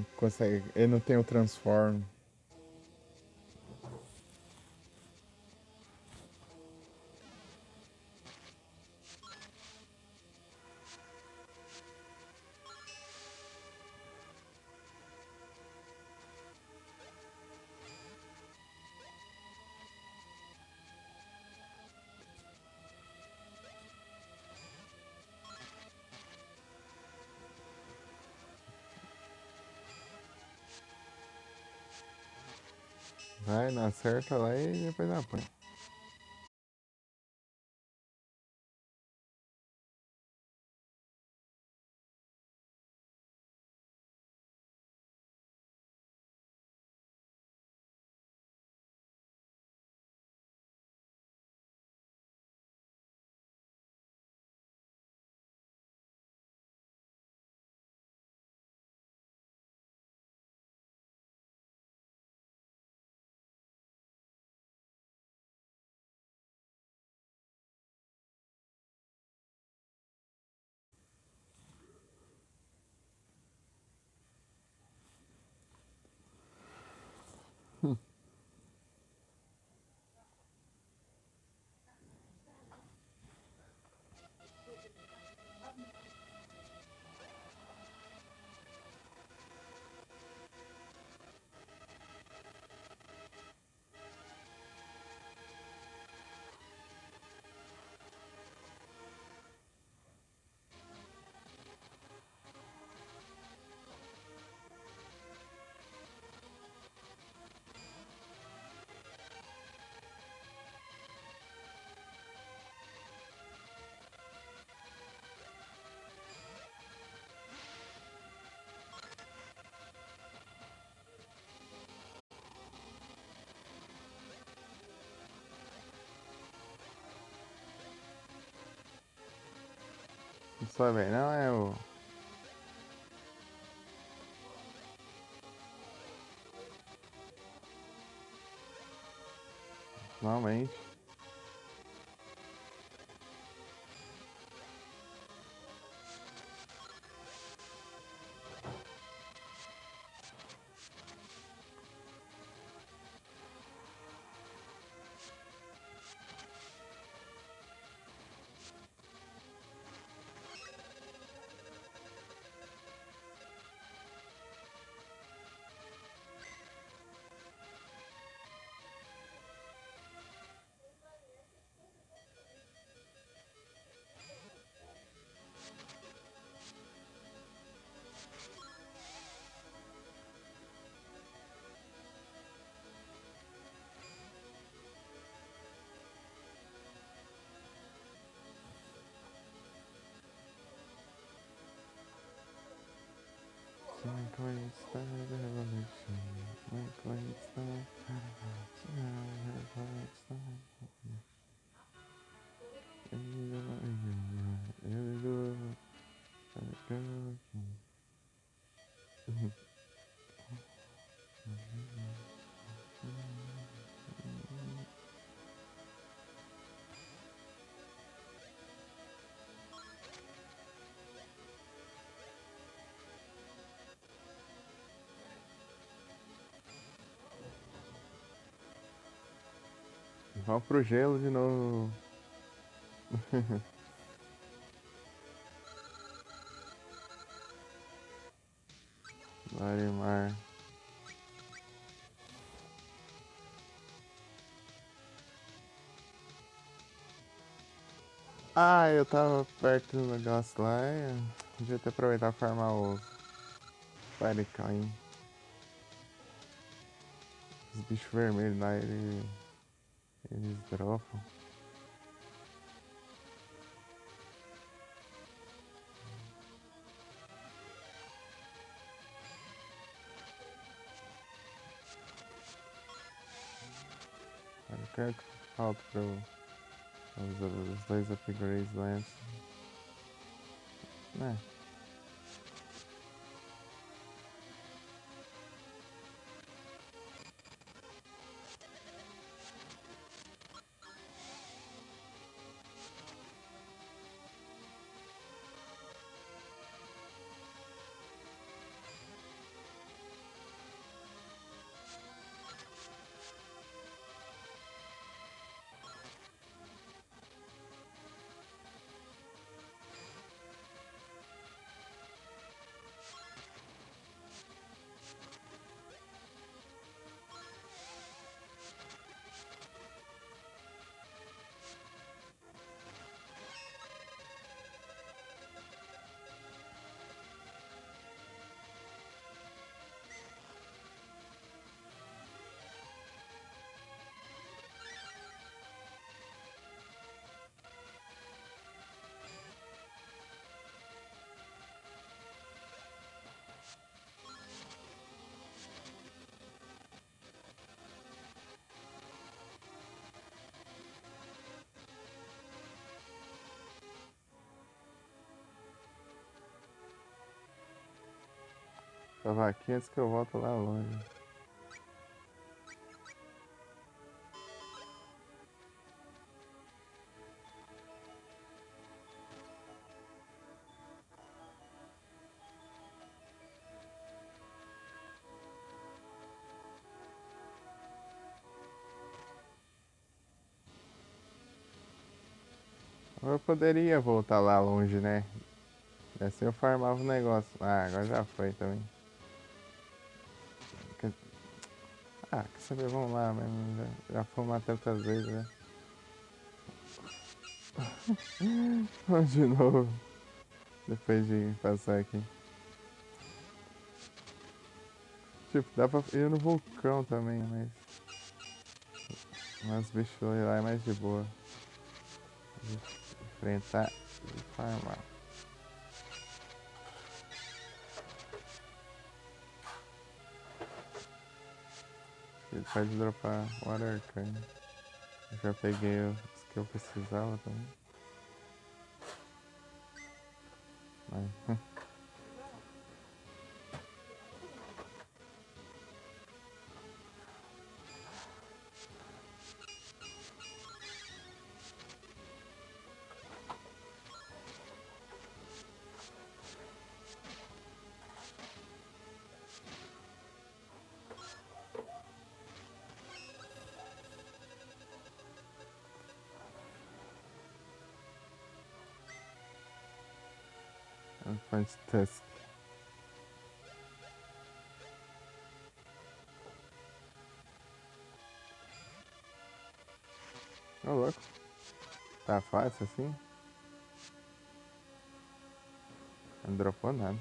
não consegue. Ele não tem o transform. Vai, não acerta lá e depois apanha. Não só bem, não é o. Normalmente. Vamos pro gelo de novo. Larimar. Ah, eu tava perto do negócio lá e devia ter aproveitado pra farmar o Firecline. Os bichos vermelhos lá, eles dropam. Eu quero que falta pra os dois upgrades lá antes. Né? Pra vaquinha antes que eu volto lá longe. Eu poderia voltar lá longe, né? Assim eu farmava o negócio. Ah, agora já foi também. Ah, quer saber? Vamos lá mesmo. Já fomos lá tantas vezes, né? Vamos de novo. Depois de passar aqui. Tipo, dá pra ir no vulcão também, mas os bichos lá é mais de boa. De enfrentar e farmar. Ele pode dropar Water Arcane. Eu já peguei os que eu precisava também. Mas, Punch Tusk. Ô louco. Tá fácil assim? Não dropou nada.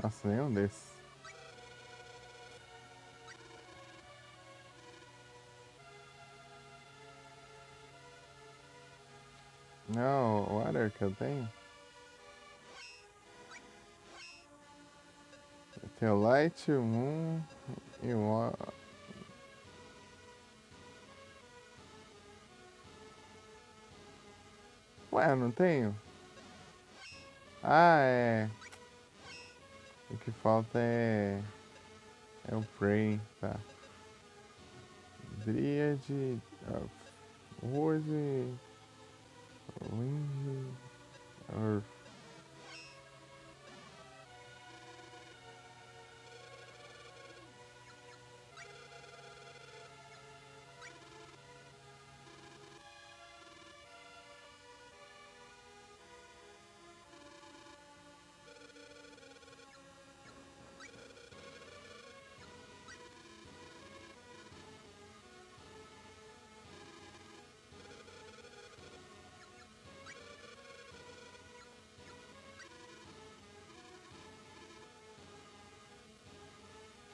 Nossa, nenhum desses. Não, o Water que eu tenho. Eu tenho o Light, o Moon e o... Ué, eu não tenho? Ah, é. O que falta é. É o Prey, tá. Dryad, Rose, Wind, Earth.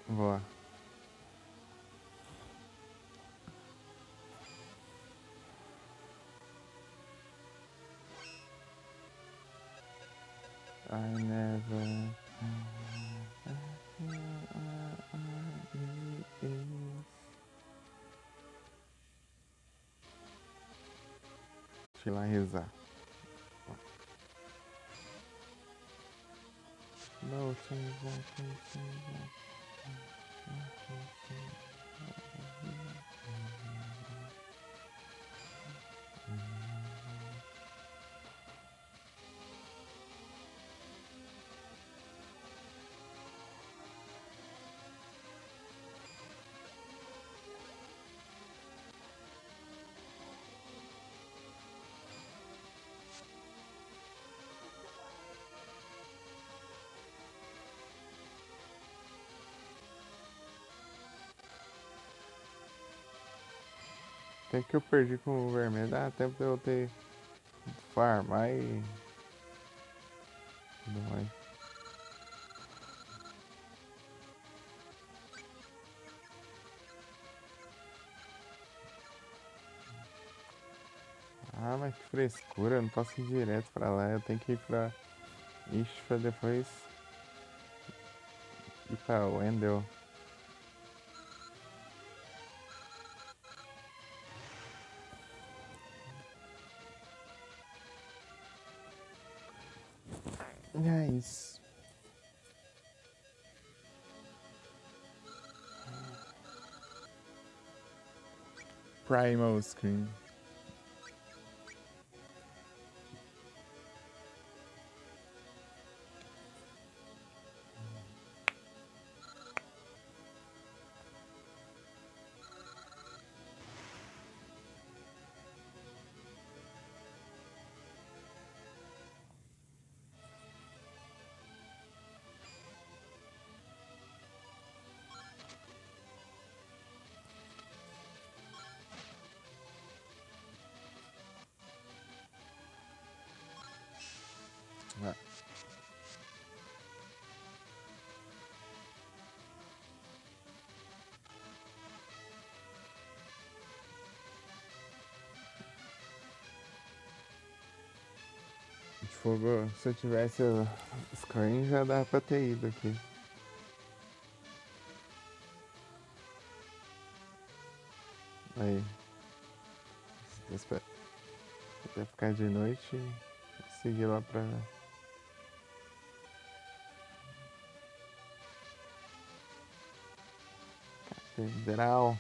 Boa. I never. Deixa eu ir lá rezar. Não, Até que eu perdi com o vermelho, dá tempo de eu ter farmar e tudo mais. Ah, mas que frescura, eu não posso ir direto pra lá, eu tenho que ir pra Ixi, pra depois ir pra Wendell. E é isso. Primal Screen. Ah, de fogo, se eu tivesse o screen já dava pra ter ido aqui. Aí, até ficar de noite e seguir lá pra Catedral.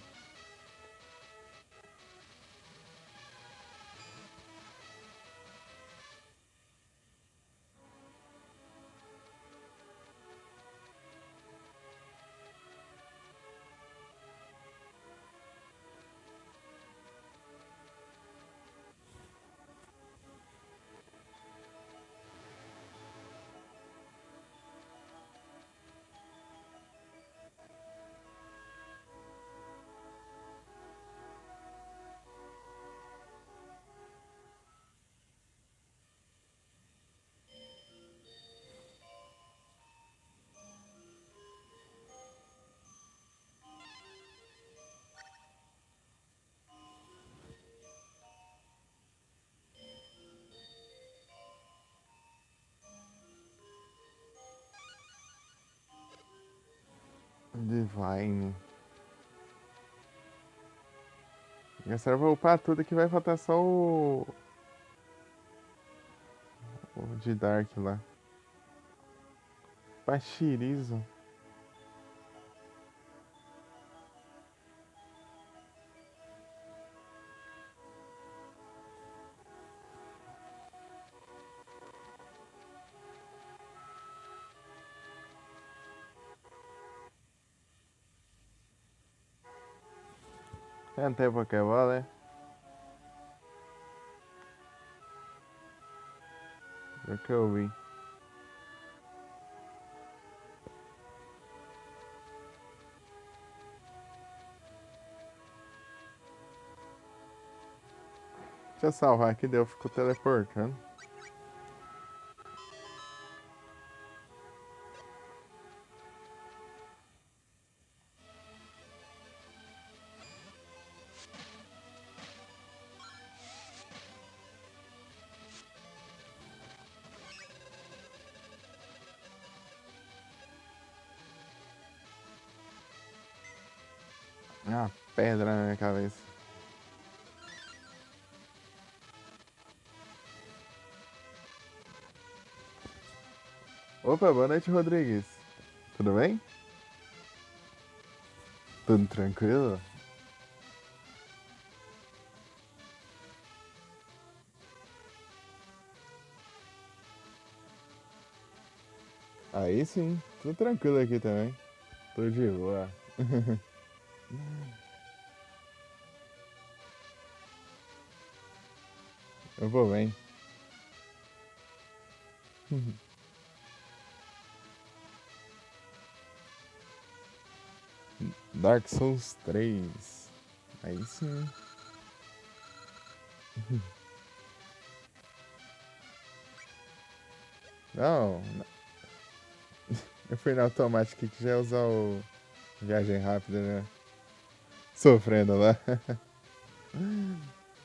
Divine. E agora eu vou upar tudo que vai faltar só o de Dark lá. Pachirizo. Não tem Pokébola, né? É o que eu vi. Deixa eu salvar aqui, daí eu fico teleportando. Uma pedra na minha cabeça. Opa, boa noite, Rodrigues. Tudo bem? Tudo tranquilo? Aí sim, tudo tranquilo aqui também. Tô de boa. Eu vou bem. Dark Souls 3. Aí sim. Não, eu fui na automática que já ia usar o viagem rápida, né? Sofrendo lá.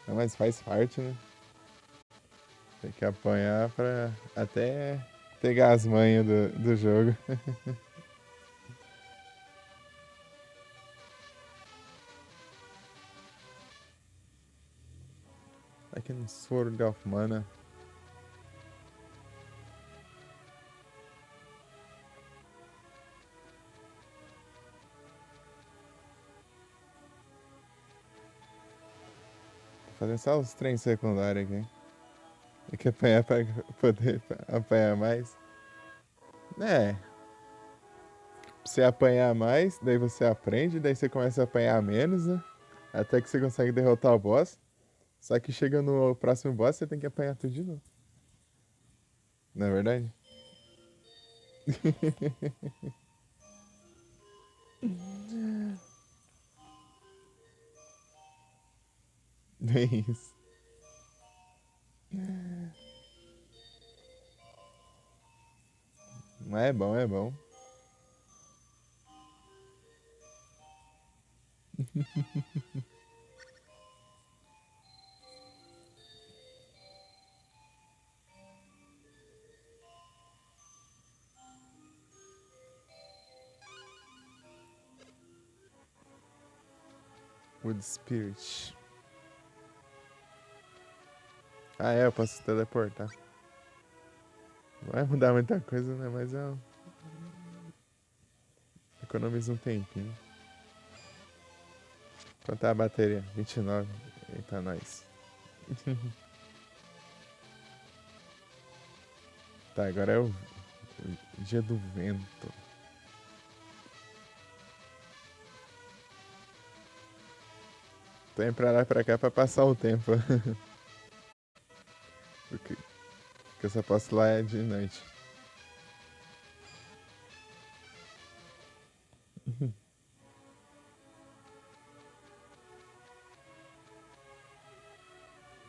Não, mas faz parte, né? Tem que apanhar pra até pegar as manhas do jogo. Aqui no Sword of Mana. Fazendo só os trens secundários aqui. Tem que apanhar pra poder apanhar mais. É, você apanhar mais, daí você aprende, daí você começa a apanhar menos, né? Até que você consegue derrotar o boss. Só que chega no próximo boss, você tem que apanhar tudo de novo. Não é verdade? Bem isso. Mas é bom, é bom. Wood Spirit. Ah, é, eu posso teleportar. Não vai mudar muita coisa, né? Mas eu economizo um tempinho. Quanto é a bateria? 29. Eita, nós. Tá, agora é o dia do vento. Tô indo pra lá e pra cá pra passar o tempo. Porque eu só posso lá é de noite.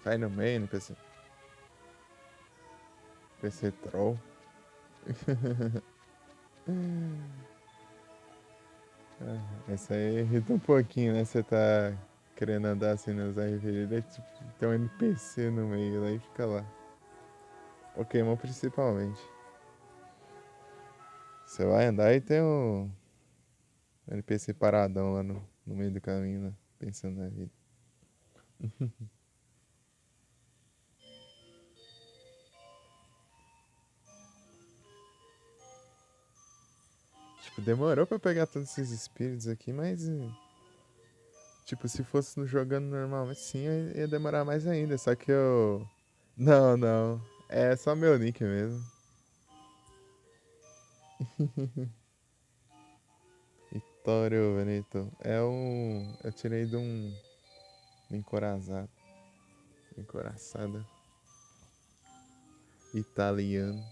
Vai no meio, NPC. PC Troll. Essa aí irrita um pouquinho, né? Você tá querendo andar assim nas RPGs, daí tipo, tem um NPC no meio, daí fica lá. Pokémon principalmente. Você vai andar e tem um NPC paradão lá no meio do caminho, né? Pensando na vida. Tipo, demorou pra pegar todos esses espíritos aqui, mas. Tipo, se fosse jogando normalmente, sim, ia demorar mais ainda. Só que eu. Não, não. É só meu nick mesmo. Vitório Veneto. É um. Eu tirei de um. Encorazado. Encoraçada. Italiano.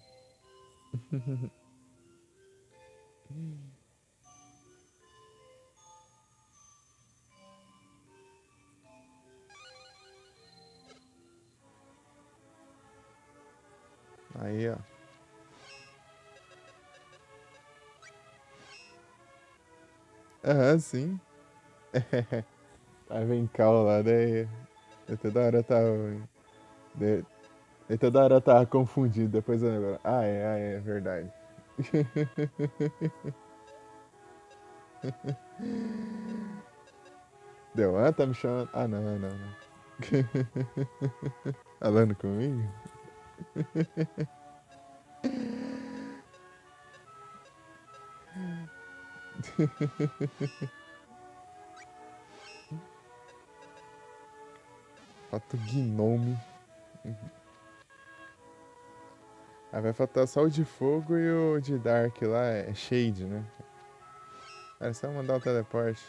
Aí, ó. Aham, sim. Tava em cal lá, daí. Eu toda hora tava. daí- Eu toda hora tava confundido. Depois eu lembro. É verdade. Deu, tá me chamando. Ah, não, não, não. Falando comigo? Falta o Gnome. Aí vai faltar só o de fogo e o de Dark lá, é Shade, né? É só mandar o teleporte.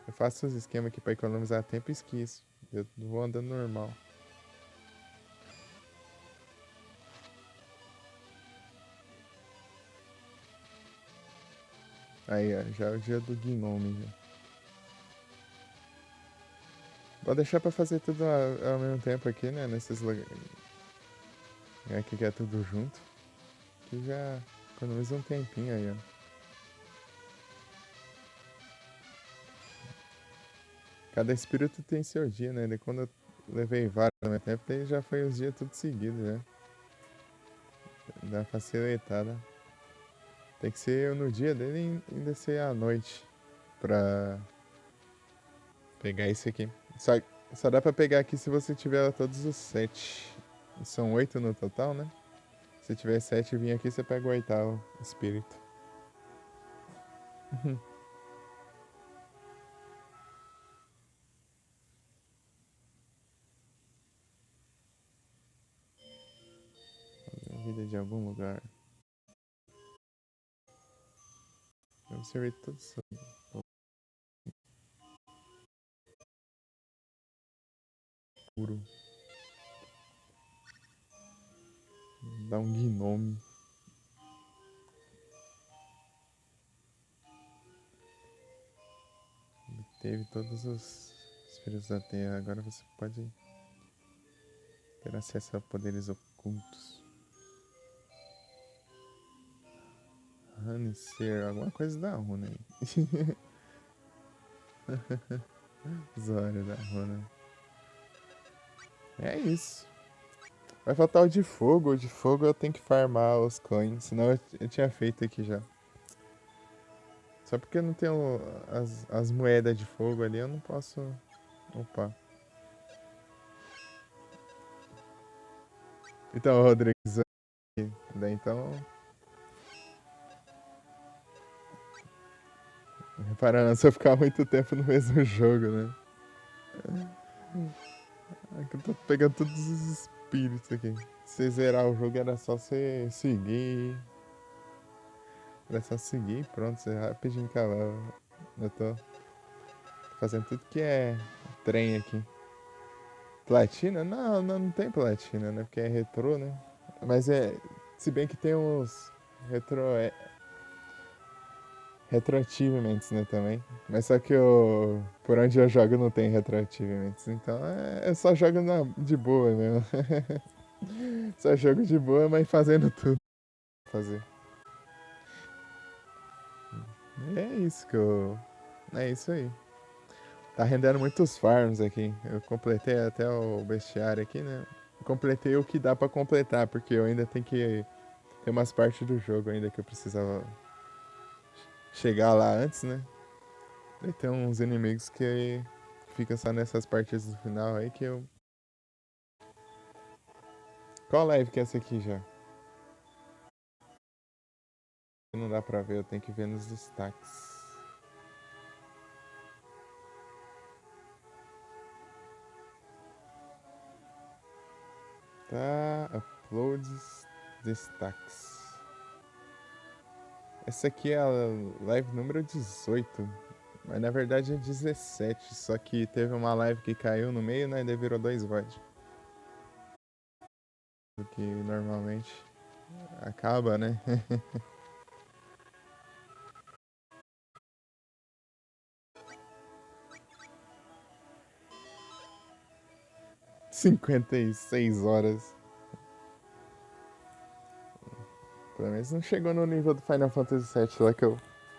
Eu faço os esquemas aqui pra economizar tempo e esqueço. Eu vou andando normal. Aí, ó, já é o dia do Gnome. Já. Vou deixar pra fazer tudo ao mesmo tempo aqui, né? Nesses lugares aqui que é tudo junto. Que já economiza um tempinho aí, ó. Cada espírito tem seu dia, né? De quando eu levei vários ao mesmo tempo, daí já foi os dias tudo seguidos, né? Dá uma facilitada. Tem que ser no dia dele e ainda ser à noite. Pra pegar esse aqui. Só dá pra pegar aqui se você tiver todos os 7. São 8 no total, né? Se tiver 7 e vir aqui, você pega o 8º espírito. Vida de algum lugar. Eu observei tudo isso. Puro. Dá um gnome. Teve todos os espíritos da Terra. Agora você pode ter acesso a poderes ocultos. Hanser, alguma coisa da runa aí. Zória da runa. É isso. Vai faltar o de fogo. O de fogo eu tenho que farmar os coins. Senão eu tinha feito aqui já. Só porque eu não tenho as moedas de fogo ali, eu não posso upar. Então, Rodrigues, daí então. Reparando, se eu ficar muito tempo no mesmo jogo, né? Aqui eu tô pegando todos os espíritos aqui. Se você zerar o jogo era só você seguir. Era só seguir e pronto, você rapidinho acabava. Eu tô fazendo tudo que é trem aqui. Platina? Não tem platina, né? Porque é retrô, né? Mas é. Se bem que tem uns retro. Retroachievements, né, também. Mas só que por onde eu jogo não tem retroachievements. Então eu só jogo de boa mesmo. Só jogo de boa, mas fazendo tudo. Fazer. É isso que eu. É isso aí. Tá rendendo muitos farms aqui. Eu completei até o bestiário aqui, né? Completei o que dá pra completar, porque eu ainda tenho que. Tem umas partes do jogo ainda que eu precisava chegar lá antes, né? E tem uns inimigos que ficam só nessas partes do final aí que eu. Qual live que é essa aqui já? Não dá pra ver, eu tenho que ver nos destaques. Tá, uploads, destaques. Essa aqui é a live número 18. Mas na verdade é 17. Só que teve uma live que caiu no meio, né? E daí virou 2 VOD. Porque normalmente acaba, né? 56 horas. Pelo menos não chegou no nível do Final Fantasy VII lá que eu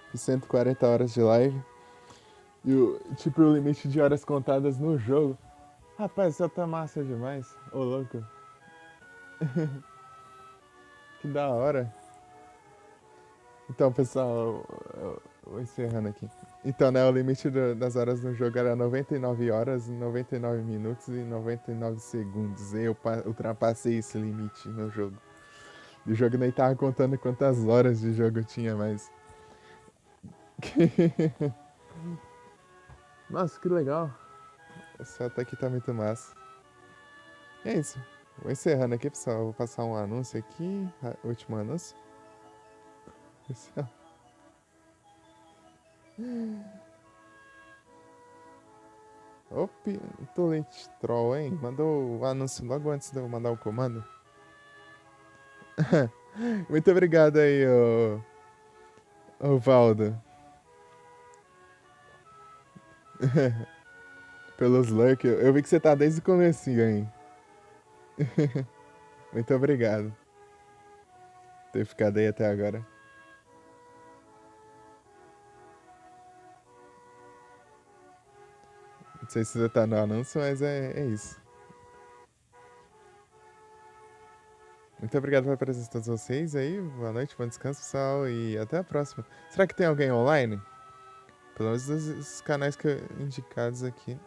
fiz 140 horas de live. E o limite de horas contadas no jogo. Rapaz, isso tá massa demais. Ô, louco. Que da hora. Então, pessoal, eu vou encerrando aqui. Então, né, o limite das horas no jogo era 99 horas, 99 minutos e 99 segundos. E eu ultrapassei esse limite no jogo. E o jogo nem tava contando quantas horas de jogo tinha, mas... Nossa, que legal. O céu tá aqui tá muito massa. E é isso. Vou encerrando aqui, pessoal. Vou passar um anúncio aqui. Último anúncio. Pessoal. Opa, Tulente Troll, hein? Mandou o anúncio logo antes de eu mandar o comando. Muito obrigado aí, ô Valdo. pelos lurk. Eu vi que você tá desde o comecinho aí. Muito obrigado por ter ficado aí até agora. Não sei se você tá no anúncio, mas é isso. Muito obrigado pela presença de todos vocês aí. Boa noite, bom descanso, pessoal, e até a próxima. Será que tem alguém online? Pelo menos os canais indicados aqui.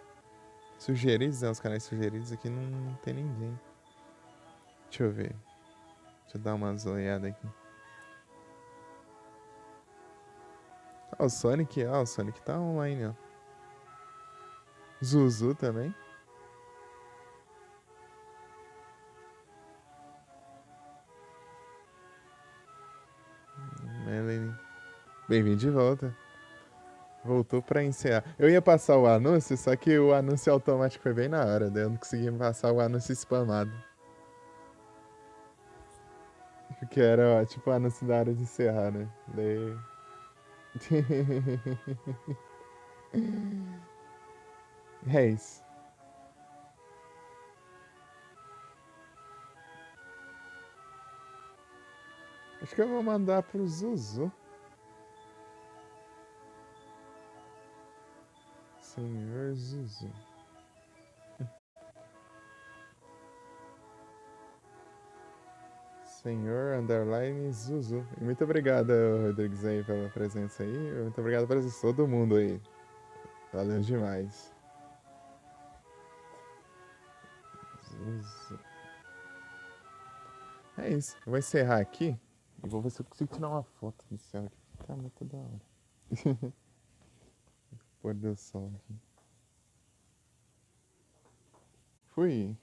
Sugeridos, né? Os canais sugeridos aqui não tem ninguém. Deixa eu ver. Deixa eu dar uma olhada aqui. O Sonic tá online, ó. Zuzu também. Melanie. Bem-vindo de volta. Voltou pra encerrar. Eu ia passar o anúncio, só que o anúncio automático foi bem na hora, daí eu não consegui passar o anúncio spamado. Porque era, ó, tipo o anúncio da hora de encerrar, né? Daí. É isso. Acho que eu vou mandar pro Zuzu. Senhor Zuzu. Senhor underline Zuzu. E muito obrigado, Rodrigues, aí, pela presença aí. Muito obrigado pela presença de todo mundo aí. Valeu demais. Zuzu. É isso. Eu vou encerrar aqui e vou ver se eu consigo tirar uma foto do céu aqui. Tá muito da hora. Pôr do sol aqui. Fui.